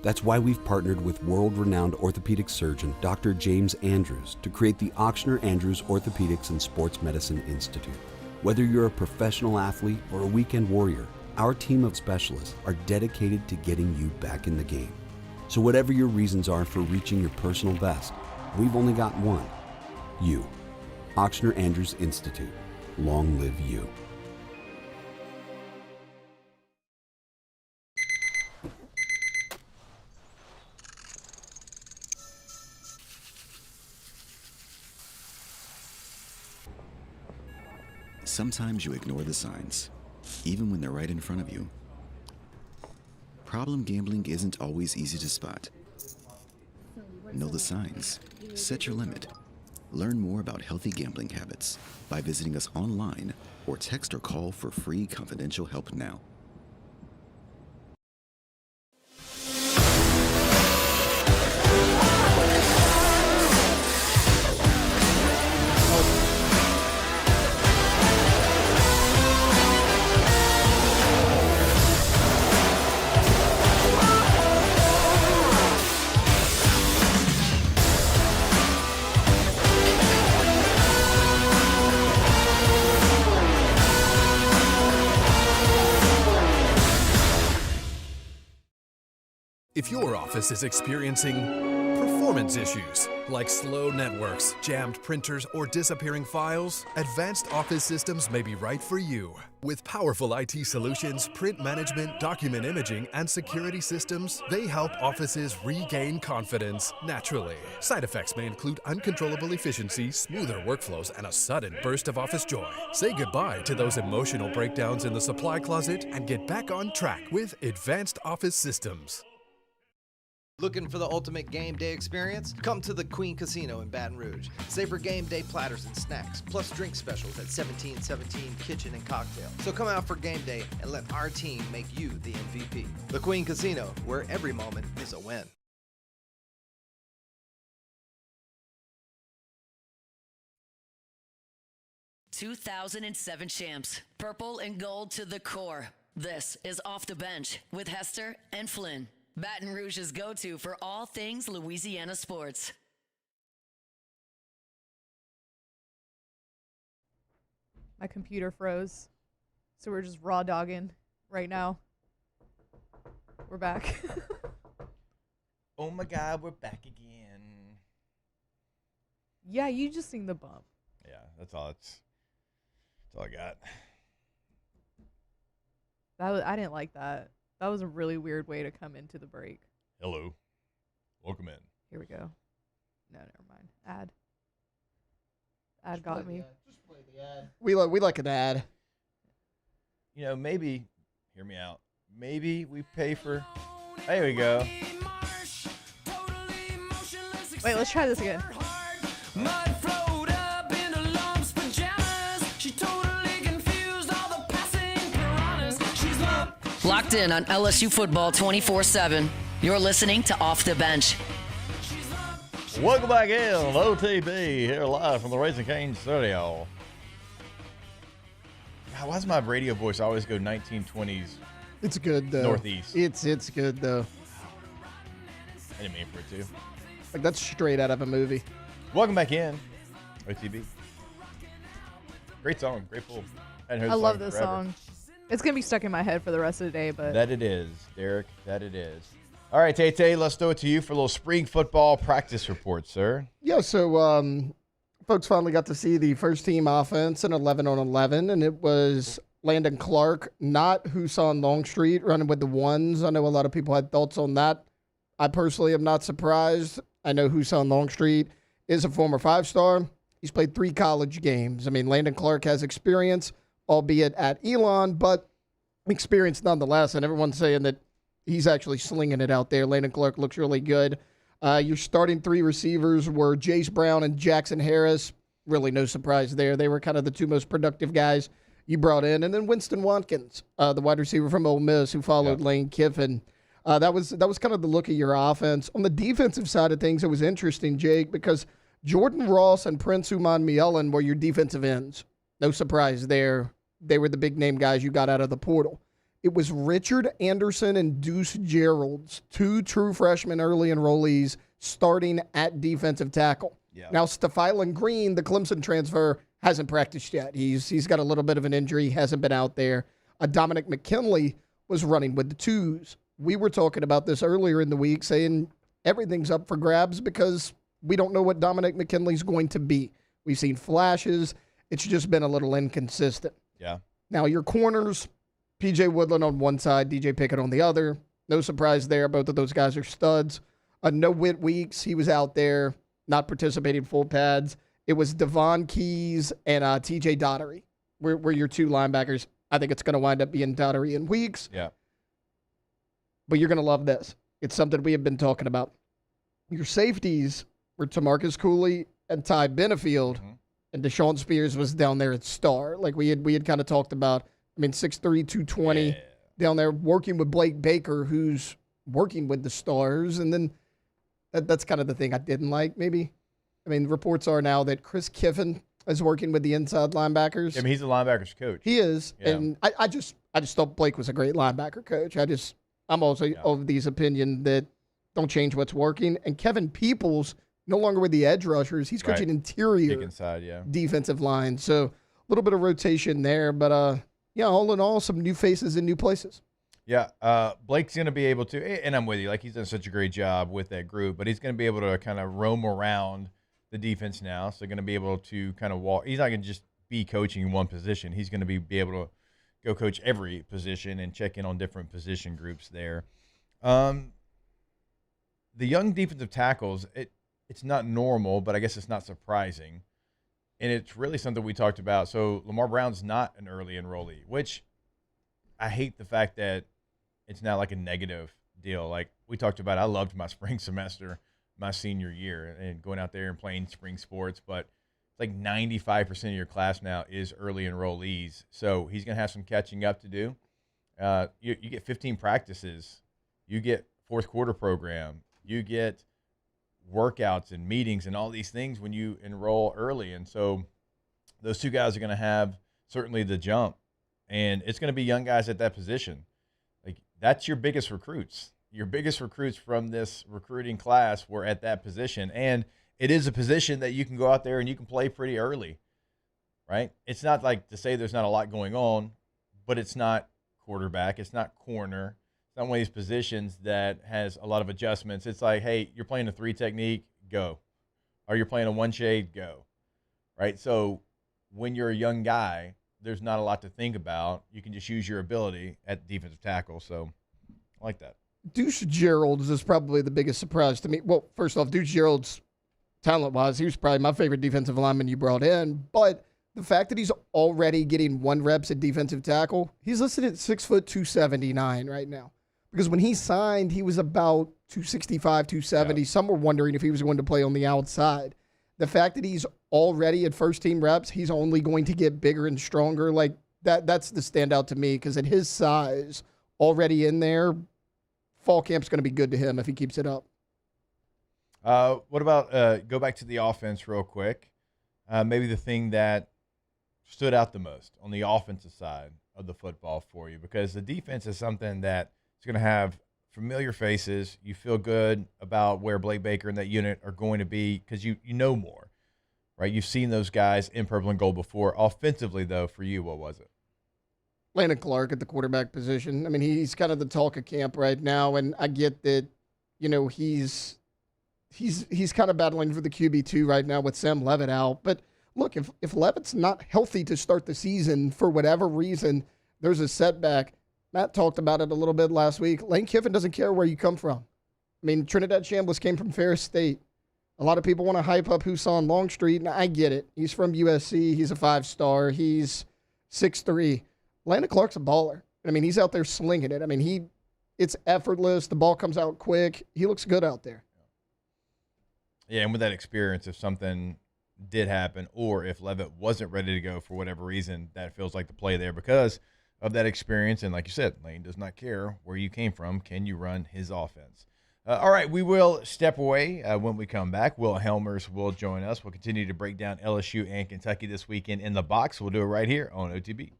That's why we've partnered with world-renowned orthopedic surgeon Dr. James Andrews to create the Ochsner Andrews Orthopedics and Sports Medicine Institute. Whether you're a professional athlete or a weekend warrior, our team of specialists are dedicated to getting you back in the game. So whatever your reasons are for reaching your personal best, we've only got one: you. Ochsner Andrews Institute. Long live you. Sometimes you ignore the signs, even when they're right in front of you. Problem gambling isn't always easy to spot. Know the signs. Set your limit. Learn more about healthy gambling habits by visiting us online or text or call for free confidential help now. If your office is experiencing performance issues like slow networks, jammed printers, or disappearing files, Advanced Office Systems may be right for you. With powerful IT solutions, print management, document imaging, and security systems, they help offices regain confidence naturally. Side effects may include uncontrollable efficiency, smoother workflows, and a sudden burst of office joy. Say goodbye to those emotional breakdowns in the supply closet and get back on track with Advanced Office Systems. Looking for the ultimate game day experience? Come to the Queen Casino in Baton Rouge. Savor game day platters and snacks, plus drink specials at 1717 Kitchen and Cocktail. So come out for game day and let our team make you the MVP. The Queen Casino, where every moment is a win. ...2007 champs, purple and gold to the core. This is Off the Bench with Hester and Flynn. Baton Rouge's go-to for all things Louisiana sports. My computer froze, so we're just raw dogging right now. We're back. Oh my God, we're back again. Yeah, you just sing the bump. Yeah, that's all I got. I didn't like that. That was a really weird way to come into the break. Hello. Welcome in. Here we go. No, never mind. Ad got me. Just play the ad. We like an ad. You know, maybe, hear me out. Maybe we pay for, there we go. Wait, let's try this again. Locked in on LSU football 24/7. You're listening to Off the Bench. Welcome back in, OTB, here live from the Raising Cane's studio. God, why does my radio voice always go 1920s? It's good though. Northeast. It's good though. I didn't mean for it to. Like that's straight out of a movie. Welcome back in, OTB. Great song, great pool. I love this song. It's going to be stuck in my head for the rest of the day, but... That it is, Derek, that it is. All right, Tay, let's throw it to you for a little spring football practice report, sir. Yeah, so folks finally got to see the first team offense in 11 on 11, and it was Landon Clark, not Husan Longstreet, running with the ones. I know a lot of people had thoughts on that. I personally am not surprised. I know Husan Longstreet is a former 5-star. He's played 3 college games. I mean, Landon Clark has experience, albeit at Elon, but experience nonetheless, and everyone's saying that he's actually slinging it out there. Landon Clark looks really good. Your starting 3 receivers were Jace Brown and Jackson Harris. Really no surprise there. They were kind of the 2 most productive guys you brought in. And then Winston Watkins, the wide receiver from Ole Miss who followed Lane Kiffin. That was kind of the look of your offense. On the defensive side of things, it was interesting, Jake, because Jordan Ross and Prince Uman Mielen were your defensive ends. No surprise there. They were the big-name guys you got out of the portal. It was Richard Anderson and Deuce Gerald's 2 true freshman early enrollees starting at defensive tackle. Yeah. Now, Stephylan Green, the Clemson transfer, hasn't practiced yet. He's got a little bit of an injury, hasn't been out there. Dominic McKinley was running with the 2s. We were talking about this earlier in the week, saying everything's up for grabs because we don't know what Dominic McKinley's going to be. We've seen flashes. It's just been a little inconsistent. Yeah. Now, your corners, P.J. Woodland on one side, DJ Pickett on the other. No surprise there. Both of those guys are studs. No Whit Weeks. He was out there, not participating full pads. It was Devon Keys and T.J. Daughtery were your 2 linebackers. I think it's going to wind up being Daughtery and Weeks. Yeah. But you're going to love this. It's something we have been talking about. Your safeties were Tamarcus Cooley and Ty Benefield, and Deshaun Spears was down there at star. Like we had kind of talked about. I mean, 6'3", 220, down there working with Blake Baker, who's working with the stars. And then that's kind of the thing I didn't like, maybe. I mean, reports are now that Chris Kiffin is working with the inside linebackers. I mean, he's a linebackers coach. He is. Yeah. And I just thought Blake was a great linebacker coach. I'm also of these opinion that don't change what's working. And Kevin Peoples, no longer with the edge rushers. He's coaching interior inside, defensive line. So a little bit of rotation there. But, yeah, all in all, some new faces in new places. Yeah, Blake's going to be able to, and I'm with you, like he's done such a great job with that group, but he's going to be able to kind of roam around the defense now. So going to be able to kind of walk. He's not going to just be coaching one position. He's going to be able to go coach every position and check in on different position groups there. The young defensive tackles, it's not normal, but I guess it's not surprising. And it's really something we talked about. So Lamar Brown's not an early enrollee, which I hate the fact that it's not like a negative deal. Like we talked about, I loved my spring semester, my senior year, and going out there and playing spring sports. But it's like 95% of your class now is early enrollees. So he's going to have some catching up to do. You get 15 practices. You get fourth quarter program. You get workouts and meetings and all these things when you enroll early. And so those 2 guys are going to have certainly the jump. And it's going to be young guys at that position. Like that's your biggest recruits. Your biggest recruits from this recruiting class were at that position. And it is a position that you can go out there and you can play pretty early, right? It's not like to say there's not a lot going on, but it's not quarterback. It's not corner. It's not one of these positions that has a lot of adjustments. It's like, hey, you're playing a 3 technique, go. Or you're playing a 1 shade, go. Right? So when you're a young guy, there's not a lot to think about. You can just use your ability at defensive tackle. So I like that. Deuce Gerald's is probably the biggest surprise to me. Well, first off, Deuce Gerald's talent-wise, he was probably my favorite defensive lineman you brought in. But the fact that he's already getting 1 reps at defensive tackle, he's listed at 6 foot 279 right now. Because when he signed, he was about 265, 270. Yeah. Some were wondering if he was going to play on the outside. The fact that he's already at first-team reps, he's only going to get bigger and stronger. Like that's the standout to me because at his size, already in there, fall camp's going to be good to him if he keeps it up. What about go back to the offense real quick? Maybe the thing that stood out the most on the offensive side of the football for you, because the defense is something that it's going to have familiar faces. You feel good about where Blake Baker and that unit are going to be because you know more, right? You've seen those guys in purple and gold before. Offensively, though, for you, what was it? Landon Clark at the quarterback position. I mean, he's kind of the talk of camp right now, and I get that he's kind of battling for the QB2 right now with Sam Levitt out. But look, if Levitt's not healthy to start the season for whatever reason, there's a setback. Matt talked about it a little bit last week. Lane Kiffin doesn't care where you come from. I mean, Trinidad Chambliss came from Ferris State. A lot of people want to hype up Husan Longstreet, and I get it. He's from USC. He's a 5-star. He's 6'3". Landon Clark's a baller. I mean, he's out there slinging it. I mean, it's effortless. The ball comes out quick. He looks good out there. Yeah, and with that experience, if something did happen or if Levitt wasn't ready to go for whatever reason, that feels like the play there because of that experience. And like you said, Lane does not care where you came from. Can you run his offense? All right, we will step away when we come back. Will Hellmers will join us. We'll continue to break down LSU and Kentucky this weekend in the box. We'll do it right here on OTB.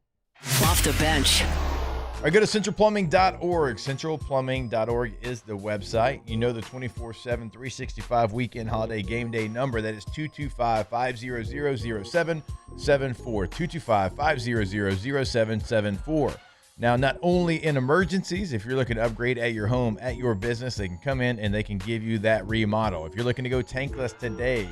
Off the bench. All right, go to centralplumbing.org. Centralplumbing.org is the website. You know the 24/7, 365 weekend holiday game day number. That is 225-500-0774. 225-500-0774. Now, not only in emergencies, if you're looking to upgrade at your home, at your business, they can come in and they can give you that remodel. If you're looking to go tankless today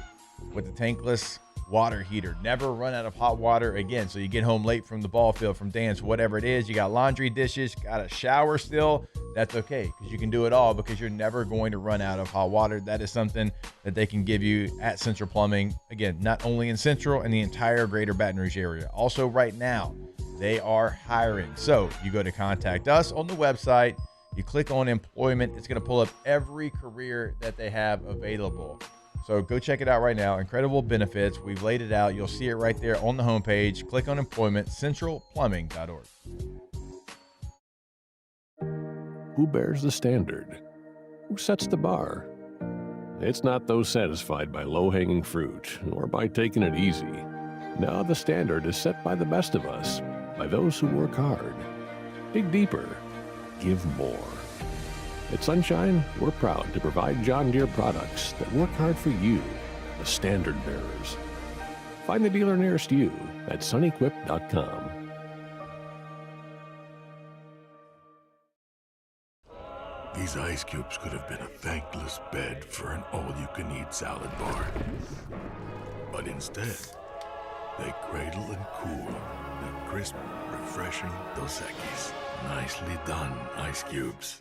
with the tankless water heater, never run out of hot water again. So you get home late from the ball field, from dance, whatever it is, you got laundry, dishes, got a shower still, that's okay because you can do it all because you're never going to run out of hot water. That is something that they can give you at Central Plumbing. Again, not only in Central and the entire greater Baton Rouge area. Also right now, they are hiring. So you go to contact us on the website, you click on employment, it's going to pull up every career that they have available. So go check it out right now. Incredible benefits. We've laid it out. You'll see it right there on the homepage. Click on employment, centralplumbing.org. Who bears the standard? Who sets the bar? It's not those satisfied by low-hanging fruit or by taking it easy. No, the standard is set by the best of us, by those who work hard. Dig deeper. Give more. At Sunshine, we're proud to provide John Deere products that work hard for you, the standard bearers. Find the dealer nearest you at sunequip.com. These ice cubes could have been a thankless bed for an all-you-can-eat salad bar. But instead, they cradle and cool the crisp, refreshing Dos Equis. Nicely done, ice cubes.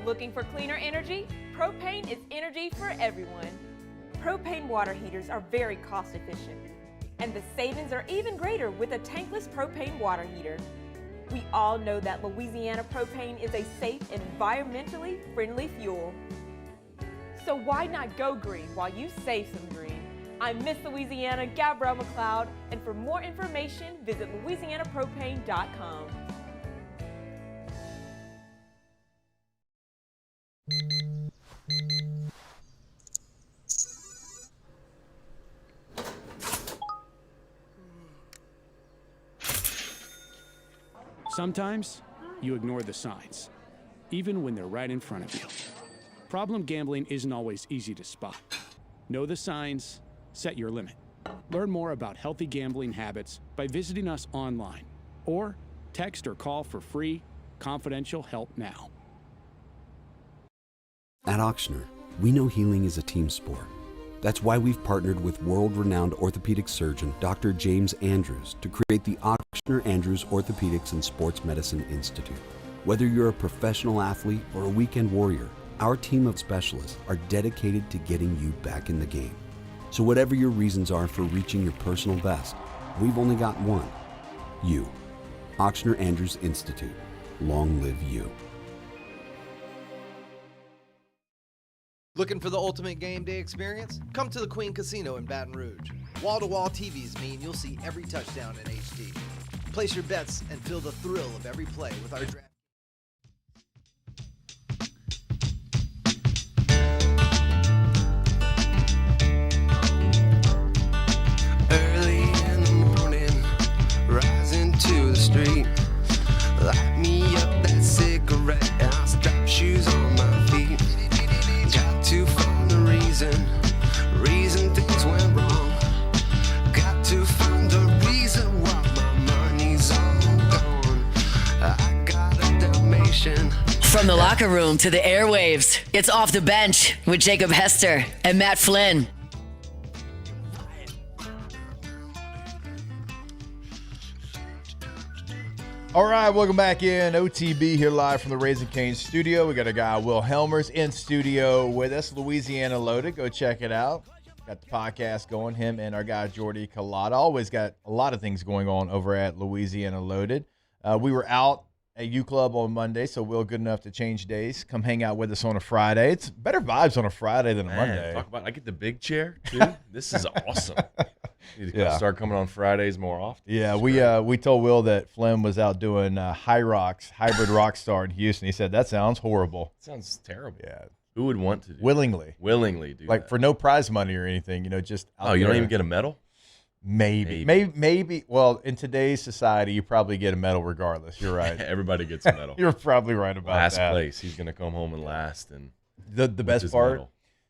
Looking for cleaner energy? Propane is energy for everyone. Propane water heaters are very cost efficient, and the savings are even greater with a tankless propane water heater. We all know that Louisiana propane is a safe and environmentally friendly fuel. So why not go green while you save some green? I'm Miss Louisiana, Gabrielle McLeod, and for more information, visit louisianapropane.com. Sometimes you ignore the signs, even when they're right in front of you. Problem gambling isn't always easy to spot. Know the signs, set your limit. Learn more about healthy gambling habits by visiting us online or text or call for free, confidential help now. At Auctioner, we know healing is a team sport. That's why we've partnered with world-renowned orthopedic surgeon Dr. James Andrews to create the Auctioner Andrews Orthopedics and Sports Medicine Institute. Whether you're a professional athlete or a weekend warrior, our team of specialists are dedicated to getting you back in the game. So whatever your reasons are for reaching your personal best, we've only got one: you. Auctioner Andrews Institute. Long live you. Looking for the ultimate game day experience? Come to the Queen Casino in Baton Rouge. Wall-to-wall TVs mean you'll see every touchdown in HD. Place your bets and feel the thrill of every play with our draft. From the locker room to the airwaves, it's Off the Bench with Jacob Hester and Matt Flynn. All right, welcome back in. OTB here live from the Raising Cane's studio. We got a guy, Will Hellmers, in studio with us. Louisiana Loaded. Go check it out. Got the podcast going. Him and our guy, Jordy Collada. Always got a lot of things going on over at Louisiana Loaded. We were out at U Club on Monday, so Will good enough to change days. Come hang out with us on a Friday. It's better vibes on a Friday than a Monday. Talk about, I get the big chair, too. This is awesome. Need to start coming on Fridays more often. Yeah, we told Will that Flynn was out doing High Rocks, Hybrid Rockstar in Houston. He said, that sounds horrible. Sounds terrible. Yeah. Who would want to do Willingly do like that? For no prize money or anything, just out you there. don't even get a medal? Maybe. Well, in today's society, you probably get a medal regardless. You're right. Everybody gets a medal. You're probably right about last that. place. He's going to come home and last. And the best part,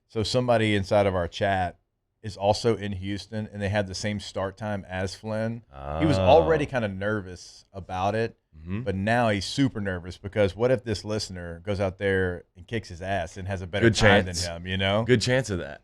so somebody inside of our chat is also in Houston, and they had the same start time as Flynn. He was already kind of nervous about it, but now he's super nervous because what if this listener goes out there and kicks his ass and has a better time than him, Good chance of that.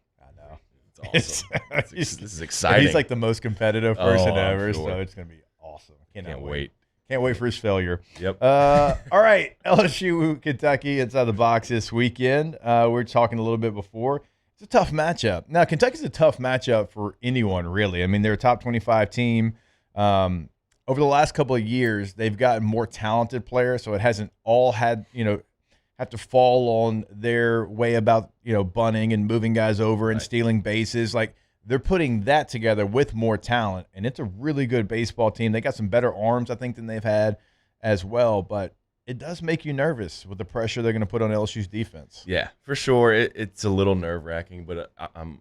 It's awesome. This is exciting. He's like the most competitive person ever, sure. so it's going to be awesome. Can't wait. Can't wait for his failure. Yep. All right, LSU, Kentucky, inside the box this weekend. We were talking a little bit before. It's a tough matchup. Now, Kentucky's a tough matchup for anyone, really. I mean, they're a top 25 team. Over the last couple of years, they've gotten more talented players, so it hasn't all had, have to fall on their way about, bunting and moving guys over and stealing bases. Like, they're putting that together with more talent, and it's a really good baseball team. They got some better arms, I think, than they've had as well, but it does make you nervous with the pressure they're going to put on LSU's defense. Yeah, for sure. It's a little nerve-wracking, but I'm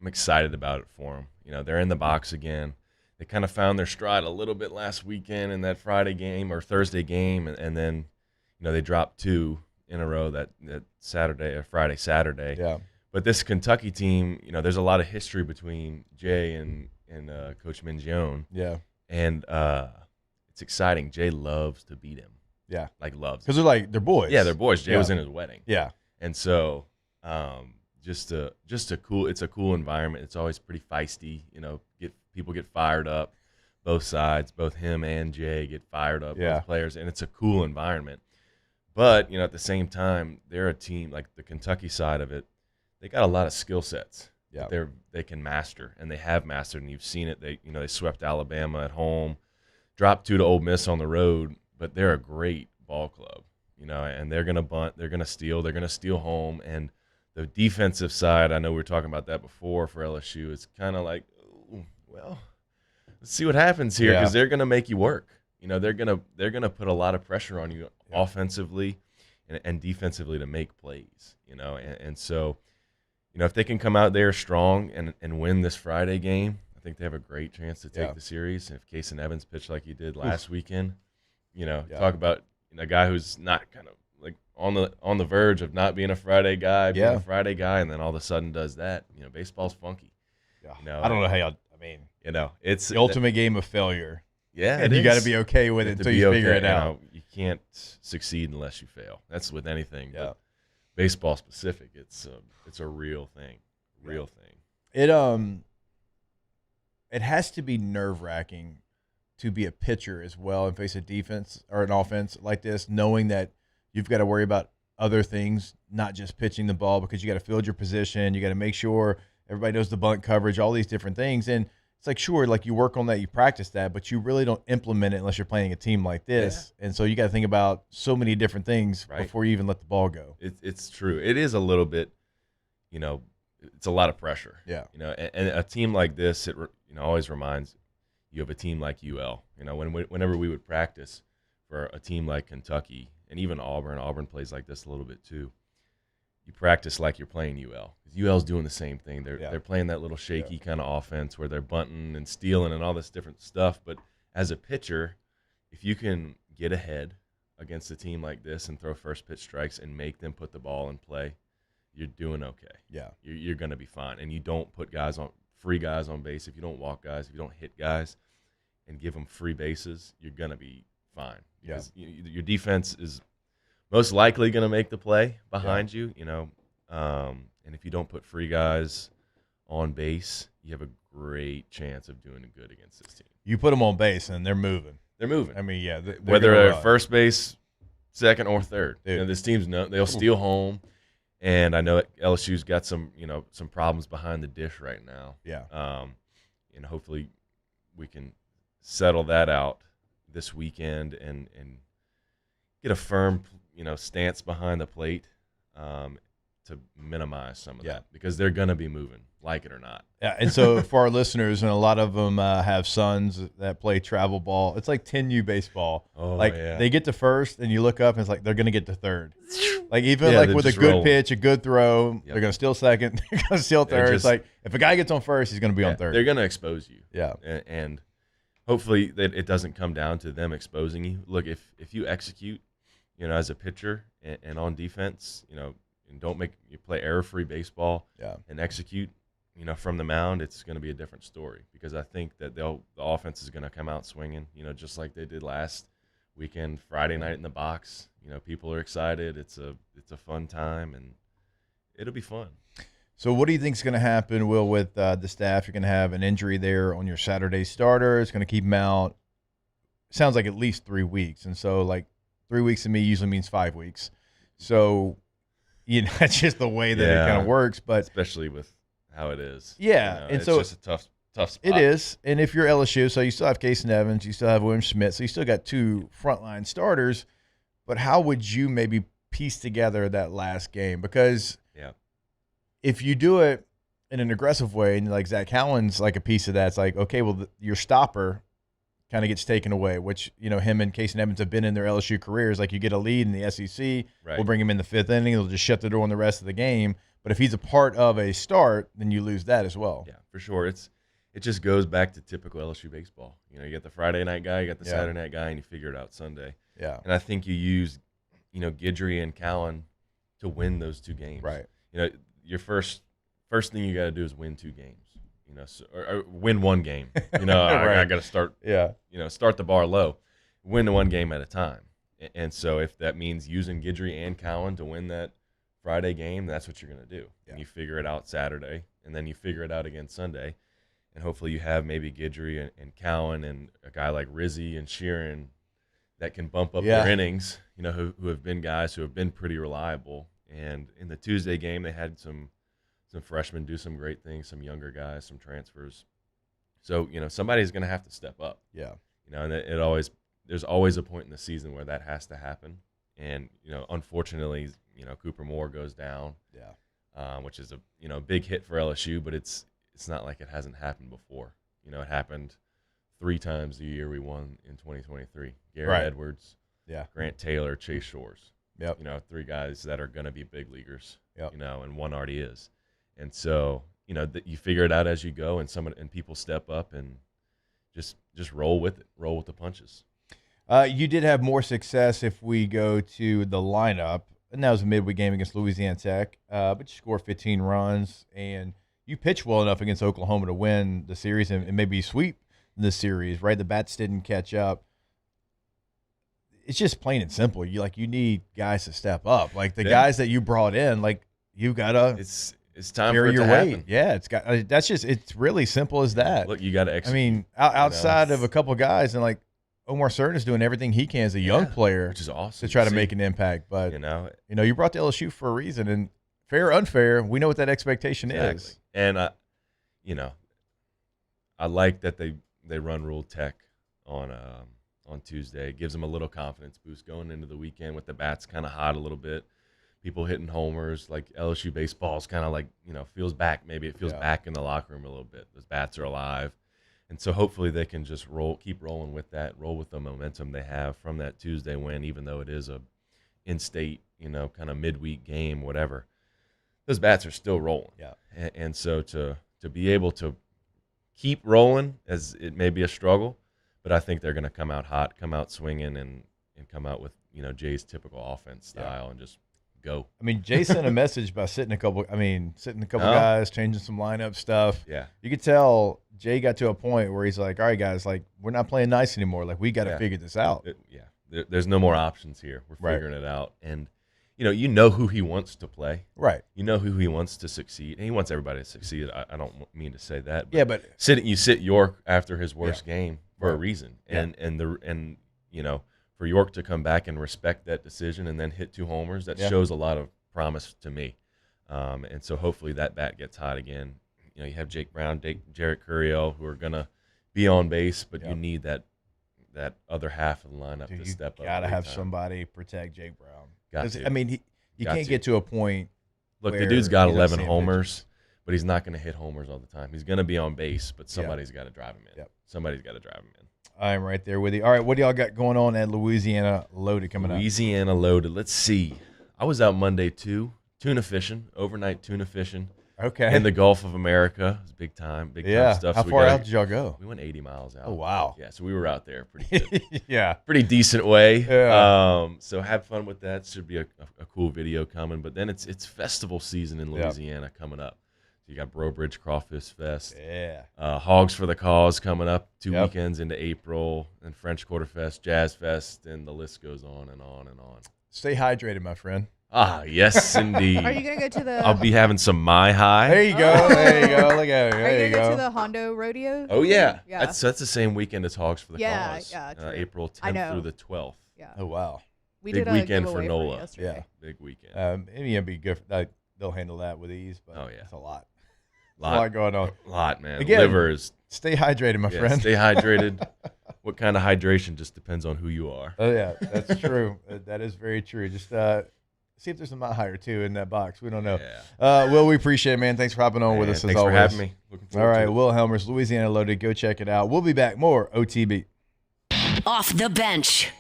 excited about it for them. They're in the box again. They kind of found their stride a little bit last weekend in that Friday game or Thursday game, and then, they dropped 2 in a row that Saturday or Friday, Saturday. Yeah. But this Kentucky team, there's a lot of history between Jay and Coach Mingione. Yeah. And it's exciting. Jay loves to beat him. Yeah. Like loves. Because they're boys. Yeah, they're boys. Jay was in his wedding. Yeah. And so it's a cool environment. It's always pretty feisty, people get fired up. Both sides, both him and Jay get fired up, both players, and it's a cool environment. But, at the same time, they're a team like the Kentucky side of it. They got a lot of skill sets that they can master, and they have mastered, and you've seen it. They swept Alabama at home, dropped 2 to Ole Miss on the road, but they're a great ball club, and they're going to bunt, they're going to steal home. And the defensive side, I know we were talking about that before for LSU, it's kind of like, well, let's see what happens here because they're going to make you work. They're gonna put a lot of pressure on you offensively and defensively to make plays. And so, if they can come out there strong and win this Friday game, I think they have a great chance to take the series. And if Kason Evans pitched like he did last weekend, talk about a guy who's not kind of like on the verge of not being a Friday guy, being a Friday guy, and then all of a sudden does that. Baseball's funky. Yeah. I don't know how it's the ultimate game of failure. Yeah, and you got to be okay with it until you figure it out. You can't succeed unless you fail. That's with anything. Yeah. But baseball specific, it's a real thing. Real thing. It has to be nerve-wracking to be a pitcher as well and face a defense or an offense like this, knowing that you've got to worry about other things, not just pitching the ball, because you got to field your position, you got to make sure everybody knows the bunt coverage, all these different things. And it's like, sure, like you work on that, you practice that, but you really don't implement it unless you're playing a team like this. Yeah. And so you got to think about so many different things before you even let the ball go. It's true. It is a little bit, it's a lot of pressure. Yeah. And a team like this, it always reminds you of a team like UL. Whenever we would practice for a team like Kentucky and even Auburn plays like this a little bit too. You practice like you're playing UL. UL's doing the same thing. They're playing that little shaky kind of offense where they're bunting and stealing and all this different stuff. But as a pitcher, if you can get ahead against a team like this and throw first pitch strikes and make them put the ball in play, you're doing okay. Yeah, you're going to be fine. And you don't put free guys on base. If you don't walk guys, if you don't hit guys, and give them free bases, you're going to be fine. Because your defense is most likely going to make the play behind you, you know. And if you don't put free guys on base, you have a great chance of doing good against this team. You put them on base, and they're moving. They're moving. I mean, yeah. Whether they're first base, second, or third. Dude. You know, this team's they'll steal home. And I know LSU's got some problems behind the dish right now. Yeah. And hopefully we can settle that out this weekend and get a firm, stance behind the plate to minimize some of that, because they're going to be moving, like it or not. Yeah, and so for our listeners, and a lot of them have sons that play travel ball, it's like 10U baseball. Oh, like yeah. they get to first, and you look up, and it's like they're going to get to third. Like even Yeah, like they're with a just good rolling. pitch, a good throw, they're going to steal second, they're going to steal third. It's like if a guy gets on first, he's going to be on third. They're going to expose you. Yeah. And hopefully that it doesn't come down to them exposing you. Look, if you execute, as a pitcher and on defense, and don't you play error-free baseball and execute, from the mound, it's going to be a different story, because I think that the offense is going to come out swinging, just like they did last weekend, Friday night in the box. People are excited. It's a fun time, and it'll be fun. So what do you think is going to happen, Will, with the staff? You're going to have an injury there on your Saturday starter. It's going to keep him out. Sounds like at least 3 weeks. And so, 3 weeks to me usually means 5 weeks. So, that's just the way that it kind of works. But especially with how it is. Yeah. And it's so just a tough spot. It is. And if you're LSU, so you still have Casey Evans, you still have William Schmidt, so you still got 2 frontline starters. But how would you maybe piece together that last game? Because if you do it in an aggressive way, and like Zach Allen's like a piece of that, it's like, okay, well, your stopper kind of gets taken away, which, him and Casey Evans have been in their LSU careers. Like, you get a lead in the SEC, we'll bring him in the 5th inning, they'll just shut the door on the rest of the game. But if he's a part of a start, then you lose that as well. Yeah, for sure. It just goes back to typical LSU baseball. You got the Friday night guy, you got the Saturday night guy, and you figure it out Sunday. Yeah. And I think you use, Guidry and Cowan to win those 2 games. Right. Your first thing you got to do is win 2 games. Or win 1 game. I got to start. Yeah. Start the bar low, win 1 game at a time. And so if that means using Guidry and Cowan to win that Friday game, that's what you're going to do. Yeah. And you figure it out Saturday, and then you figure it out again Sunday, and hopefully you have maybe Guidry and Cowan and a guy like Rizzi and Sheeran that can bump up their innings. Who have been guys who have been pretty reliable. And in the Tuesday game, they had some freshmen do some great things, some younger guys, some transfers. So, somebody's going to have to step up. Yeah. And there's always a point in the season where that has to happen. And, unfortunately, Cooper Moore goes down. Yeah. Which is a big hit for LSU, but it's not like it hasn't happened before. It happened 3 times the year we won in 2023. Garrett Edwards, Grant Taylor, Chase Shores. Yep. 3 guys that are going to be big leaguers. Yep. And one already is. And so, you figure it out as you go, and people step up and just roll with it, roll with the punches. You did have more success if we go to the lineup, and that was a midweek game against Louisiana Tech, but you scored 15 runs, and you pitched well enough against Oklahoma to win the series and maybe sweep the series, right? The bats didn't catch up. It's just plain and simple. You need guys to step up. Like the guys that you brought in, you gotta. It's time carry for it your to weight. happen. Yeah, it's really simple as that. Look, you got to execute. I mean, outside of a couple guys, and Omar Certain is doing everything he can as a young player, which is awesome to try to make an impact. But you brought the LSU for a reason, and fair or unfair, we know what that expectation is. And I like that they run Rule Tech on Tuesday. It gives them a little confidence boost going into the weekend with the bats kind of hot a little bit. People hitting homers, like LSU baseball is kind of feels back. Maybe it feels back in the locker room a little bit. Those bats are alive. And so hopefully they can just keep rolling with that, roll with the momentum they have from that Tuesday win, even though it is a in-state, kind of midweek game, whatever. Those bats are still rolling. Yeah. And so to be able to keep rolling, as it may be a struggle, but I think they're going to come out hot, come out swinging, and come out with, Jay's typical offense style and just go. I mean, Jay sent a message by sitting a couple guys, changing some lineup stuff. Yeah. You could tell Jay got to a point where he's like, all right, guys, we're not playing nice anymore. We got to figure this out. there's no more options here. We're figuring it out. And, you know who he wants to play. Right. You know who he wants to succeed. And he wants everybody to succeed. I don't mean to say that. But you sit York after his worst game for a reason. Yeah. And for York to come back and respect that decision and then hit 2 homers, that shows a lot of promise to me. And so hopefully that bat gets hot again. You have Jake Brown, Jarrett Curiel, who are going to be on base, but you need that other half of the lineup to step up. You got to have somebody protect Jake Brown. Got to. I mean, you can't get to a point. Look, the dude's got 11 homers, but he's not going to hit homers all the time. He's going to be on base, but somebody's got to drive him in. Yep. Somebody's got to drive him in. I'm right there with you. All right, what do y'all got going on at Louisiana Loaded coming up? Louisiana Loaded. Let's see. I was out Monday too, tuna fishing, overnight tuna fishing. Okay. In the Gulf of America. It's big time stuff. How far out did y'all go? We went 80 miles out. Oh, wow. Yeah, so we were out there pretty good. Yeah. Pretty decent way. Yeah. So have fun with that. Should be a cool video coming. But then it's festival season in Louisiana coming up. So you got Bro Bridge Crawfish Fest. Yeah. Hogs for the Cause coming up 2 weekends into April. And French Quarter Fest, Jazz Fest, and the list goes on and on and on. Stay hydrated, my friend. Ah, yes, indeed. Are you going to go to the... I'll be having some My High. There you go. There you go. Look at it. Are you going to go to the Hondo Rodeo? Oh, yeah. Yeah. That's the same weekend as Hogs for the Cause. Yeah, true. April 10th through the 12th. Yeah. Oh, wow. We Big did a weekend for giveaway NOLA. yesterday. Big weekend. And it'd be good. They'll handle that with ease, but it's a lot. A lot going on. A lot, man. Again, Livers. Stay hydrated, my friend. Stay hydrated. What kind of hydration just depends on who you are. Oh, yeah. That's true. That is very true. Just see if there's a mile higher, too, in that box. We don't know. Yeah. Will, we appreciate it, man. Thanks for hopping on with us, as always. Thanks for having me. Looking forward All right, to it. Will Hellmers, Louisiana Loaded. Go check it out. We'll be back. More OTB. Off the bench.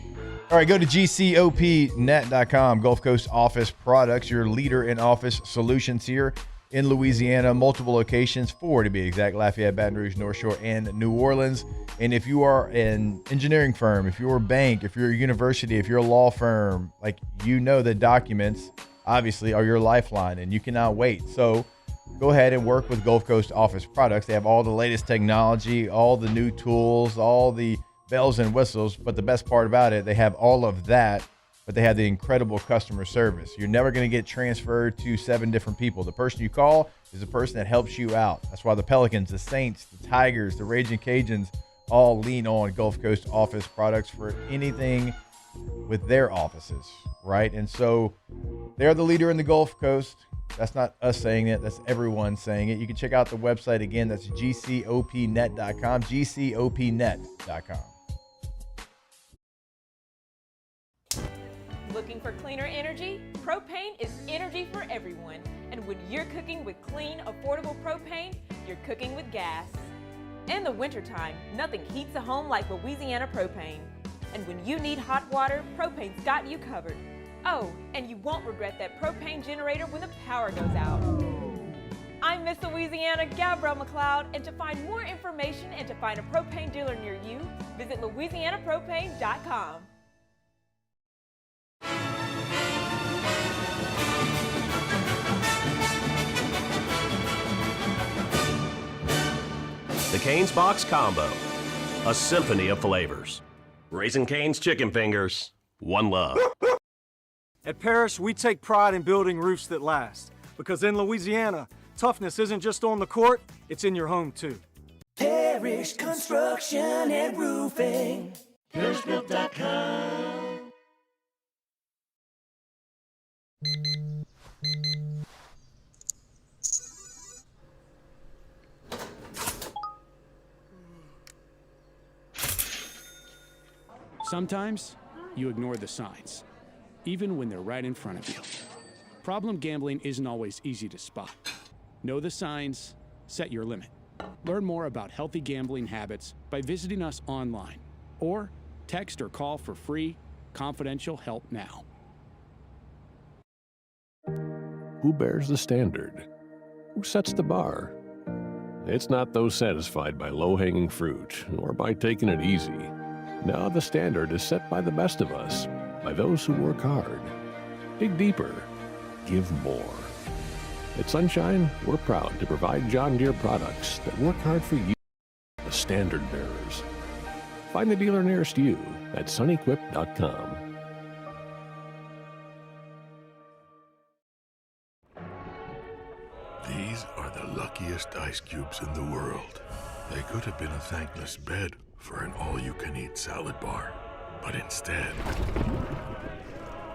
All right, go to GCOPnet.com, Gulf Coast Office Products, your leader in office solutions here in Louisiana, multiple locations, 4 to be exact, Lafayette, Baton Rouge, North Shore, and New Orleans. And if you are an engineering firm, if you're a bank, if you're a university, if you're a law firm, that documents obviously are your lifeline and you cannot wait. So go ahead and work with Gulf Coast Office Products. They have all the latest technology, all the new tools, all the bells and whistles. But the best part about it, they have all of that, but they have the incredible customer service. You're never going to get transferred to 7 different people. The person you call is the person that helps you out. That's why the Pelicans, the Saints, the Tigers, the Raging Cajuns all lean on Gulf Coast Office Products for anything with their offices, right? And so they're the leader in the Gulf Coast. That's not us saying it. That's everyone saying it. You can check out the website again. That's GCOPnet.com, GCOPnet.com. Looking for cleaner energy? Propane is energy for everyone. And when you're cooking with clean, affordable propane, you're cooking with gas. In the wintertime, nothing heats a home like Louisiana propane. And when you need hot water, propane's got you covered. Oh, and you won't regret that propane generator when the power goes out. I'm Miss Louisiana, Gabrielle McLeod, and to find more information and to find a propane dealer near you, visit LouisianaPropane.com. The Cane's Box Combo, a symphony of flavors. Raising Cane's Chicken Fingers, one love. At Parrish, we take pride in building roofs that last. Because in Louisiana, toughness isn't just on the court, it's in your home too. Parrish Construction and Roofing. ParrishBuilt.com. Sometimes you ignore the signs, even when they're right in front of you. Problem gambling isn't always easy to spot. Know the signs, set your limit. Learn more about healthy gambling habits by visiting us online or text or call for free, confidential help now. Who bears the standard? Who sets the bar? It's not those satisfied by low-hanging fruit or by taking it easy. Now the standard is set by the best of us, by those who work hard. Dig deeper. Give more. At Sunshine, we're proud to provide John Deere products that work hard for you, the standard bearers. Find the dealer nearest you at sunequip.com. These are the luckiest ice cubes in the world. They could have been a thankless bed for an all-you-can-eat salad bar. But instead,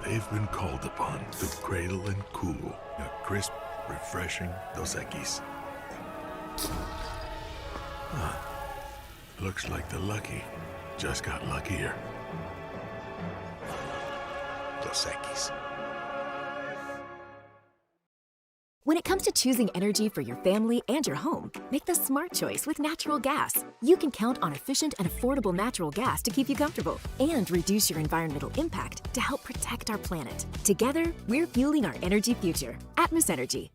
they've been called upon to cradle and cool a crisp, refreshing Dos Equis. Looks like the lucky just got luckier. Dos Equis. When it comes to choosing energy for your family and your home, make the smart choice with natural gas. You can count on efficient and affordable natural gas to keep you comfortable and reduce your environmental impact to help protect our planet. Together, we're fueling our energy future. Atmos Energy.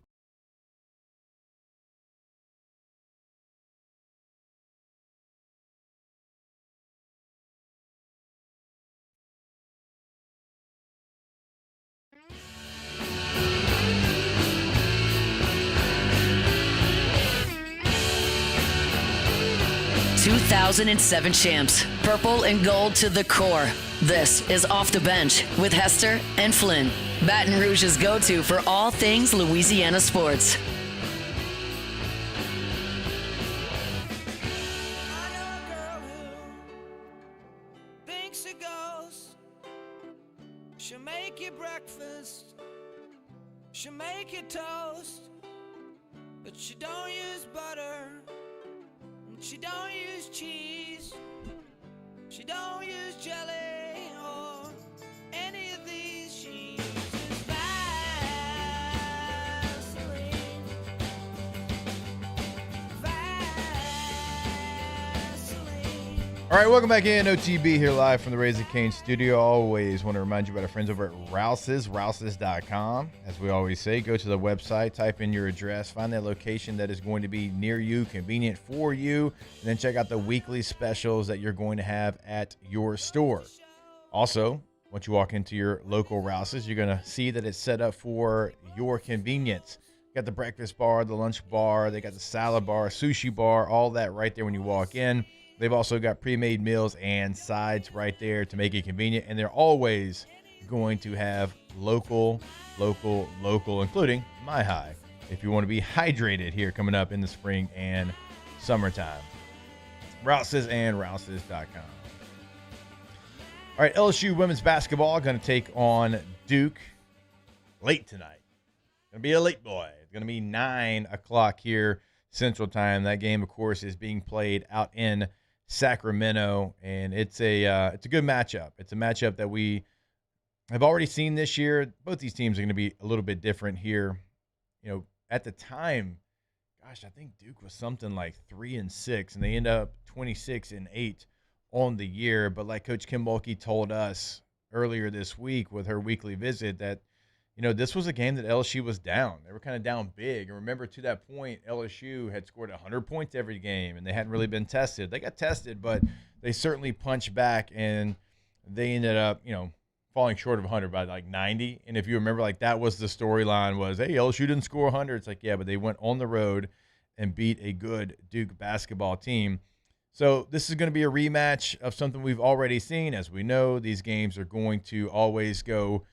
...2007 champs, purple and gold to the core. This is Off the Bench with Hester and Flynn, Baton Rouge's go-to for all things Louisiana sports. Thinks a ghost. She'll make you breakfast. She'll make you toast. But she don't use butter. She don't use cheese. She don't use jelly or any of these. She uses Vaseline. Vaseline. All right, welcome back in. OTB here live from the Raising Cane studio. Always want to remind you about our friends over at Rouse's, rouses.com. As we always say, go to the website, type in your address, find that location that is going to be near you, convenient for you, and then check out the weekly specials that you're going to have at your store. Also, once you walk into your local Rouse's, you're going to see that it's set up for your convenience. You got the breakfast bar, the lunch bar, they got the salad bar, sushi bar, all that right there when you walk in. They've also got pre-made meals and sides right there to make it convenient. And they're always going to have local, including My High, if you want to be hydrated here coming up in the spring and summertime. Rouses and rouses.com. All right, LSU women's basketball going to take on Duke late tonight. Going to be a late boy. It's going to be 9 o'clock here Central Time. That game, of course, is being played out in Sacramento, and it's a good matchup. It's a matchup that we have already seen this year. Both these teams are going to be a little bit different here. You know, at the time, gosh, I think Duke was something like 3-6, and they end up 26-8 on the year. But like Coach Kim Mulkey told us earlier this week with her weekly visit, that you know, this was a game that LSU was down. They were kind of down big. And remember, to that point, LSU had scored 100 points every game, and they hadn't really been tested. They got tested, but they certainly punched back, and they ended up, you know, falling short of 100 by like 90. And if you remember, like that was the storyline was, hey, LSU didn't score 100. It's like, yeah, but they went on the road and beat a good Duke basketball team. So this is going to be a rematch of something we've already seen. As we know, these games are going to always go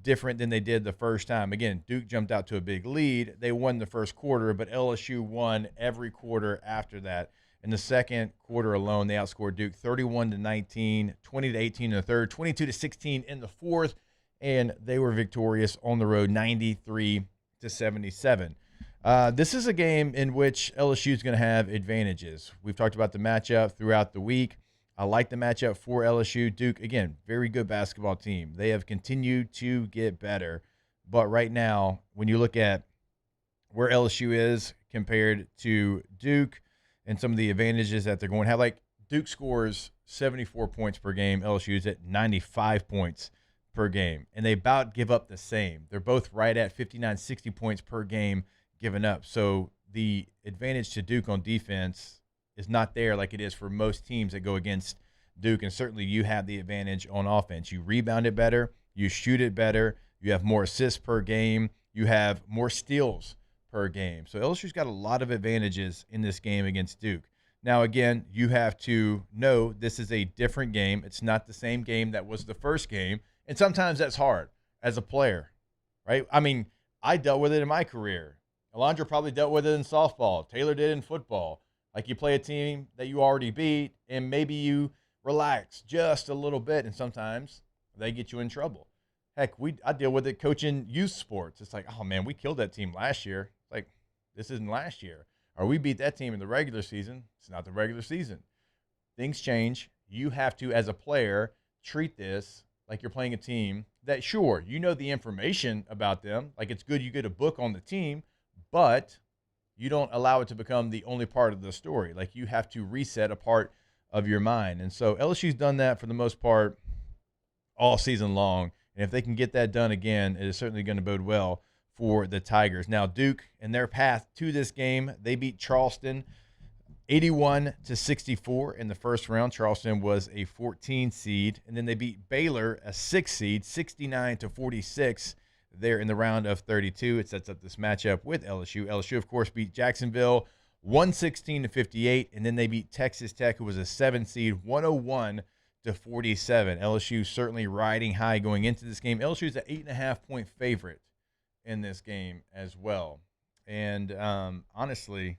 different than they did the first time. Again, Duke jumped out to a big lead. They won the first quarter, but LSU won every quarter after that. In the second quarter alone, they outscored Duke 31-19, 20-18 in the third, 22-16 in the fourth, and they were victorious on the road 93-77. This is a game in which LSU is going to have advantages. We've talked about the matchup throughout the week. I like the matchup for LSU. Duke, again, very good basketball team. They have continued to get better. But right now, when you look at where LSU is compared to Duke and some of the advantages that they're going to have, like Duke scores 74 points per game. LSU is at 95 points per game. And they about give up the same. They're both right at 59, 60 points per game given up. So the advantage to Duke on defense is not there like it is for most teams that go against Duke. And certainly you have the advantage on offense. You rebound it better. You shoot it better. You have more assists per game. You have more steals per game. So LSU's got a lot of advantages in this game against Duke. Now, again, you have to know this is a different game. It's not the same game that was the first game. And sometimes that's hard as a player, right? I mean, I dealt with it in my career. Alondra probably dealt with it in softball. Taylor did in football. Like, you play a team that you already beat, and maybe you relax just a little bit, and sometimes they get you in trouble. Heck, I deal with it coaching youth sports. It's like, oh, man, we killed that team last year. It's like, this isn't last year. Or we beat that team in the regular season. It's not the regular season. Things change. You have to, as a player, treat this like you're playing a team that, sure, you know the information about them. Like, it's good you get a book on the team, but you don't allow it to become the only part of the story. Like, you have to reset a part of your mind. And so LSU's done that for the most part all season long. And if they can get that done again, it is certainly going to bode well for the Tigers. Now, Duke, in their path to this game, they beat Charleston 81-64 in the first round. Charleston was a 14 seed. And then they beat Baylor, a 6 seed, 69-46 there in the round of 32. It sets up this matchup with LSU. LSU, of course, beat Jacksonville 116-58. And then they beat Texas Tech, who was a 7 seed, 101-47. LSU certainly riding high going into this game. LSU's an 8.5-point favorite in this game as well. And honestly,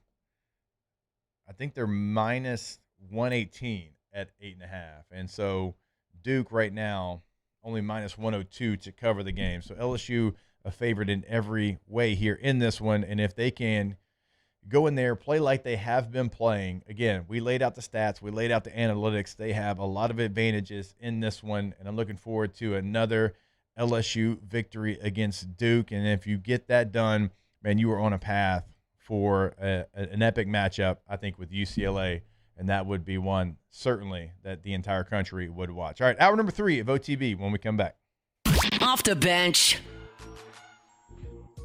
I think they're minus 118 at 8.5. And so Duke right now only minus 102 to cover the game. So LSU a favorite in every way here in this one. And if they can go in there, play like they have been playing. Again, we laid out the stats. We laid out the analytics. They have a lot of advantages in this one. And I'm looking forward to another LSU victory against Duke. And if you get that done, man, you are on a path for an epic matchup, I think, with UCLA. And that would be one, certainly, that the entire country would watch. All right, hour number 3 of OTB when we come back. Off the bench.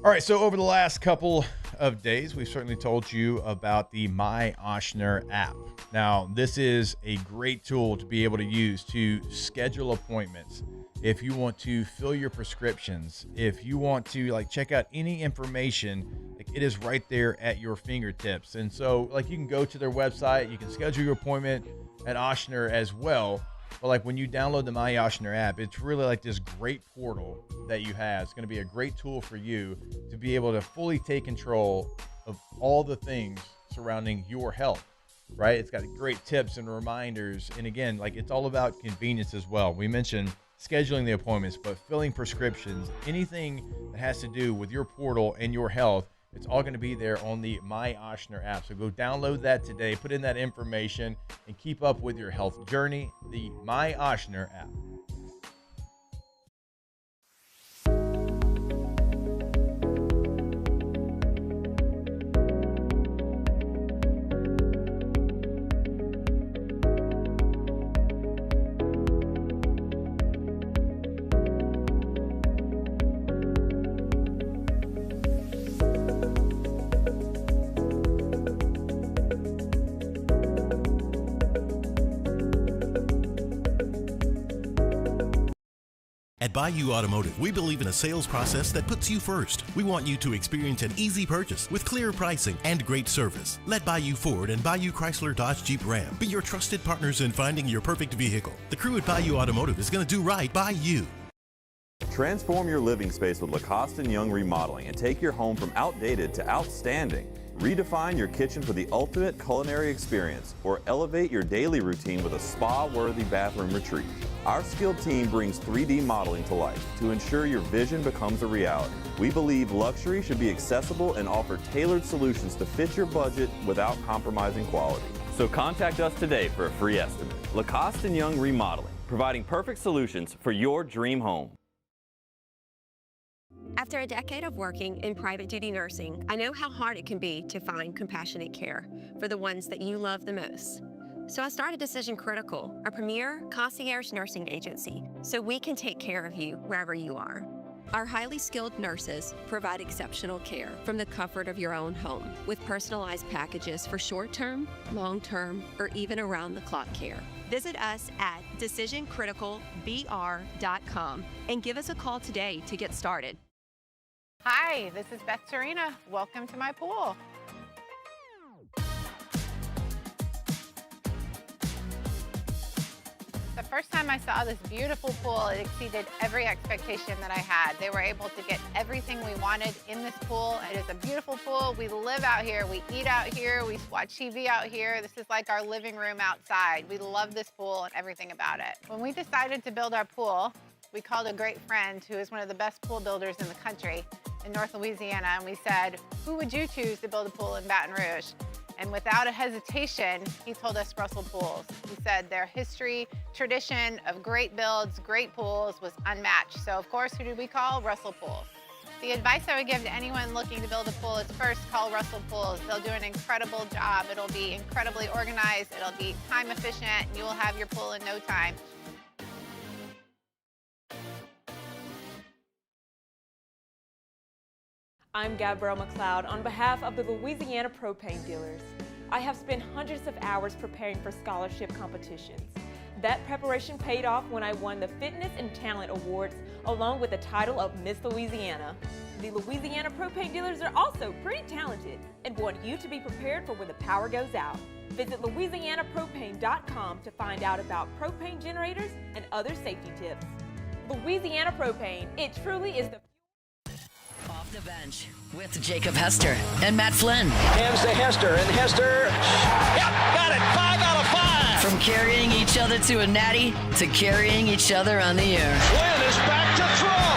All right, so over the last couple of days, we've certainly told you about the My Ochsner app. Now, this is a great tool to be able to use to schedule appointments. If you want to fill your prescriptions, if you want to check out any information, it is right there at your fingertips. And so you can go to their website, you can schedule your appointment at Ochsner as well. But when you download the My Ochsner app, it's really this great portal that you have. It's going to be a great tool for you to be able to fully take control of all the things surrounding your health, right? It's got great tips and reminders. And again, it's all about convenience as well. We mentioned scheduling the appointments, but filling prescriptions, anything that has to do with your portal and your health, it's all going to be there on the My Ochsner app. So go download that today, put in that information, and keep up with your health journey, the My Ochsner app. At Bayou Automotive, we believe in a sales process that puts you first. We want you to experience an easy purchase with clear pricing and great service. Let Bayou Ford and Bayou Chrysler Dodge Jeep Ram be your trusted partners in finding your perfect vehicle. The crew at Bayou Automotive is going to do right by you. Transform your living space with Lacoste & Young Remodeling and take your home from outdated to outstanding. Redefine your kitchen for the ultimate culinary experience, or elevate your daily routine with a spa-worthy bathroom retreat. Our skilled team brings 3D modeling to life to ensure your vision becomes a reality. We believe luxury should be accessible and offer tailored solutions to fit your budget without compromising quality. So contact us today for a free estimate. Lacoste & Young Remodeling, providing perfect solutions for your dream home. After a decade of working in private duty nursing, I know how hard it can be to find compassionate care for the ones that you love the most. So I started Decision Critical, a premier concierge nursing agency, so we can take care of you wherever you are. Our highly skilled nurses provide exceptional care from the comfort of your own home with personalized packages for short-term, long-term, or even around-the-clock care. Visit us at decisioncriticalbr.com and give us a call today to get started. Hi, this is Beth Serena. Welcome to my pool. first time I saw this beautiful pool, it exceeded every expectation that I had. They were able to get everything we wanted in this pool. It is a beautiful pool. We live out here, we eat out here, we watch TV out here. This is like our living room outside. We love this pool and everything about it. When we decided to build our pool, we called a great friend who is one of the best pool builders in the country in North Louisiana, and we said, who would you choose to build a pool in Baton Rouge? And without a hesitation, he told us Russell Pools. He said their history, tradition of great builds, great pools was unmatched. So of course, who did we call? Russell Pools. The advice I would give to anyone looking to build a pool is first call Russell Pools. They'll do an incredible job. It'll be incredibly organized. It'll be time efficient, and you will have your pool in no time. I'm Gabrielle McLeod on behalf of the Louisiana Propane Dealers. I have spent hundreds of hours preparing for scholarship competitions. That preparation paid off when I won the Fitness and Talent Awards along with the title of Miss Louisiana. The Louisiana Propane Dealers are also pretty talented and want you to be prepared for when the power goes out. Visit LouisianaPropane.com to find out about propane generators and other safety tips. Louisiana Propane, it truly is the Off the bench with Jacob Hester and Matt Flynn. Hands to Hester, and Hester, yep, got it, 5 out of 5. From carrying each other to a natty to carrying each other on the air. Flynn is back to throw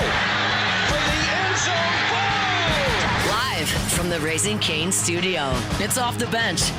for the end zone goal. Live from the Raising Cane studio, it's Off the Bench.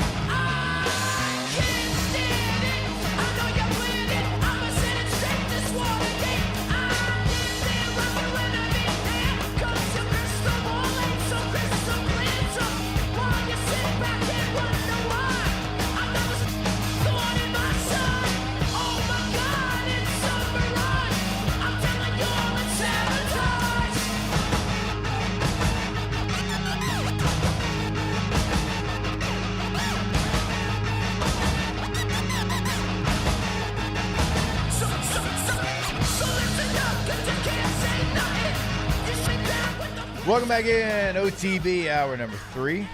Welcome back in OTB, hour number 3.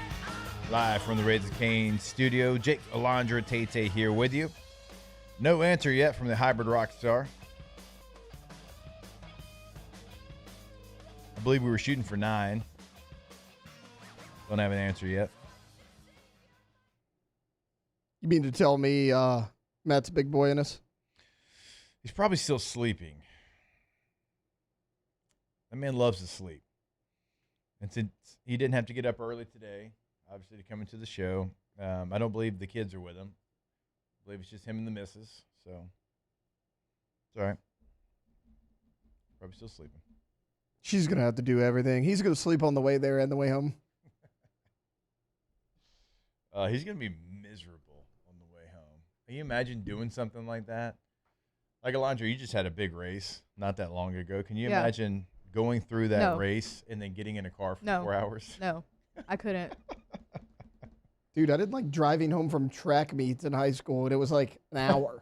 Live from the Raising Cane studio. Jake Alondra Tate here with you. No answer yet from the hybrid rock star. I believe we were shooting for 9. Don't have an answer yet. You mean to tell me Matt's a big boy in us? He's probably still sleeping. That man loves to sleep. And since he didn't have to get up early today, obviously, to come into the show, I don't believe the kids are with him. I believe it's just him and the missus. So it's all right. Probably still sleeping. She's going to have to do everything. He's going to sleep on the way there and the way home. He's going to be miserable on the way home. Can you imagine doing something like that? Like, Alondra, you just had a big race not that long ago. Can you imagine going through that race and then getting in a car for 4 hours? No, I couldn't. Dude, I didn't like driving home from track meets in high school, and it was like an hour.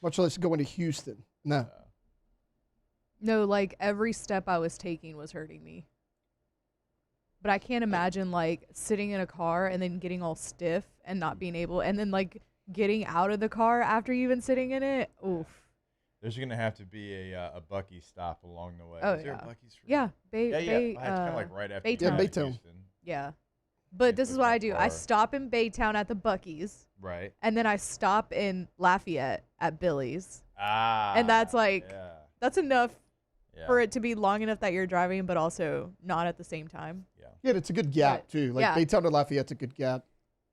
Much less going to Houston. No. No, like every step I was taking was hurting me. But I can't imagine like sitting in a car and then getting all stiff and not being able, and then like getting out of the car after you've been sitting in it. Oof. There's going to have to be a Buc-ee's stop along the way. Oh, Is there yeah. a Buc-ee's? Yeah. It's kind of like right after Baytown. Yeah. But this is what I do. I stop in Baytown at the Buc-ee's. Right. And then I stop in Lafayette at Billy's. Ah. And that's like, that's enough Yeah. for it to be long enough that you're driving, but also not at the same time. Yeah, it's a good gap, too. Like, Baytown to Lafayette's a good gap.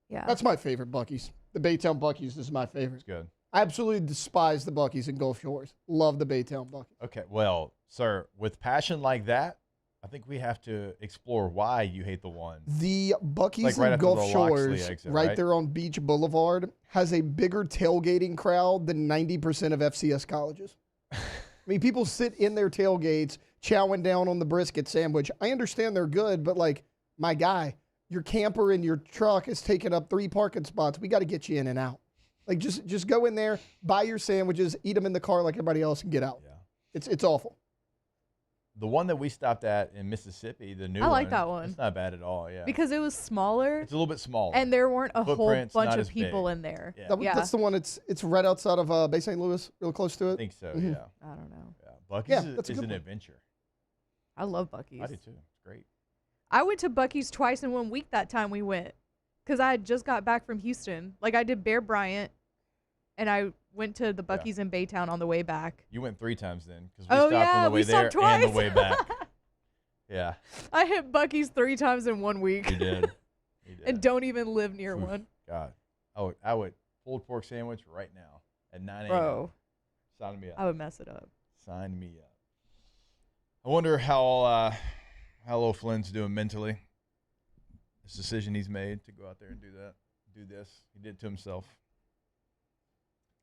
Yeah. That's my favorite Buc-ee's. The Baytown Buc-ee's is my favorite. It's good. I absolutely despise the Buc-ee's in Gulf Shores. Love the Baytown Buc-ee's. Okay, well, sir, with passion like that, I think we have to explore why you hate the one. The Buc-ee's Like right in after Gulf the Shores, Loxley exit, right right? there on Beach Boulevard, has a bigger tailgating crowd than 90% of FCS colleges. I mean, people sit in their tailgates chowing down on the brisket sandwich. I understand they're good, but like, my guy, your camper in your truck is taking up 3 parking spots. We got to get you in and out. Like, just go in there, buy your sandwiches, eat them in the car like everybody else, and get out. Yeah. It's awful. The one that we stopped at in Mississippi, the new one. I like that one. It's not bad at all, yeah. Because it was smaller. It's a little bit smaller. And there weren't a whole Footprint's bunch not of as people big. in there. Yeah. That's the one. It's right outside of Bay St. Louis, real close to it. I think so, Mhm. yeah. I don't know. Yeah. Buc-ee's Yeah, is that's a good an one. adventure. I love Buc-ee's. I do too. It's great. I went to Buc-ee's twice in 1 week that time we went. Because I had just got back from Houston. Like, I did Bear Bryant, and I went to the Buc-ee's in Baytown on the way back. You went 3 times then, because we Oh, stopped yeah, on the way we there stopped and the twice. way back. Yeah, I hit Buc-ee's 3 times in 1 week. you did. You did. And don't even live near Oof, one. God, I would pulled pork sandwich right now at 9 a.m. Bro. Sign me up. I would mess it up. Sign me up. I wonder how Lo Flynn's doing mentally. This decision he's made to go out there and do this. He did it to himself.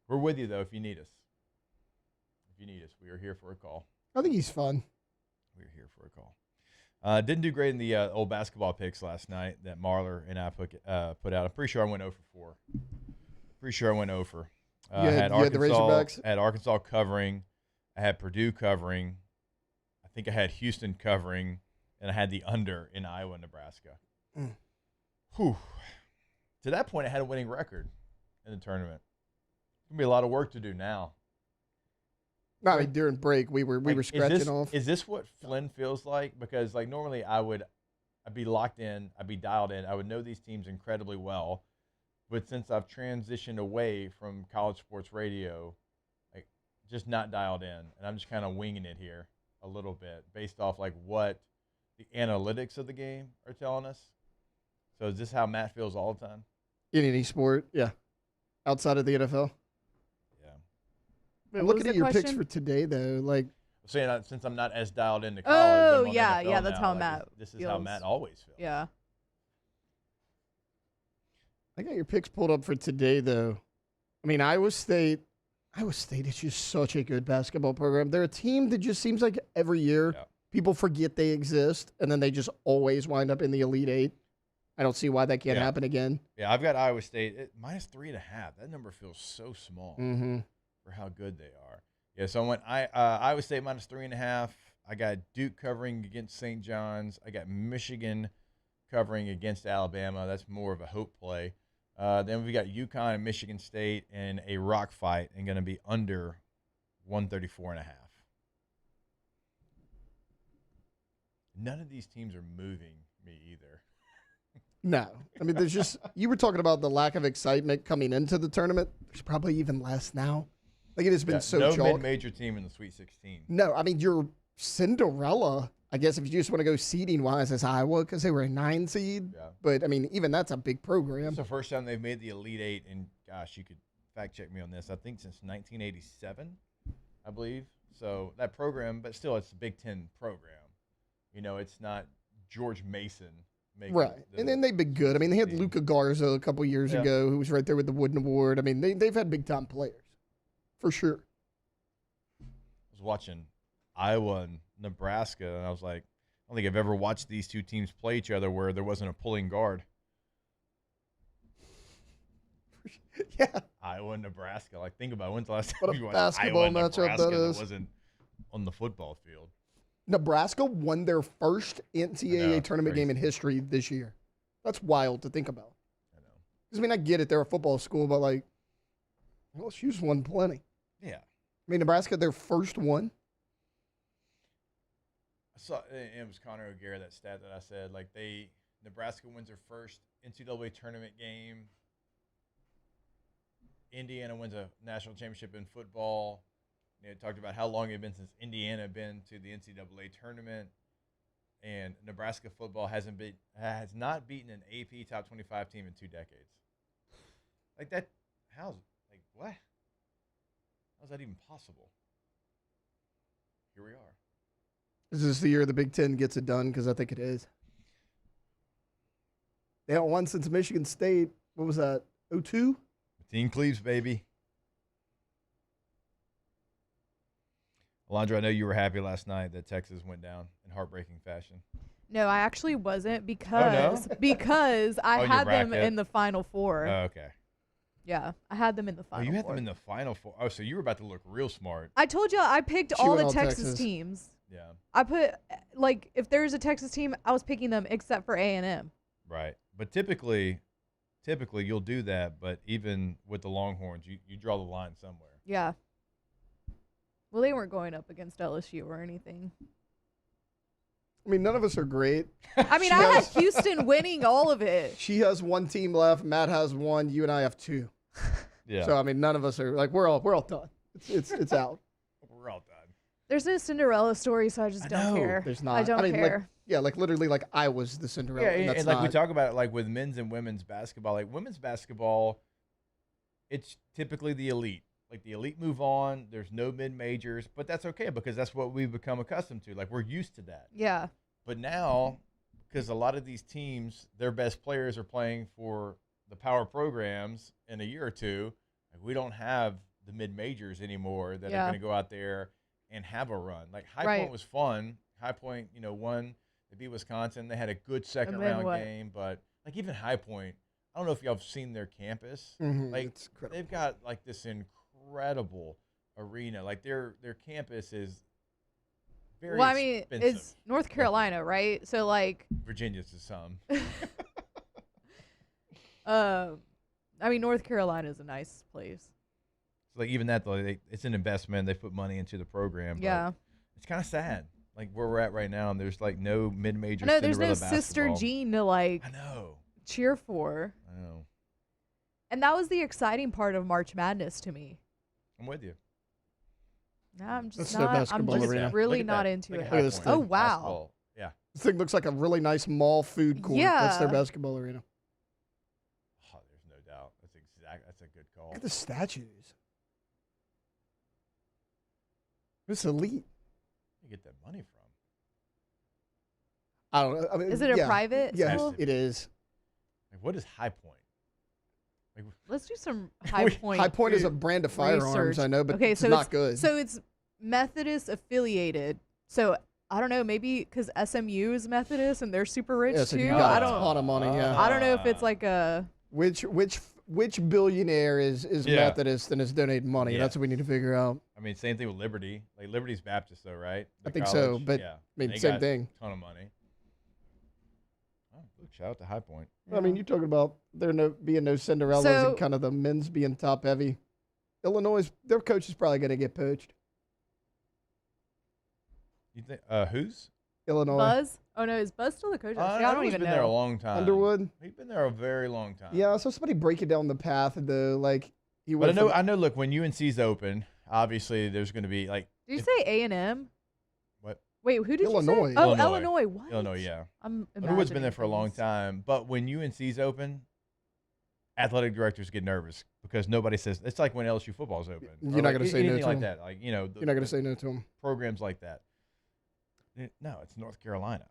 We're with you though if you need us. If you need us, we are here for a call. I think he's fun. We're here for a call. Didn't do great in the old basketball picks last night that Marler and I put out. I'm pretty sure I went 0 for 4. Pretty sure I went 0 for. You had the Razorbacks? I had Arkansas covering. I had Purdue covering. I think I had Houston covering, and I had the under in Iowa, Nebraska. Whew. To that point, I had a winning record in the tournament. It's gonna be a lot of work to do now. No, I mean, during break, we were scratching off. Is this what Flynn feels like? Because like normally I'd be locked in, I'd be dialed in, I would know these teams incredibly well. But since I've transitioned away from college sports radio, like just not dialed in, and I'm just kind of winging it here a little bit based off like what the analytics of the game are telling us. So is this how Matt feels all the time? In any sport, yeah. Outside of the NFL. Wait, I'm what looking was at the your question? picks for today, though. Like, I'm saying that since I'm not as dialed into college. Oh, I'm on yeah, NFL yeah, that's now, how like, Matt This is how feels. Matt always feels. Yeah. I got your picks pulled up for today, though. I mean, Iowa State is just such a good basketball program. They're a team that just seems like every year people forget they exist, and then they just always wind up in the Elite Eight. I don't see why that can't happen again. Yeah, I've got Iowa State at -3.5. That number feels so small for how good they are. Yeah, so I went Iowa State -3.5. I got Duke covering against St. John's. I got Michigan covering against Alabama. That's more of a hope play. Then we got UConn and Michigan State in a rock fight and going to be under 134.5. None of these teams are moving me either. No. I mean, there's just, you were talking about the lack of excitement coming into the tournament. There's probably even less now. Like, it has been so no chalk. mid-major team in the Sweet 16. No, I mean, your Cinderella, I guess if you just want to go seeding-wise, is Iowa because they were a 9 seed. Yeah. But, I mean, even that's a big program. It's the first time they've made the Elite Eight, and gosh, you could fact-check me on this. I think since 1987, I believe. So that program, but still, it's a Big Ten program. You know, it's not George Mason making Right. And then they've been good. I mean, they had Luca Garza a couple years ago who was right there with the Wooden Award. I mean, they've had big-time players, for sure. I was watching Iowa and Nebraska, and I was like, I don't think I've ever watched these two teams play each other where there wasn't a pulling guard. Yeah. Iowa and Nebraska. Like, think about it. When's the last What time a you watched basketball Iowa and matchup Nebraska that is. wasn't on the football field? Nebraska won their first NCAA tournament game in history this year. That's wild to think about. I know. Because, I mean, I get it. They're a football school, but, like, LSU's won plenty. Yeah. I mean, Nebraska, their first one. I saw it was Connor O'Gara, that stat that I said. Like, Nebraska wins their first NCAA tournament game. Indiana wins a national championship in football. They talked about how long it had been since Indiana had been to the NCAA tournament, and Nebraska football has not beaten an AP top 25 team in 2 decades. Like that, what? How's that even possible? Here we are. Is this the year the Big Ten gets it done? Because I think it is. They haven't won since Michigan State. What was that? 02? Team Cleves, baby. Alondra, I know you were happy last night that Texas went down in heartbreaking fashion. No, I actually wasn't because I had them in the Final Four. Oh, okay. Yeah, I had them in the Final Four. You had them in the Final Four. Oh, so you were about to look real smart. I told you I picked She all went the all Texas Texas. teams. Yeah. I put like if there's a Texas team, I was picking them except for A&M. Right. But typically you'll do that, but even with the Longhorns, you draw the line somewhere. Yeah. Well, they weren't going up against LSU or anything. I mean, none of us are great. I mean, I had Houston winning all of it. She has one team left. Matt has one. You and I have two. Yeah. So I mean, none of us are like we're all done. It's out. We're all done. There's no Cinderella story, so I just don't care. There's not. I don't care. Like literally, like I was the Cinderella. Yeah, and and like we talk about it, like with men's and women's basketball. Like women's basketball, it's typically the elite. Like the elite move on. There's no mid-majors, but that's okay because that's what we've become accustomed to. Like we're used to that. Yeah. But now, because a lot of these teams, their best players are playing for the power programs in a year or two. Like we don't have the mid-majors anymore that are going to go out there and have a run. Like High Point was fun. High Point, won. They beat Wisconsin. They had a good second round game, but like even High Point, I don't know if y'all have seen their campus. Like they've got like this incredible arena. Like their campus is very expensive. It's North Carolina, right? So like Virginia's is some. I mean, North Carolina is a nice place. So like even that though, it's an investment. They put money into the program. But it's kind of sad. Like where we're at right now, and there's like no mid-major. No, there's no basketball. Sister Jean to like. I know. Cheer for. I know. And that was the exciting part of March Madness to me. I'm with you. No, I'm just That's not. their basketball I'm just arena. really not into it. Look at this thing. Oh wow. Basketball. Yeah. This thing looks like a really nice mall food court. That's their Yeah. basketball arena. Oh, there's no doubt. That's a good call. Look at the statues. It's elite. You get that money from? I don't know. I mean, Is it a private Yes, school? it is. Like what is High Point? Like, Let's do some High Point. High Point is a brand of firearms, research. I know, but okay, it's so not good. So it's Methodist affiliated. So I don't know, maybe because SMU is Methodist and they're super rich Yeah, so too. you got I a don't. ton of money. Yeah. I don't know if it's like a. Which billionaire is Methodist and is donating money? Yeah. That's what we need to figure out. I mean, same thing with Liberty. Like Liberty's Baptist though, right? I The think so, college? but, yeah. I mean, They same got thing. A ton of money. Oh, look, shout out to High Point. I mean, you're talking about there being no Cinderellas So- and kind of the men's being top heavy. Illinois, their coach is probably going to get poached. You think who's? Illinois. Buzz? Oh no, is Buzz still the coach? I don't even been know. there a long time. Underwood? He's been there a very long time. Yeah, so somebody break it down the path though. Like he But went I know. Look, when UNC's open, obviously there's going to be like. Did you say A&M? What? Wait, who did Illinois. you say? Oh, Illinois. What? Illinois, yeah. I'm Underwood's been imagining there for a long things. time, but when UNC's open, athletic directors get nervous because nobody says it's like when LSU football's open. You're not going to say no anything to like him. that. Like You're not going to say no to him. Programs like that. No, it's North Carolina.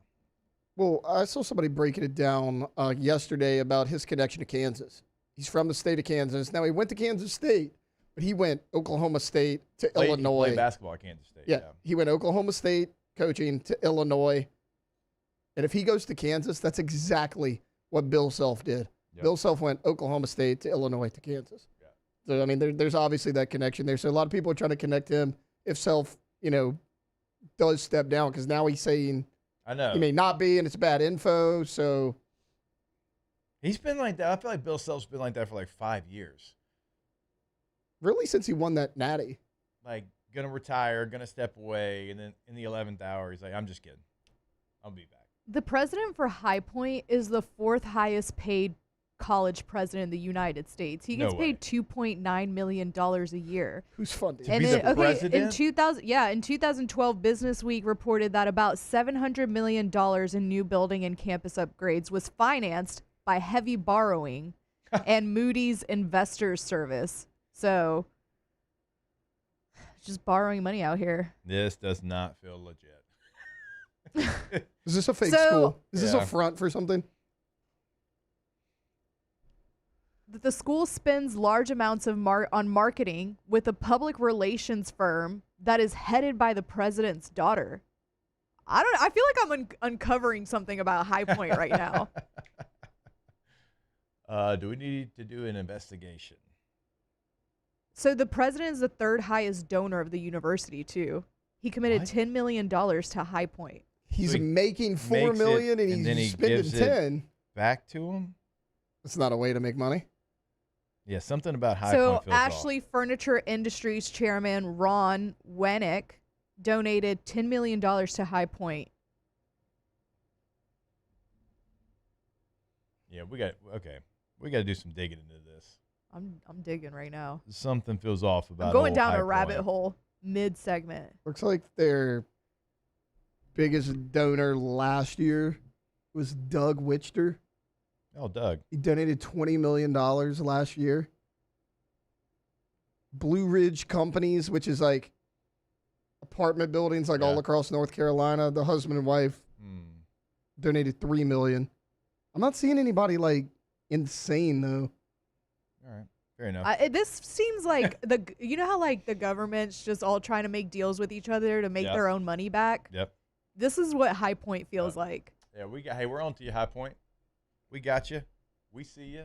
Well, I saw somebody breaking it down yesterday about his connection to Kansas. He's from the state of Kansas. Now he went to Kansas State, but he went Oklahoma State to He Illinois. played basketball at Kansas State. Yeah, he went Oklahoma State coaching to Illinois. And if he goes to Kansas, that's exactly what Bill Self did. Yep. Bill Self went Oklahoma State to Illinois to Kansas. Yeah. So, I mean, there's obviously that connection there. So a lot of people are trying to connect him if Self, does step down because now he's saying I know he may not be and it's bad info. So he's been like that. I feel like Bill Self's been like that for like 5 years. really, since he won that natty. Like, gonna retire, gonna step away, and then in the 11th hour, he's like, I'm just kidding. I'll be back. The president for High Point is the fourth highest paid college president in the United States. He gets paid $2.9 million a year. Who's funding? To be the president? In 2012, Business Week reported that about $700 million in new building and campus upgrades was financed by heavy borrowing and Moody's Investors Service. So, just borrowing money out here. This does not feel legit. Is this a fake So- school? Is this Yeah. a front for something? The school spends large amounts of on marketing with a public relations firm that is headed by the president's daughter. I feel like I'm uncovering something about High Point right now. Do we need to do an investigation? So the president is the third highest donor of the university too. He committed $10 million to High Point. He's making $4 million and he's spending 10 back to him. It's not a way to make money. Yeah, something about High So Point feels Ashley Furniture Industries chairman Ron Wennick donated $10 million to High Point. Yeah, we got to do some digging into this. I'm digging right now. Something feels off about. I'm going old down High a rabbit Point. hole mid-segment. Looks like their biggest donor last year was Doug Wichter. Oh, Doug. He donated $20 million last year. Blue Ridge Companies, which is like apartment buildings like all across North Carolina. The husband and wife donated $3 million. I'm not seeing anybody like insane though. All right, fair enough. This seems like you know how like the government's just all trying to make deals with each other to make their own money back. Yep. This is what High Point feels like. Yeah, we're on to you, High Point. We got you. We see you.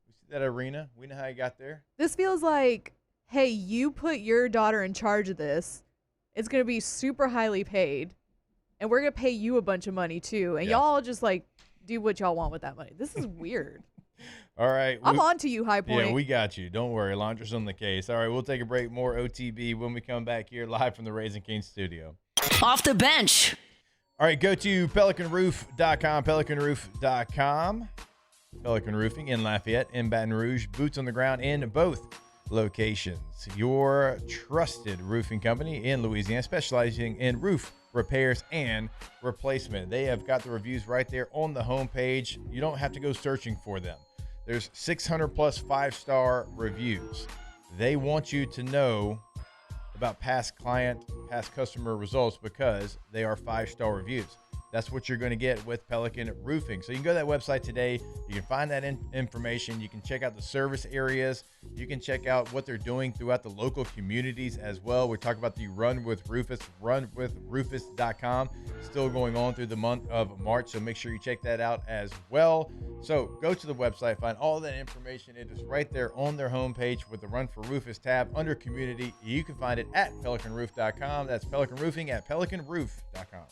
We see that arena. We know how you got there. This feels like, hey, you put your daughter in charge of this. It's going to be super highly paid. And we're going to pay you a bunch of money too. And y'all just like do what y'all want with that money. This is weird. All right. I'm on to you, High Point. Yeah, we got you. Don't worry. Launcher's on the case. All right, we'll take a break. More OTB when we come back here live from the Raising Cane's studio. Off the bench. All right, go to pelicanroof.com, pelicanroof.com. Pelican Roofing in Lafayette, in Baton Rouge, boots on the ground in both locations. Your trusted roofing company in Louisiana, specializing in roof repairs and replacement. They have got the reviews right there on the homepage. You don't have to go searching for them. There's 600 plus 5-star reviews. They want you to know about past customer results because they are 5-star reviews. That's what you're going to get with Pelican Roofing. So you can go to that website today. You can find that information. You can check out the service areas. You can check out what they're doing throughout the local communities as well. We're talking about the Run with Rufus, runwithrufus.com. Still going on through the month of March, so make sure you check that out as well. So go to the website, find all that information. It is right there on their homepage with the Run for Rufus tab under Community. You can find it at pelicanroof.com. That's Pelican Roofing at pelicanroof.com.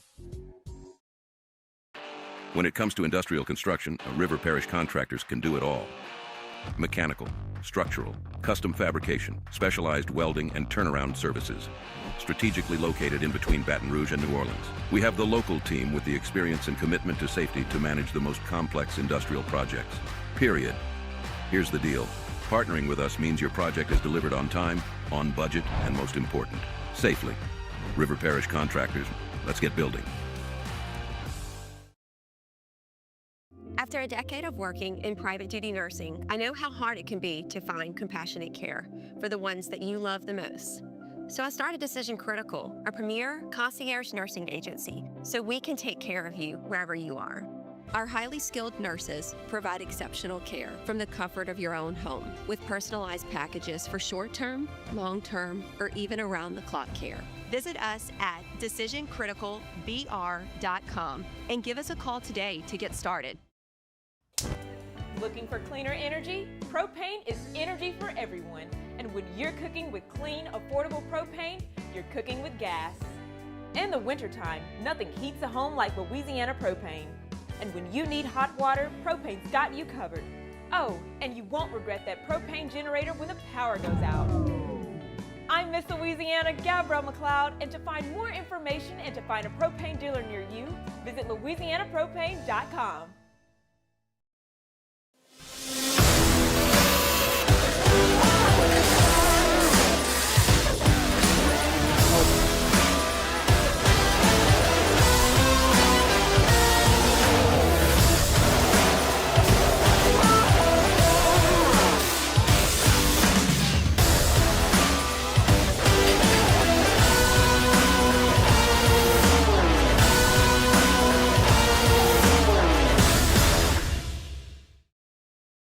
When it comes to industrial construction, River Parish Contractors can do it all. Mechanical, structural, custom fabrication, specialized welding, and turnaround services. Strategically located in between Baton Rouge and New Orleans, we have the local team with the experience and commitment to safety to manage the most complex industrial projects. Period. Here's the deal. Partnering with us means your project is delivered on time, on budget, and most important, safely. River Parish Contractors, let's get building. After a decade of working in private duty nursing, I know how hard it can be to find compassionate care for the ones that you love the most. So I started Decision Critical, a premier concierge nursing agency, so we can take care of you wherever you are. Our highly skilled nurses provide exceptional care from the comfort of your own home with personalized packages for short-term, long-term, or even around-the-clock care. Visit us at decisioncriticalbr.com and give us a call today to get started. Looking for cleaner energy? Propane is energy for everyone. And when you're cooking with clean, affordable propane, you're cooking with gas. In the wintertime, nothing heats a home like Louisiana propane. And when you need hot water, propane's got you covered. Oh, and you won't regret that propane generator when the power goes out. I'm Miss Louisiana, Gabrielle McLeod, and to find more information and to find a propane dealer near you, visit louisianapropane.com.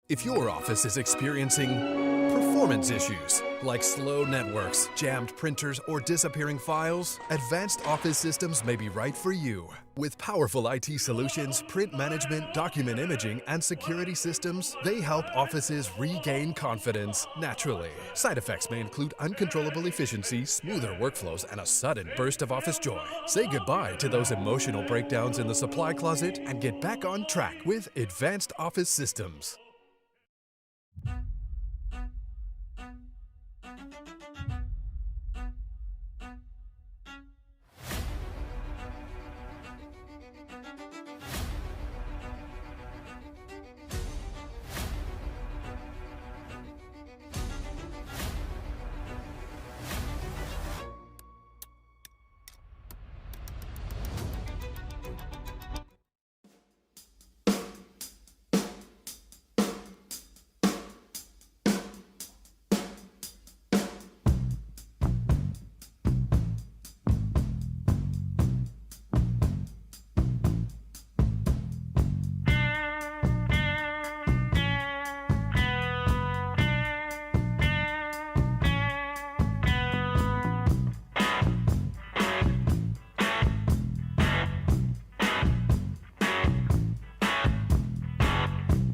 If your office is experiencing performance issues like slow networks, jammed printers, or disappearing files? Advanced Office Systems may be right for you. With powerful IT solutions, print management, document imaging, and security systems, they help offices regain confidence naturally. Side effects may include uncontrollable efficiency, smoother workflows, and a sudden burst of office joy. Say goodbye to those emotional breakdowns in the supply closet and get back on track with Advanced Office Systems.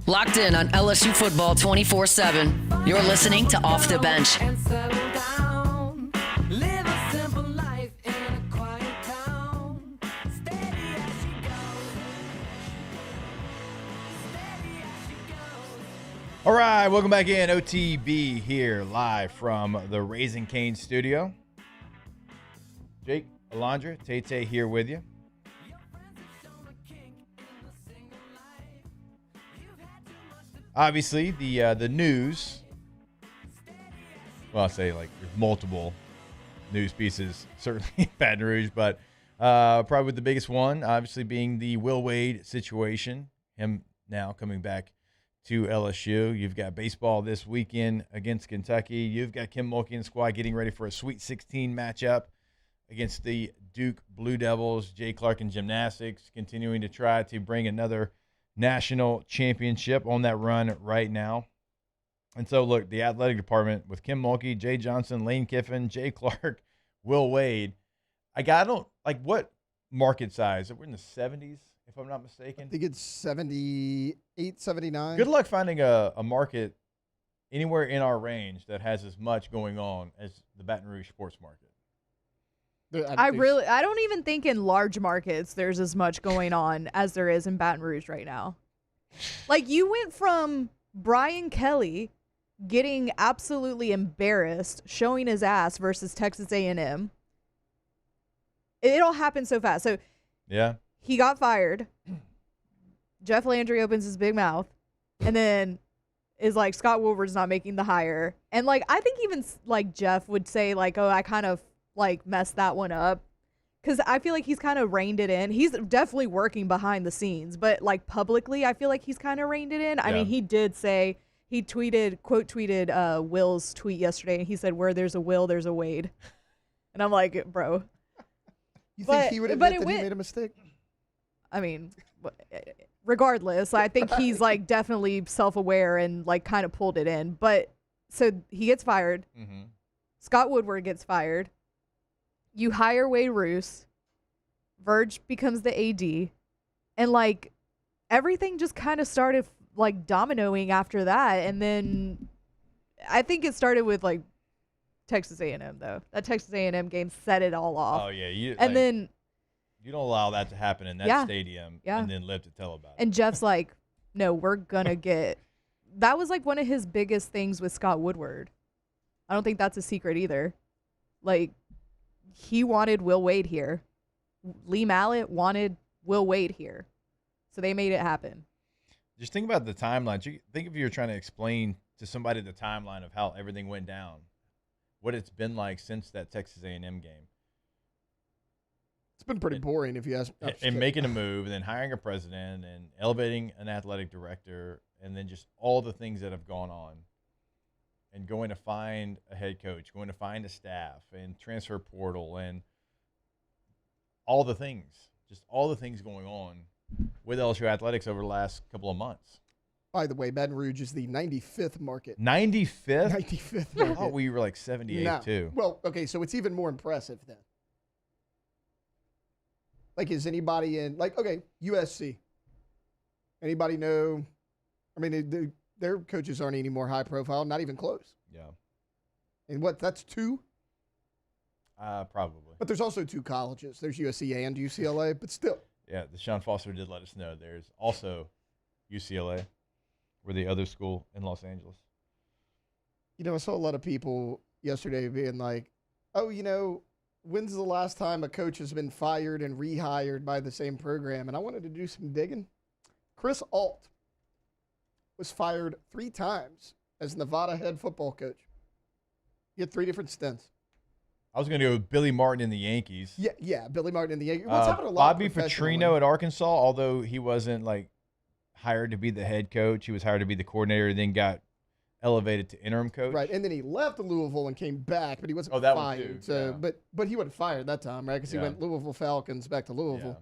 Locked in on LSU football 24/7. You're listening to Off the Bench. All right, welcome back in. OTB here live from the Raising Cane's studio. Jake, Alondra, Tate here with you. Obviously, the news, well, I'll say like there's multiple news pieces, certainly in Baton Rouge, but probably the biggest one, obviously, being the Will Wade situation, him now coming back to LSU. You've got baseball this weekend against Kentucky. You've got Kim Mulkey and squad getting ready for a Sweet 16 matchup against the Duke Blue Devils. Jay Clark in gymnastics continuing to try to bring another national championship on that run right now. And so, look, the athletic department with Kim Mulkey, Jay Johnson, Lane Kiffin, Jay Clark, Will Wade. I don't like what market size. We're in the 70s, if I'm not mistaken. I think it's 78, 79. Good luck finding a market anywhere in our range that has as much going on as the Baton Rouge sports market. I don't even think in large markets there's as much going on as there is in Baton Rouge right now. Like, you went from Brian Kelly getting absolutely embarrassed, showing his ass versus Texas A&M. It all happened so fast. So yeah, he got fired. Jeff Landry opens his big mouth and then is like, Scott Woodward's not making the hire. And like, I think even like Jeff would say like, oh, I kind of like messed that one up, because I feel like he's kind of reined it in. He's definitely working behind the scenes, but like publicly, I feel like he's kind of reined it in. I mean, he did say, he quote tweeted Will's tweet yesterday, and he said, "Where there's a Will, there's a Wade." And I'm like, bro. You think he would admit that he made a mistake? I mean, regardless, I think he's like definitely self-aware and like kind of pulled it in. But so he gets fired. Mm-hmm. Scott Woodward gets fired. You hire Wade Roos, Verge becomes the AD, and like everything just kind of started like dominoing after that. And then I think it started with like Texas A&M though. That Texas A&M game set it all off. Oh yeah, then you don't allow that to happen in that stadium and then live to tell about it. And Jeff's like, no, we're gonna get. That was like one of his biggest things with Scott Woodward. I don't think that's a secret either. Like, he wanted Will Wade here. Lee Mallett wanted Will Wade here. So they made it happen. Just think about the timeline. Think if you're trying to explain to somebody the timeline of how everything went down, what it's been like since that Texas A&M game. It's been pretty boring if you ask. And making a move, and then hiring a president, and elevating an athletic director, and then just all the things that have gone on. And going to find a head coach, going to find a staff, and transfer portal, and all the things, just all the things going on with LSU athletics over the last couple of months. By the way, Baton Rouge is the 95th market. 95th? 95th I market. thought we were like 78 too. Well, okay, so it's even more impressive then. Like, is anybody in, like, okay, USC. Anybody know? I mean, their coaches aren't any more high profile, not even close. Yeah. And what, that's 2? Probably. But there's also 2 colleges. There's USC and UCLA, but still. Yeah, the Sean Foster did let us know there's also UCLA. We're the other school in Los Angeles. You know, I saw a lot of people yesterday being like, oh, you know, when's the last time a coach has been fired and rehired by the same program? And I wanted to do some digging. Chris Ault was fired 3 times as Nevada head football coach. He had 3 different stints. I was going to go with Billy Martin in the Yankees. Yeah, Billy Martin in the Yankees. What's happened a lot Bobby Petrino at Arkansas, although he wasn't like hired to be the head coach. He was hired to be the coordinator, then got elevated to interim coach. Right, and then he left Louisville and came back, but he wasn't that fired. one too, So, yeah. but he wasn't fired that time, right? Because he went Louisville Falcons back to Louisville.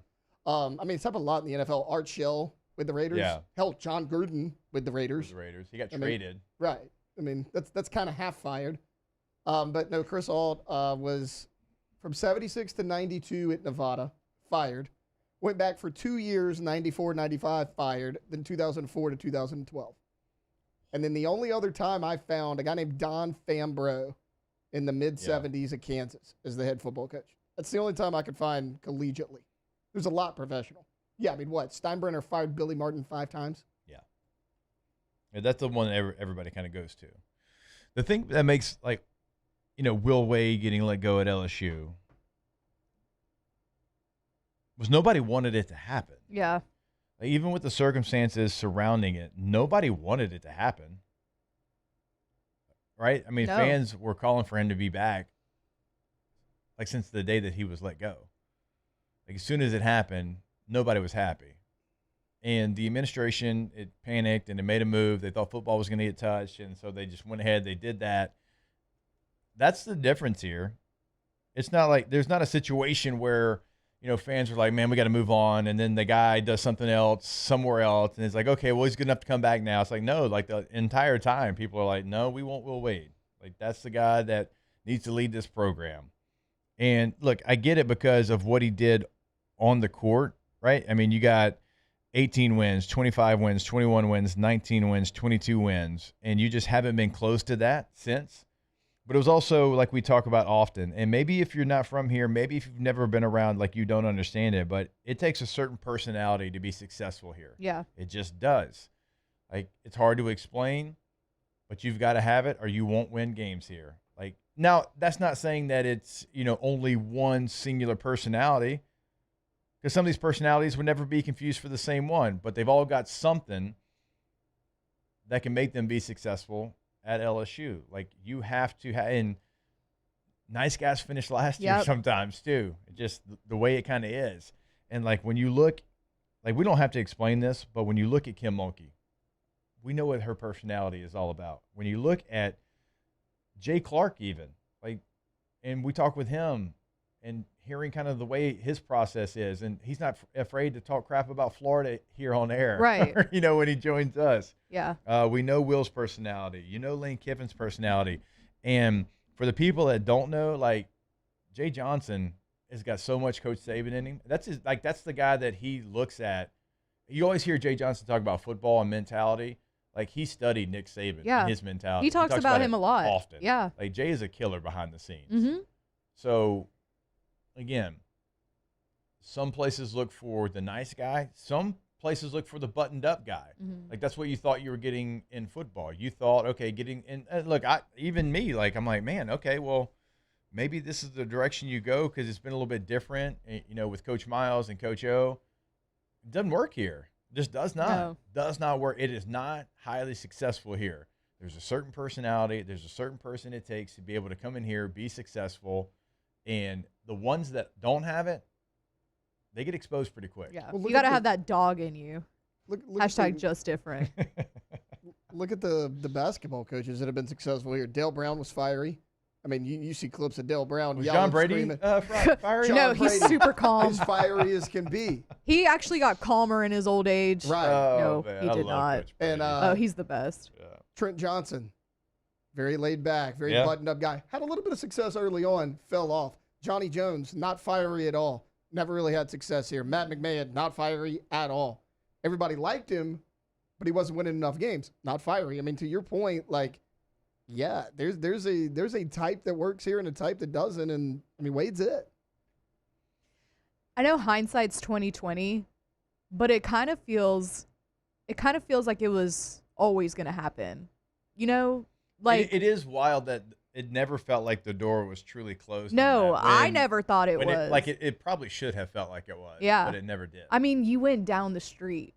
I mean, it's happened a lot in the NFL. Art Shell with the Raiders. Yeah. Hell, John Gruden with the Raiders. He got traded. Right. I mean, that's kind of half fired. But no, Chris Ault was from 76 to 92 at Nevada, fired. Went back for 2 years, 94, 95, fired. Then 2004 to 2012. And then the only other time I found a guy named Don Fambro in the mid-70s at Kansas as the head football coach. That's the only time I could find collegiately. There's a lot professional. Yeah, I mean, what? Steinbrenner fired Billy Martin 5 times? Yeah, that's the one that everybody kind of goes to. The thing that makes, like, you know, Will Wade getting let go at LSU was nobody wanted it to happen. Yeah. Like, even with the circumstances surrounding it, nobody wanted it to happen. Right? I mean, fans were calling for him to be back, like, since the day that he was let go. Like, as soon as it happened, nobody was happy. And the administration, it panicked and it made a move. They thought football was going to get touched, and so they just went ahead. They did that. That's the difference here. It's not like there's not a situation where, you know, fans are like, man, we got to move on. And then the guy does something else somewhere else. And it's like, okay, well, he's good enough to come back now. It's like, no, like the entire time people are like, no, we want Will Wade. Like, that's the guy that needs to lead this program. And look, I get it because of what he did on the court, right? I mean, you got 18 wins, 25 wins, 21 wins, 19 wins, 22 wins. And you just haven't been close to that since. But it was also, like we talk about often, and maybe if you're not from here, maybe if you've never been around, like, you don't understand it, but it takes a certain personality to be successful here. Yeah. It just does. Like, it's hard to explain, but you've got to have it or you won't win games here. Like, now, that's not saying that it's, you know, only one singular personality, because some of these personalities would never be confused for the same one, but they've all got something that can make them be successful at LSU. Like, you have to have, and nice guys finish last year sometimes too. Just the way it kind of is. And like, when you look, like, we don't have to explain this, but when you look at Kim Mulkey, we know what her personality is all about. When you look at Jay Clark even, like, and we talk with him and hearing kind of the way his process is, and he's not afraid to talk crap about Florida here on air. Right. You know, when he joins us. Yeah. We know Will's personality. You know Lane Kiffin's personality. And for the people that don't know, like, Jay Johnson has got so much Coach Saban in him. That's his, like, that's the guy that he looks at. You always hear Jay Johnson talk about football and mentality. Like, he studied Nick Saban and his mentality. He talks about him a lot. Often. Yeah. Like, Jay is a killer behind the scenes. Mm-hmm. So, again, some places look for the nice guy. Some places look for the buttoned-up guy. Mm-hmm. Like, that's what you thought you were getting in football. You thought, okay, getting in. Look, even me, like, I'm like, man, okay, well, maybe this is the direction you go because it's been a little bit different, you know, with Coach Miles and Coach O. It doesn't work here. It just does not. No. Does not work. It is not highly successful here. There's a certain personality. There's a certain person it takes to be able to come in here, be successful. And the ones that don't have it, they get exposed pretty quick. Yeah. Well, You got to have that dog in you. Look Hashtag just different. Look at the basketball coaches that have been successful here. Dale Brown was fiery. I mean, you see clips of Dale Brown Was yelling, John Brady screaming. fiery? No, he's super calm. As fiery as can be. He actually got calmer in his old age. Right. No, man, he I did love not. Coach Brady. And He's the best. Trent Johnson, very laid back, very Yeah. buttoned up guy. Had a little bit of success early on, fell off. Johnny Jones, not fiery at all. Never really had success here. Matt McMahon, not fiery at all. Everybody liked him, but he wasn't winning enough games. Not fiery. I mean, to your point, like, yeah, there's a type that works here and a type that doesn't, and I mean, Wade's it. I know hindsight's 2020, but it kind of feels like it was always going to happen. You know, like it is wild that it never felt like the door was truly closed. No, I never thought it was. It probably should have felt like it was. Yeah. But it never did. I mean, you went down the street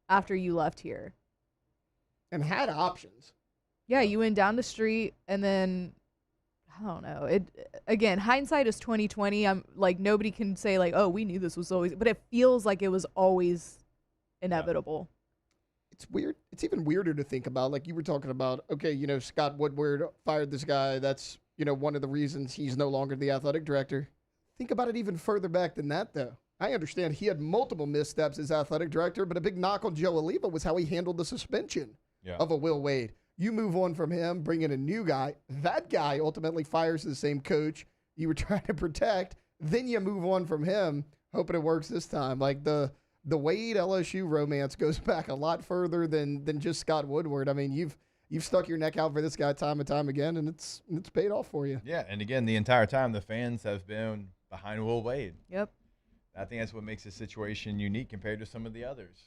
after you left here. And had options. Yeah, you went down the street and then I don't know. Again, hindsight is 2020. I'm like, nobody can say like, oh, we knew this was always, but it feels like it was always inevitable. It's weird. It's even weirder to think about. Like you were talking about, okay, you know, Scott Woodward fired this guy. That's, you know, one of the reasons he's no longer the athletic director. Think about it even further back than that, though. I understand he had multiple missteps as athletic director, but a big knock on Joe Oliva was how he handled the suspension of a Will Wade. You move on from him, bring in a new guy. That guy ultimately fires the same coach you were trying to protect. Then you move on from him, hoping it works this time. Like the Wade LSU romance goes back a lot further than just Scott Woodward. I mean, you've stuck your neck out for this guy time and time again, and it's paid off for you. Yeah, and again, the entire time the fans have been behind Will Wade. Yep. I think that's what makes this situation unique compared to some of the others.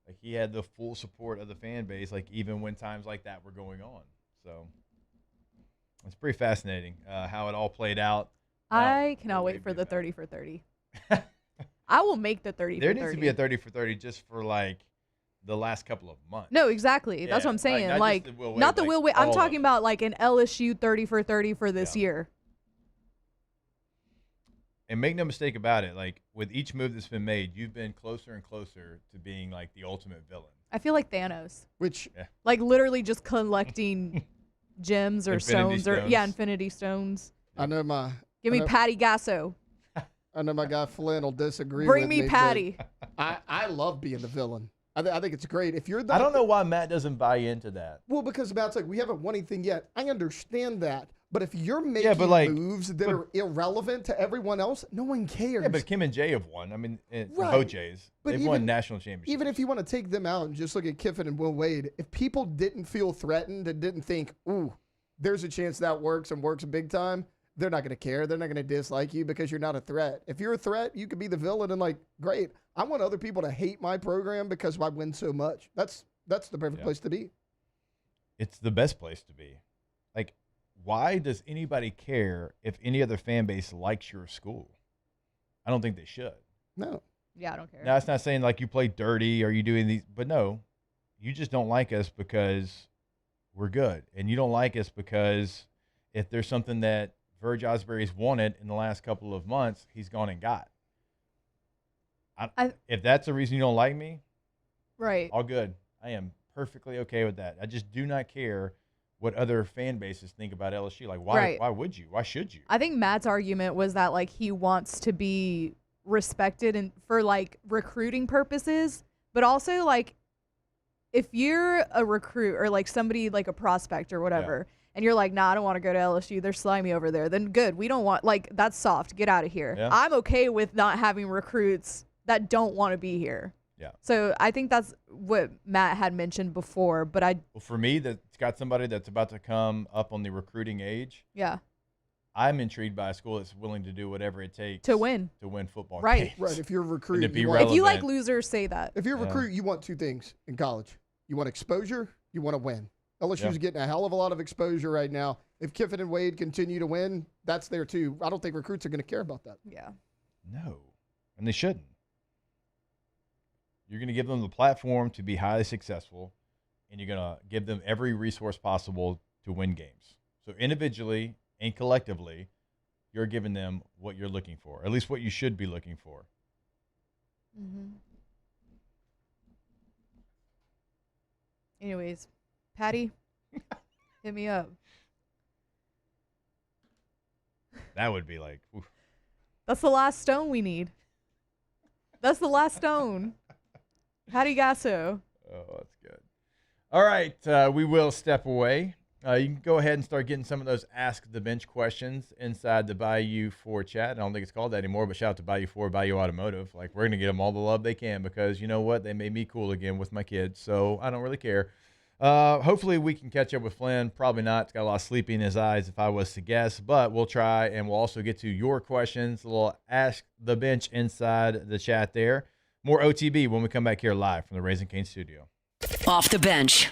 Like he had the full support of the fan base, like even when times like that were going on. So it's pretty fascinating how it all played out. I cannot wait for the 30 for 30. I will make the 30 There for 30. needs to be a 30 for 30 just for like the last couple of months. No, exactly. That's what I'm saying. Like, not the Will Wade. I'm talking about like an LSU 30 for 30 for this year. And make no mistake about it, like with each move that's been made, you've been closer and closer to being like the ultimate villain. I feel like Thanos. Which, like literally just collecting gems or Infinity stones or stones. Infinity stones. I know my. Give me Patty Gasso. I know my guy Flynn will disagree. Bring with me but Patty. I love being the villain. I think it's great. If you're the, I don't know why Matt doesn't buy into that. Well, because Matt's like, we haven't won anything yet. I understand that. But if you're making moves that are irrelevant to everyone else, no one cares. Yeah, but Kim and Jay have won. I mean, Right. both Jays. But They've won national championships. Even if you want to take them out and just look at Kiffin and Will Wade, if people didn't feel threatened and didn't think, ooh, there's a chance that works and works big time, they're not going to care. They're not going to dislike you because you're not a threat. If you're a threat, you could be the villain and like, great. I want other people to hate my program because I win so much. That's the perfect place to be. It's the best place to be. Like, why does anybody care if any other fan base likes your school? I don't think they should. No. Yeah, I don't care. Now, it's not saying like you play dirty or you doing these, but no, you just don't like us because we're good. And you don't like us because if there's something that Verge Osbury's wanted in the last couple of months, he's gone and got. If that's the reason you don't like me, right? All good. I am perfectly okay with that. I just do not care what other fan bases think about LSU. Like, why? Right. Why would you? Why should you? I think Matt's argument was that like he wants to be respected and for like recruiting purposes, but also like if you're a recruit or like somebody like a prospect or whatever, and you're like, nah, I don't want to go to LSU. They're slimy over there. Then good. We don't want like that's soft. Get out of here. Yeah. I'm okay with not having recruits that don't want to be here. Yeah. So I think that's what Matt had mentioned before, but Well, for me, that's got somebody that's about to come up on the recruiting age. Yeah. I'm intrigued by a school that's willing to do whatever it takes To win. football Right. games. Right. If you're a recruit, And to be you want- relevant. If you like losers, say that. If you're a recruit, you want two things in college. You want exposure, you want to win. LSU's getting a hell of a lot of exposure right now. If Kiffin and Wade continue to win, that's there too. I don't think recruits are going to care about that. Yeah. No, and they shouldn't. You're going to give them the platform to be highly successful, and you're going to give them every resource possible to win games. So individually and collectively, you're giving them what you're looking for, at least what you should be looking for. Mm-hmm. Anyways, Patty, hit me up. That would be like, oof. That's the last stone we need. That's the last stone. How do you guys so? Oh, that's good. All right, we will step away. You can go ahead and start getting some of those Ask the Bench questions inside the Bayou 4 chat. I don't think it's called that anymore, but shout out to Bayou 4, Bayou Automotive. Like, we're going to get them all the love they can because, you know what? They made me cool again with my kids, so I don't really care. Hopefully we can catch up with Flynn. Probably not. He's got a lot of sleepy in his eyes if I was to guess, but we'll try, and we'll also get to your questions. A little Ask the Bench inside the chat there. More OTB when we come back here live from the Raising Cane studio. Off the bench.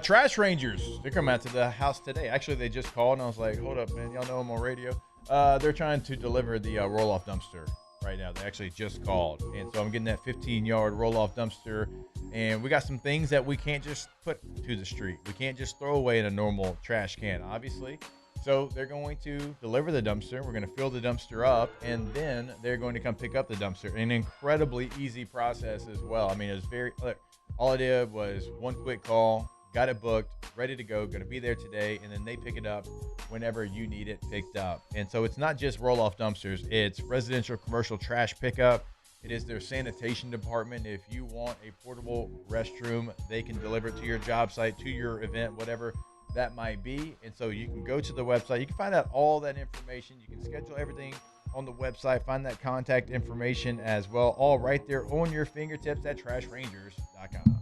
Trash Rangers, they're coming out to the house today. Actually, they just called, and I was like, hold up, man. Y'all know them on radio. They're trying to deliver the roll-off dumpster right now. They actually just called. And so I'm getting that 15-yard roll-off dumpster. And we got some things that we can't just put to the street. We can't just throw away in a normal trash can, obviously. So they're going to deliver the dumpster. We're going to fill the dumpster up, and then they're going to come pick up the dumpster. An incredibly easy process as well. I mean, it was look, all I did was one quick call, got it booked, ready to go, going to be there today, and then they pick it up whenever you need it picked up. And so it's not just roll-off dumpsters. It's residential, commercial trash pickup. It is their sanitation department. If you want a portable restroom, they can deliver it to your job site, to your event, whatever that might be. And so you can go to the website. You can find out all that information. You can schedule everything on the website. Find that contact information as well, all right there on your fingertips at trashrangers.com.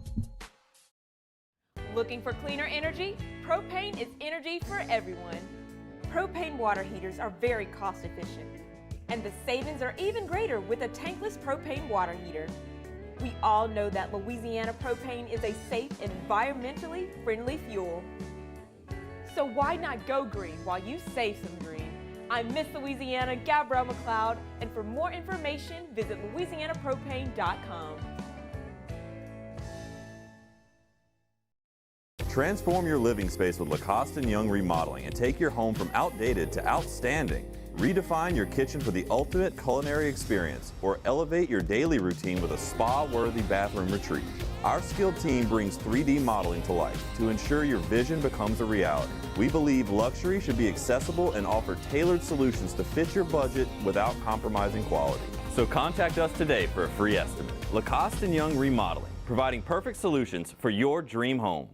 Looking for cleaner energy? Propane is energy for everyone. Propane water heaters are very cost efficient, and the savings are even greater with a tankless propane water heater. We all know that Louisiana propane is a safe and environmentally friendly fuel. So why not go green while you save some green? I'm Miss Louisiana, Gabrielle McLeod, and for more information, visit louisianapropane.com. Transform your living space with Lacoste & Young Remodeling and take your home from outdated to outstanding. Redefine your kitchen for the ultimate culinary experience or elevate your daily routine with a spa-worthy bathroom retreat. Our skilled team brings 3D modeling to life to ensure your vision becomes a reality. We believe luxury should be accessible and offer tailored solutions to fit your budget without compromising quality. So contact us today for a free estimate. Lacoste & Young Remodeling, providing perfect solutions for your dream home.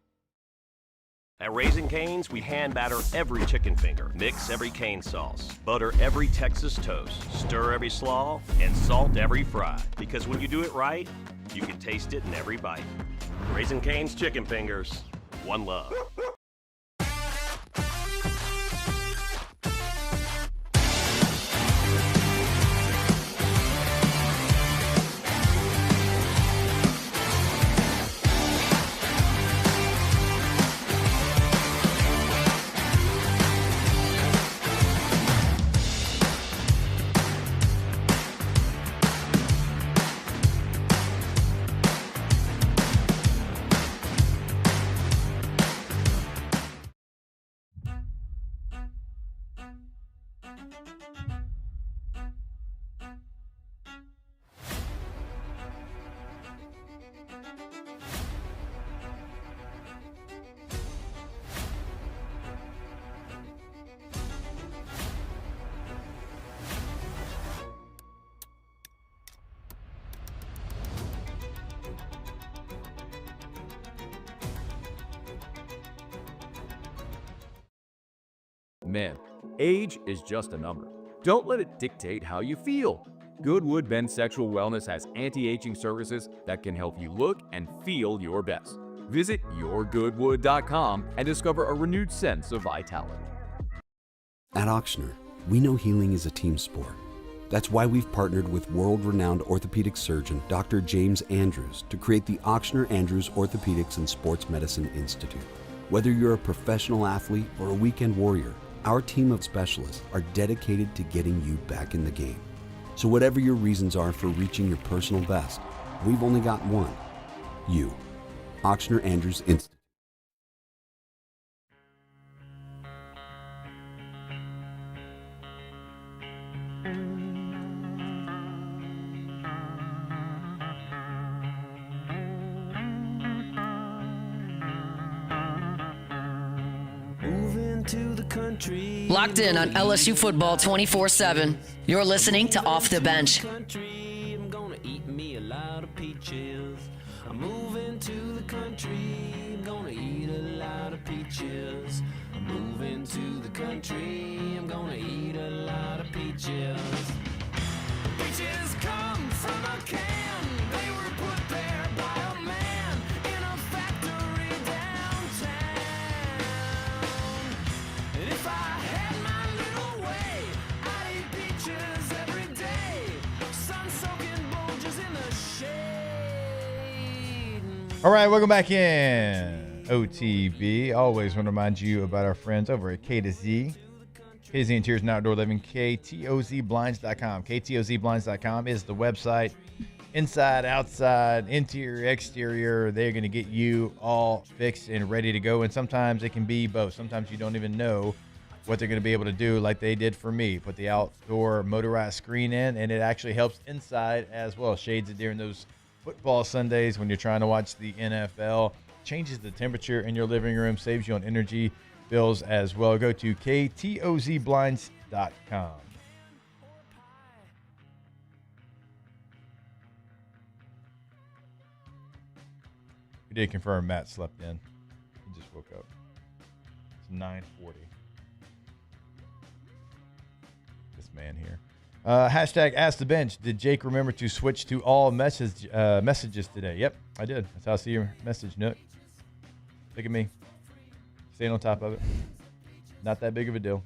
At Raising Cane's, we hand batter every chicken finger, mix every cane sauce, butter every Texas toast, stir every slaw, and salt every fry. Because when you do it right, you can taste it in every bite. Raising Cane's chicken fingers, one love. Man, age is just a number. Don't let it dictate how you feel. Goodwood Men's Sexual Wellness has anti-aging services that can help you look and feel your best. Visit yourgoodwood.com and discover a renewed sense of vitality. At Ochsner, we know healing is a team sport. That's why we've partnered with world-renowned orthopedic surgeon Dr. James Andrews to create the Ochsner Andrews Orthopedics and Sports Medicine Institute. Whether you're a professional athlete or a weekend warrior, our team of specialists are dedicated to getting you back in the game. So whatever your reasons are for reaching your personal best, we've only got one: you. Ochsner Andrews Institute. to the country. Locked in on LSU football 24/7. You're listening to Off the Bench. Country, I'm gonna eat me a lot of peaches. I'm moving to the country. I'm gonna eat a lot of peaches. I'm moving to the country. I'm gonna eat a lot of peaches. Peaches come from a can. They were put there by a man in a factory downtown. And if I had my little way, I'd eat peaches every day. Sun-soaking bulges in the shade. All right, welcome back in. OTB. Always want to remind you about our friends over at K to Z. K to Z Interiors and Outdoor Living. KTOZBlinds.com. KTOZBlinds.com is the website. Inside, outside, interior, exterior. They're going to get you all fixed and ready to go. And sometimes it can be both. Sometimes you don't even know what they're going to be able to do, like they did for me. Put the outdoor motorized screen in, and it actually helps inside as well. Shades it during those football Sundays when you're trying to watch the NFL. Changes the temperature in your living room, saves you on energy bills as well. Go to KTOZBlinds.com. We did confirm Matt slept in. He just woke up. It's 9:40. This man here. Hashtag Ask the Bench. Did Jake remember to switch to all messages today? Yep, I did. That's how I see your message, Nook. Look at me. Staying on top of it. Not that big of a deal.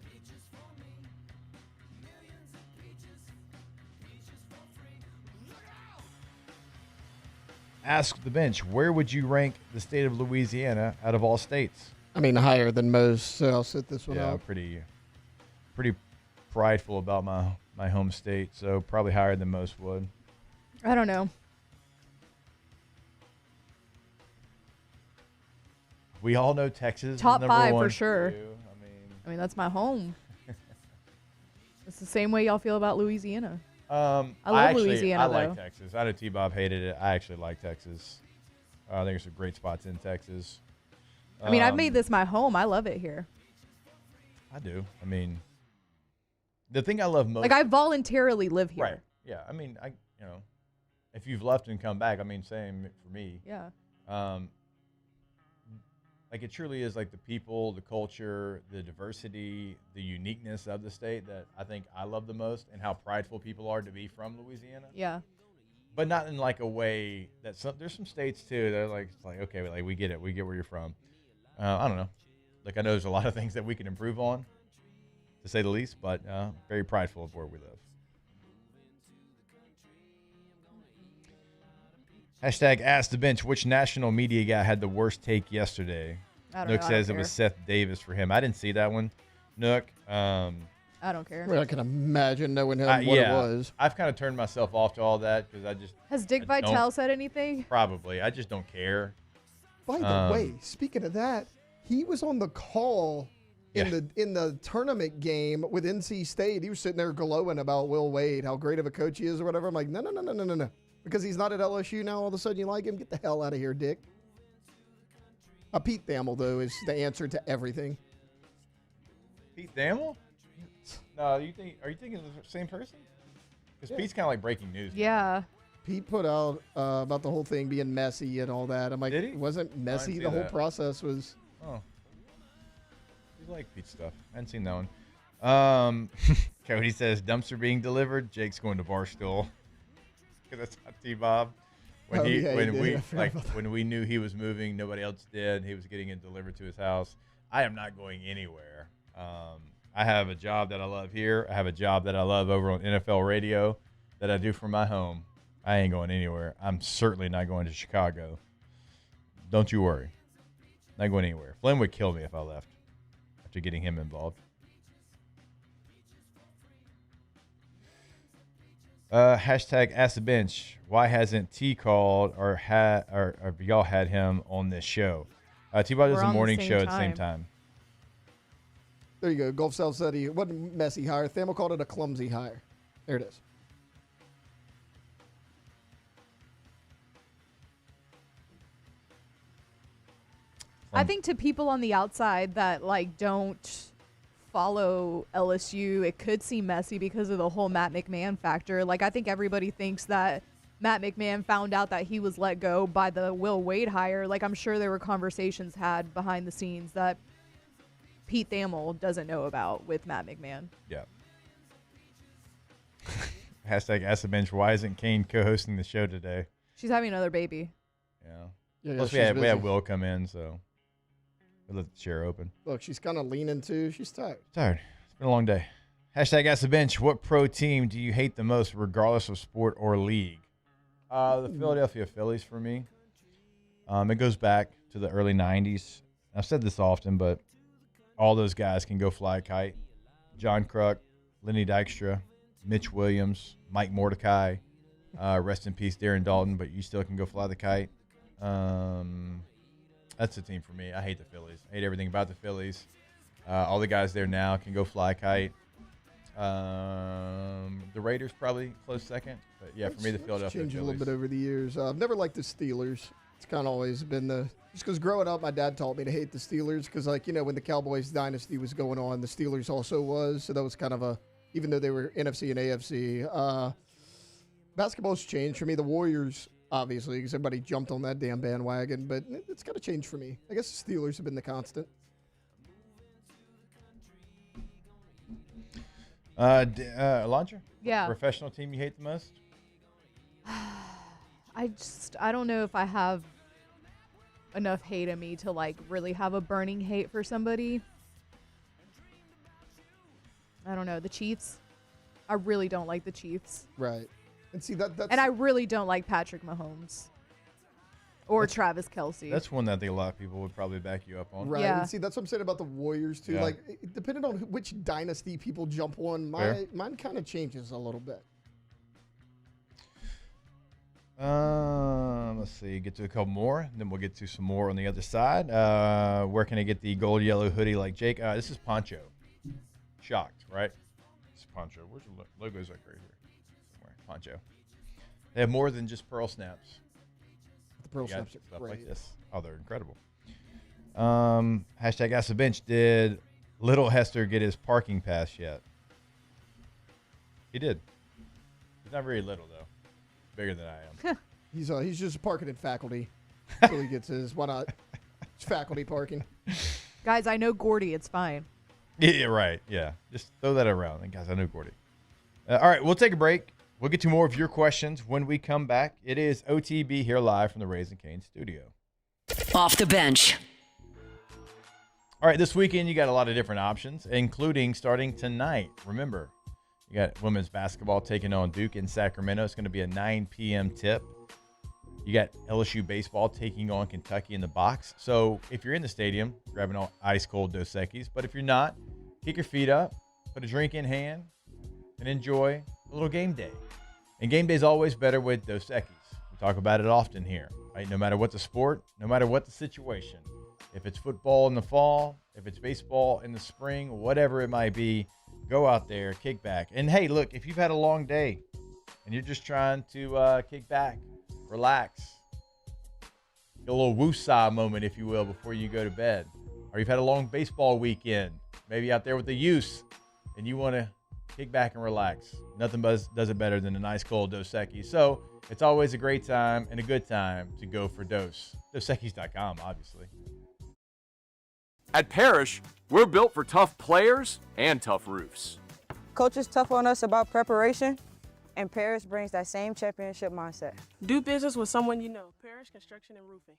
Ask the Bench. Where would you rank the state of Louisiana out of all states? I mean, higher than most, so I'll sit this one Yeah, out. pretty prideful about my home state, so probably higher than most would. I don't know. We all know Texas Top is number 5 one for sure. you. I mean, that's my home. It's the same way y'all feel about Louisiana. I love Louisiana, I like though. Texas. I know T-Bob hated it. I actually like Texas. I think there's some great spots in Texas. I mean, I've made this my home. I love it here. I do. I mean, the thing I love most. Like, I voluntarily live here. Right. Yeah. I mean, if you've left and come back, I mean, same for me. Yeah. Like, it truly is like the people, the culture, the diversity, the uniqueness of the state that I think I love the most, and how prideful people are to be from Louisiana. Yeah. But not in like a way that there's some states too that are like, it's like, okay, like we get it. We get where you're from. I don't know. Like, I know there's a lot of things that we can improve on, to say the least, but very prideful of where we live. Hashtag Ask the Bench. Which national media guy had the worst take yesterday? Nook says it was Seth Davis for him. I didn't see that one. Nook. I don't care. Well, I can imagine knowing what it was. I've kind of turned myself off to all that because I just. Has Dick Vitale said anything? Probably. I just don't care. By the way, speaking of that, he was on the call in the tournament game with NC State. He was sitting there glowing about Will Wade, how great of a coach he is or whatever. I'm like, no. Because he's not at LSU now, all of a sudden you like him? Get the hell out of here, Dick. Pete Thamel, though, is the answer to everything. Pete Thamel? No, are you thinking of the same person? Because Pete's kind of like breaking news. Yeah. Pete put out about the whole thing being messy and all that. I'm like, it wasn't messy. The whole process was. Oh. You like Pete stuff. I hadn't seen that one. Cody says, dumpster being delivered. Jake's going to Barstool. Because that's not T-Bob. When we knew he was moving, nobody else did. He was getting it delivered to his house. I am not going anywhere. I have a job that I love here. I have a job that I love over on NFL radio that I do from my home. I ain't going anywhere. I'm certainly not going to Chicago. Don't you worry. Not going anywhere. Flynn would kill me if I left after getting him involved. Hashtag Ask the Bench. Why hasn't T called or y'all had him on this show? T-Bob does a morning show at the same time. There you go. Gulf South said he wasn't messy hire. Thamel called it a clumsy hire. There it is. I think to people on the outside that like don't follow LSU, it could seem messy because of the whole Matt McMahon factor. Like, I think everybody thinks that Matt McMahon found out that he was let go by the Will Wade hire. Like, I'm sure there were conversations had behind the scenes that Pete Thamel doesn't know about with Matt McMahon. Yeah. Hashtag Ask the Bench. Why isn't Kane co-hosting the show today? She's having another baby. Yeah. Plus, we had Will come in, so we let the chair open. Look, she's kind of leaning too. She's tired. Tired. It's been a long day. Hashtag Ask the Bench. What pro team do you hate the most, regardless of sport or league? The Philadelphia Phillies for me. It goes back to the early 90s. I've said this often, but all those guys can go fly a kite. John Kruk, Lenny Dykstra, Mitch Williams, Mike Mordecai. Rest in peace, Darren Dalton, but you still can go fly the kite. That's the team for me. I hate the Phillies. I hate everything about the Phillies. All the guys there now can go fly a kite. The Raiders probably close second. But, yeah, for me, the Philadelphia Changed Phillies. a little bit over the years. I've never liked the Steelers. It's kind of always been just because growing up, my dad taught me to hate the Steelers because, like, you know, when the Cowboys dynasty was going on, the Steelers also was. So that was kind of even though they were NFC and AFC. Basketball's changed for me. The Warriors, obviously, because everybody jumped on that damn bandwagon. But it's got to change for me. I guess the Steelers have been the constant. Alondra? Yeah. Professional team you hate the most? I don't know if I have enough hate in me to, like, really have a burning hate for somebody. I don't know. The Chiefs. I really don't like the Chiefs. Right. And see, that's... And I really don't like Patrick Mahomes. Or Travis Kelce. That's one that I think a lot of people would probably back you up on. Right. Yeah. And see, that's what I'm saying about the Warriors, too. Yeah. Like, depending on which dynasty people jump on, mine kind of changes a little bit. Let's see. Get to a couple more, then we'll get to some more on the other side. Where can I get the gold yellow hoodie like Jake? This is Poncho. Shocked, right? This is Poncho. Where's the logo's like right here somewhere? Poncho. They have more than just pearl snaps. The pearl They got snaps are stuff great. like this. Oh, they're incredible. Hashtag Ask the Bench. Did little Hester get his parking pass yet? He did. He's not very little though. Bigger than I am. He's just parking in faculty until he gets his. Why not? It's faculty parking. Guys, I know Gordy. It's fine. Yeah, right. Yeah. Just throw that around. And guys, I know Gordy. All right, we'll take a break. We'll get to more of your questions when we come back. It is OTB here live from the Raising Cane studio. Off the bench. All right, this weekend you got a lot of different options, including starting tonight. Remember, you got women's basketball taking on Duke in Sacramento. It's going to be a 9 p.m. tip. You got LSU baseball taking on Kentucky in the box. So if you're in the stadium, grabbing all ice-cold Dos Equis. But if you're not, kick your feet up, put a drink in hand, and enjoy a little game day. And game day is always better with Dos Equis. We talk about it often here, right? No matter what the sport, no matter what the situation. If it's football in the fall, if it's baseball in the spring, whatever it might be, go out there, kick back. And hey, look, if you've had a long day and you're just trying to kick back, relax, get a little woosah moment, if you will, before you go to bed. Or you've had a long baseball weekend, maybe out there with the youth, and you want to kick back and relax. Nothing does it better than a nice cold Dos Equis. So it's always a great time and a good time to go for Dos. DosEquis.com, obviously. At Parrish, we're built for tough players and tough roofs. Coach is tough on us about preparation, and Parrish brings that same championship mindset. Do business with someone you know. Parrish Construction and Roofing.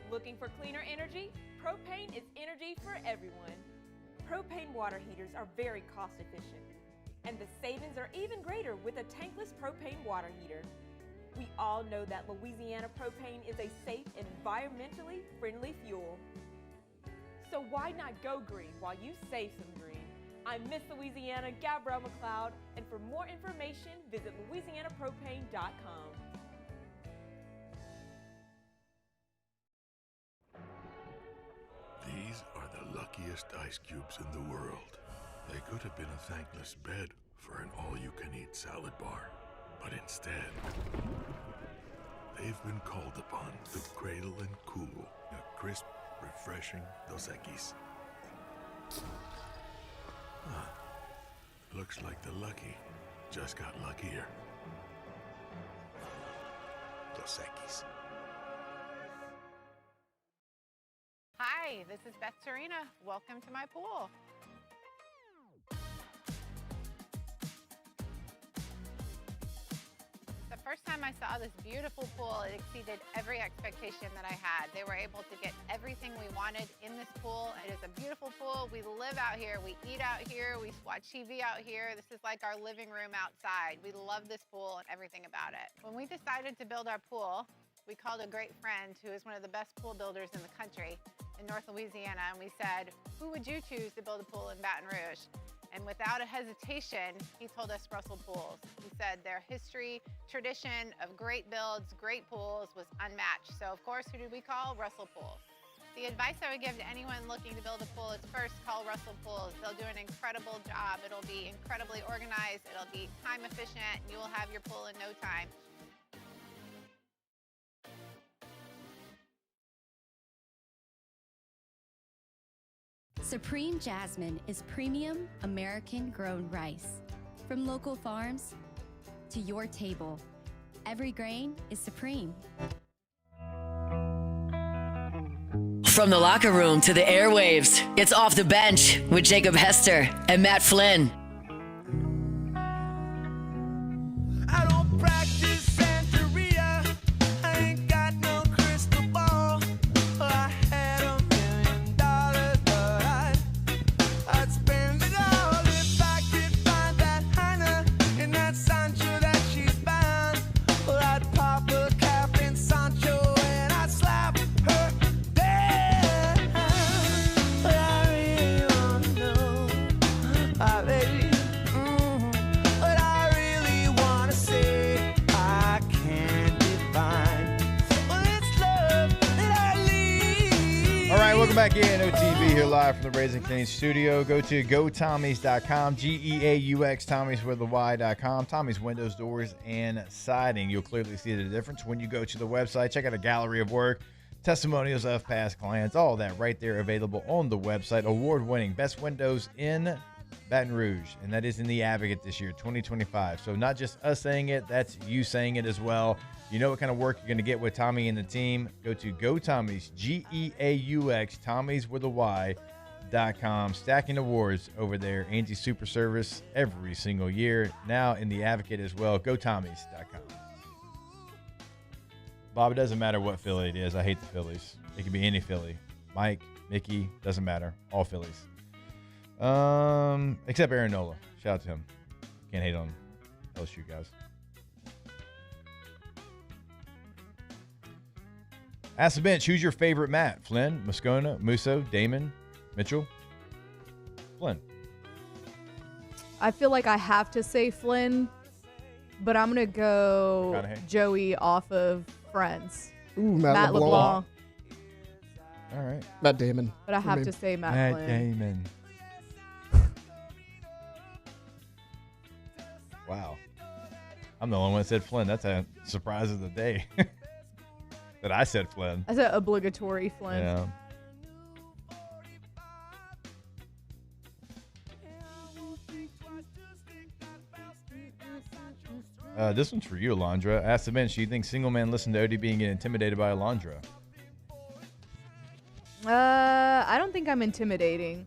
Looking for cleaner energy? Propane is energy for everyone. Propane water heaters are very cost efficient, and the savings are even greater with a tankless propane water heater. We all know that Louisiana propane is a safe and environmentally friendly fuel. So why not go green while you save some green? I'm Miss Louisiana, Gabrielle McLeod, and for more information, visit louisianapropane.com. These are the luckiest ice cubes in the world. They could have been a thankless bed for an all-you-can-eat salad bar, but instead, they've been called upon to cradle and cool a crisp, refreshing Dos Equis. Looks like the lucky just got luckier. Dos Equis. Hi, this is Beth Tarina. Welcome to my pool. The first time I saw this beautiful pool, it exceeded every expectation that I had. They were able to get everything we wanted in this pool. It is a beautiful pool. We live out here, we eat out here, we watch TV out here. This is like our living room outside. We love this pool and everything about it. When we decided to build our pool, we called a great friend who is one of the best pool builders in the country in North Louisiana, and we said, who would you choose to build a pool in Baton Rouge? And without a hesitation, he told us Russell Pools. He said their history, tradition of great builds, great pools was unmatched. So of course, who did we call? Russell Pools. The advice I would give to anyone looking to build a pool is first call Russell Pools. They'll do an incredible job. It'll be incredibly organized. It'll be time efficient, and you will have your pool in no time. Supreme Jasmine is premium American-grown rice. From local farms to your table, every grain is supreme. From the locker room to the airwaves, it's Off the Bench with Jacob Hester and Matt Flynn. Back in OTB here live from the Raising Cane's studio. Go to gotommies.com, G-E-A-U-X, Tommy's with the Y.com. Tommy's windows, doors, and siding. You'll clearly see the difference when you go to the website. Check out a gallery of work, testimonials of past clients, all that right there available on the website. Award-winning best windows in Baton Rouge, and that is in the Advocate this year, 2025. So not just us saying it, that's you saying it as well. You know what kind of work you're going to get with Tommy and the team. Go to GoTommys, G-E-A-U-X, Tommy's with a Y.com. Stacking awards over there. Angie Super Service every single year. Now in the Advocate as well. GoTommys.com. Bob, it doesn't matter what Philly it is. I hate the Phillies. It can be any Philly. Mike, Mickey, doesn't matter. All Phillies. Except Aaron Nola. Shout out to him. Can't hate on LSU guys. Ask the bench, who's your favorite Matt? Flynn, Moscona, Musso, Damon, Mitchell? Flynn. I feel like I have to say Flynn, but I'm going to go Joey off of Friends. Ooh, Matt LeBlanc. All right. Matt Damon. But I have to say Matt Flynn. Damon. Wow. I'm the only one that said Flynn. That's a surprise of the day. That I said Flynn. I said obligatory Flynn. Yeah. This one's for you, Alondra. Ask the bench, do you think single men listen to OTB and get intimidated by Alondra? I don't think I'm intimidating.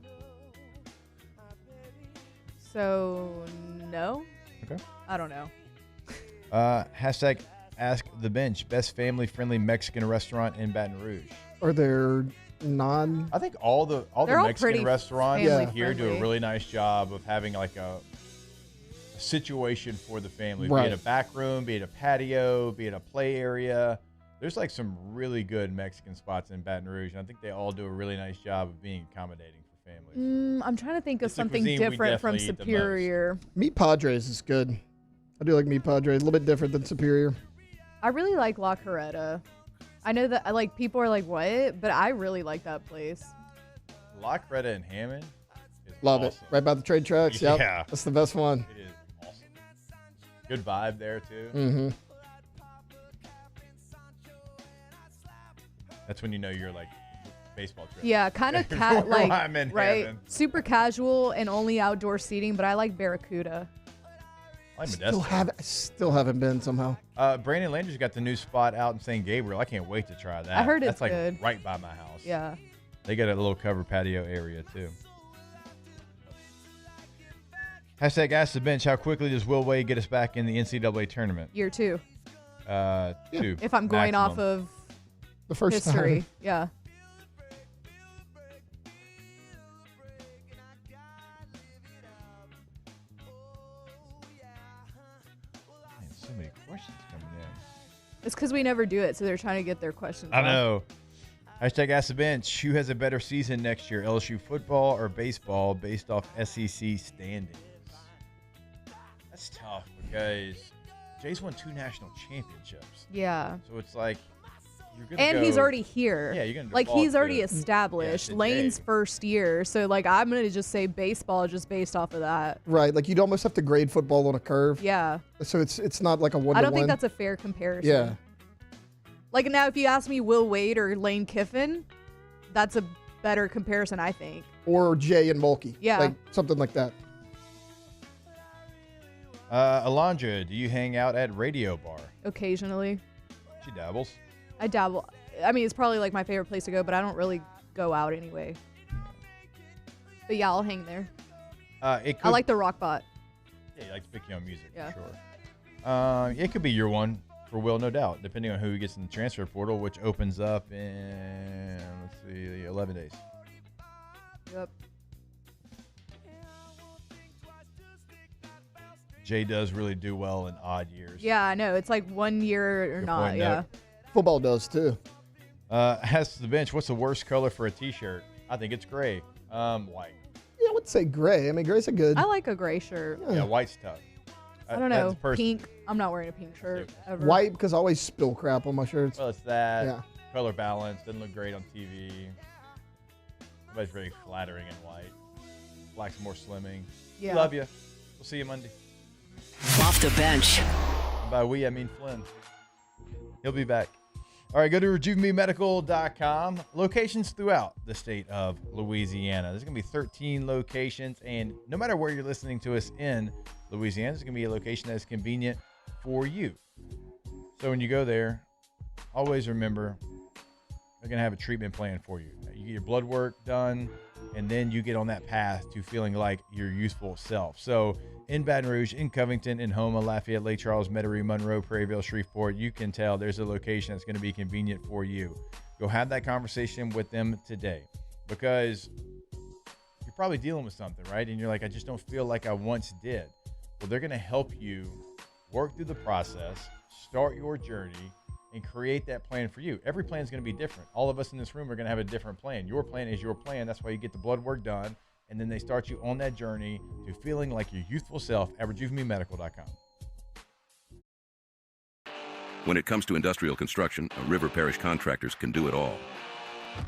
So, no. Okay. I don't know. Hashtag Ask the Bench, best family-friendly Mexican restaurant in Baton Rouge. Are there non? I think all the all Mexican restaurants here do a really nice job of having like a situation for the family. Right. Be it a back room, be it a patio, be it a play area. There's like some really good Mexican spots in Baton Rouge, and I think they all do a really nice job of being accommodating for families. I'm trying to think of It's the something cuisine we different from definitely eat the Superior. Meat Padres is good. I do like Meat Padres. A little bit different than Superior. I really like La Carreta. I know that like people are like, what? But I really like that place. La Carreta in Hammond is Love awesome. it. Right by the train tracks. Yep. Yeah. That's the best one. It is awesome. Good vibe there, too. Mm-hmm. That's when you know you're like baseball trip. Yeah, kind of like I'm in right, heaven. super casual and only outdoor seating. But I like Barracuda. I like Still Modesto. haven't been somehow. Brandon Landry's got the new spot out in St. Gabriel. I can't wait to try that. I heard That's it's like good. right by my house. Yeah. They got a little covered patio area too. Hashtag Ask the Bench. How quickly does Will Wade get us back in the NCAA tournament? Year 2. 2. If I'm going off maximum. of the first history. time. Yeah. Man, so many questions coming in. It's because we never do it, so they're trying to get their questions. I off. know. Hashtag Ask the Bench. Who has a better season next year, LSU football or baseball, based off SEC standings? That's tough because Jay's won 2 national championships. Yeah. So it's like you're gonna And go, he's already here. Yeah, you're gonna like default he's already to- established. Yeah, to Lane's Jay. first year, so like I'm gonna just say baseball just based off of that. Right. Like you'd almost have to grade football on a curve. Yeah. So it's not like a one-to-one. I don't think that's a fair comparison. Yeah. Like now, if you ask me Will Wade or Lane Kiffin, that's a better comparison, I think. Or Jay and Mulkey. Yeah. Like something like that. Alondra, do you hang out at Radio Bar? Occasionally, She dabbles. I dabble. I mean, it's probably like my favorite place to go, but I don't really go out anyway. But yeah, I'll hang there. It could, I like the Rock Bot. Yeah, you like to pick your own music Yeah. for sure. It could be your one for Will, no doubt, depending on who gets in the transfer portal, which opens up in 11 days. Yep. Jay does really do well in odd years. Yeah, I know. It's like 1 year or Good not. point, Yeah. Note. Football does too. As to the bench, what's the worst color for a T-shirt? I think it's gray. White. Yeah, I would say gray. I mean, gray's a good. I like a gray shirt. Yeah, white's tough. I don't know. Pink. I'm not wearing a pink shirt ever. White because I always spill crap on my shirts. Well, it's that. Yeah. Color balance. Doesn't look great on TV. Everybody's very flattering in white. Black's more slimming. Yeah. Love you. We'll see you Monday. Off the bench. And by we, I mean Flynn. He'll be back. All right, go to RejuveMeMedical.com. Locations throughout the state of Louisiana. There's going to be 13 locations, and no matter where you're listening to us in Louisiana, there's going to be a location that is convenient for you. So when you go there, always remember they're going to have a treatment plan for you. You get your blood work done, and then you get on that path to feeling like your youthful self. So in Baton Rouge, in Covington, in Houma, Lafayette, Lake Charles, Metairie, Monroe, Prairieville, Shreveport, you can tell there's a location that's going to be convenient for you. Go have that conversation with them today, because you're probably dealing with something, right? And you're like, I just don't feel like I once did. Well, they're going to help you work through the process, start your journey, and create that plan for you. Every plan is going to be different. All of us in this room are going to have a different plan. Your plan is your plan. That's why you get the blood work done. And then they start you on that journey to feeling like your youthful self at RejuveMeMedical.com. When it comes to industrial construction, River Parish contractors can do it all.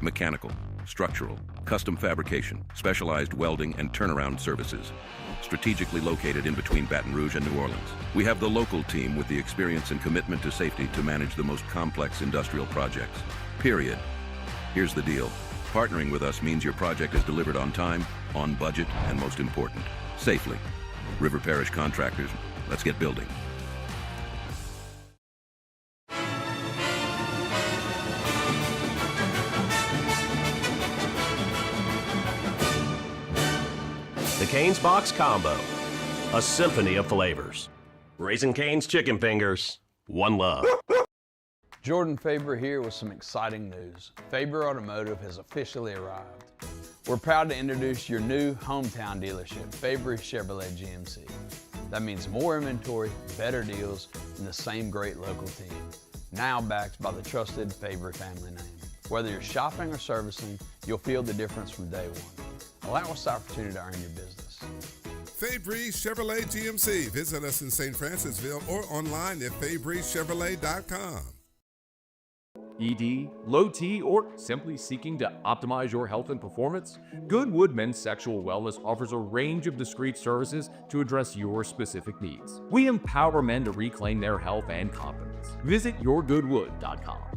Mechanical, structural, custom fabrication, specialized welding, and turnaround services. Strategically located in between Baton Rouge and New Orleans, we have the local team with the experience and commitment to safety to manage the most complex industrial projects. Period. Here's the deal. Partnering with us means your project is delivered on time, on budget, and most important, safely. River Parish Contractors, let's get building. The Cane's Box Combo, a symphony of flavors. Raising Cane's Chicken Fingers, one love. Jordan Faber here with some exciting news. Faber Automotive has officially arrived. We're proud to introduce your new hometown dealership, Faber Chevrolet GMC. That means more inventory, better deals, and the same great local team. Now backed by the trusted Fabre family name. Whether you're shopping or servicing, you'll feel the difference from day one. Allow us the opportunity to earn your business. Fabre Chevrolet GMC. Visit us in St. Francisville or online at FabreChevrolet.com. ED, low T, or simply seeking to optimize your health and performance? Goodwood Men's Sexual Wellness offers a range of discreet services to address your specific needs. We empower men to reclaim their health and confidence. Visit yourgoodwood.com.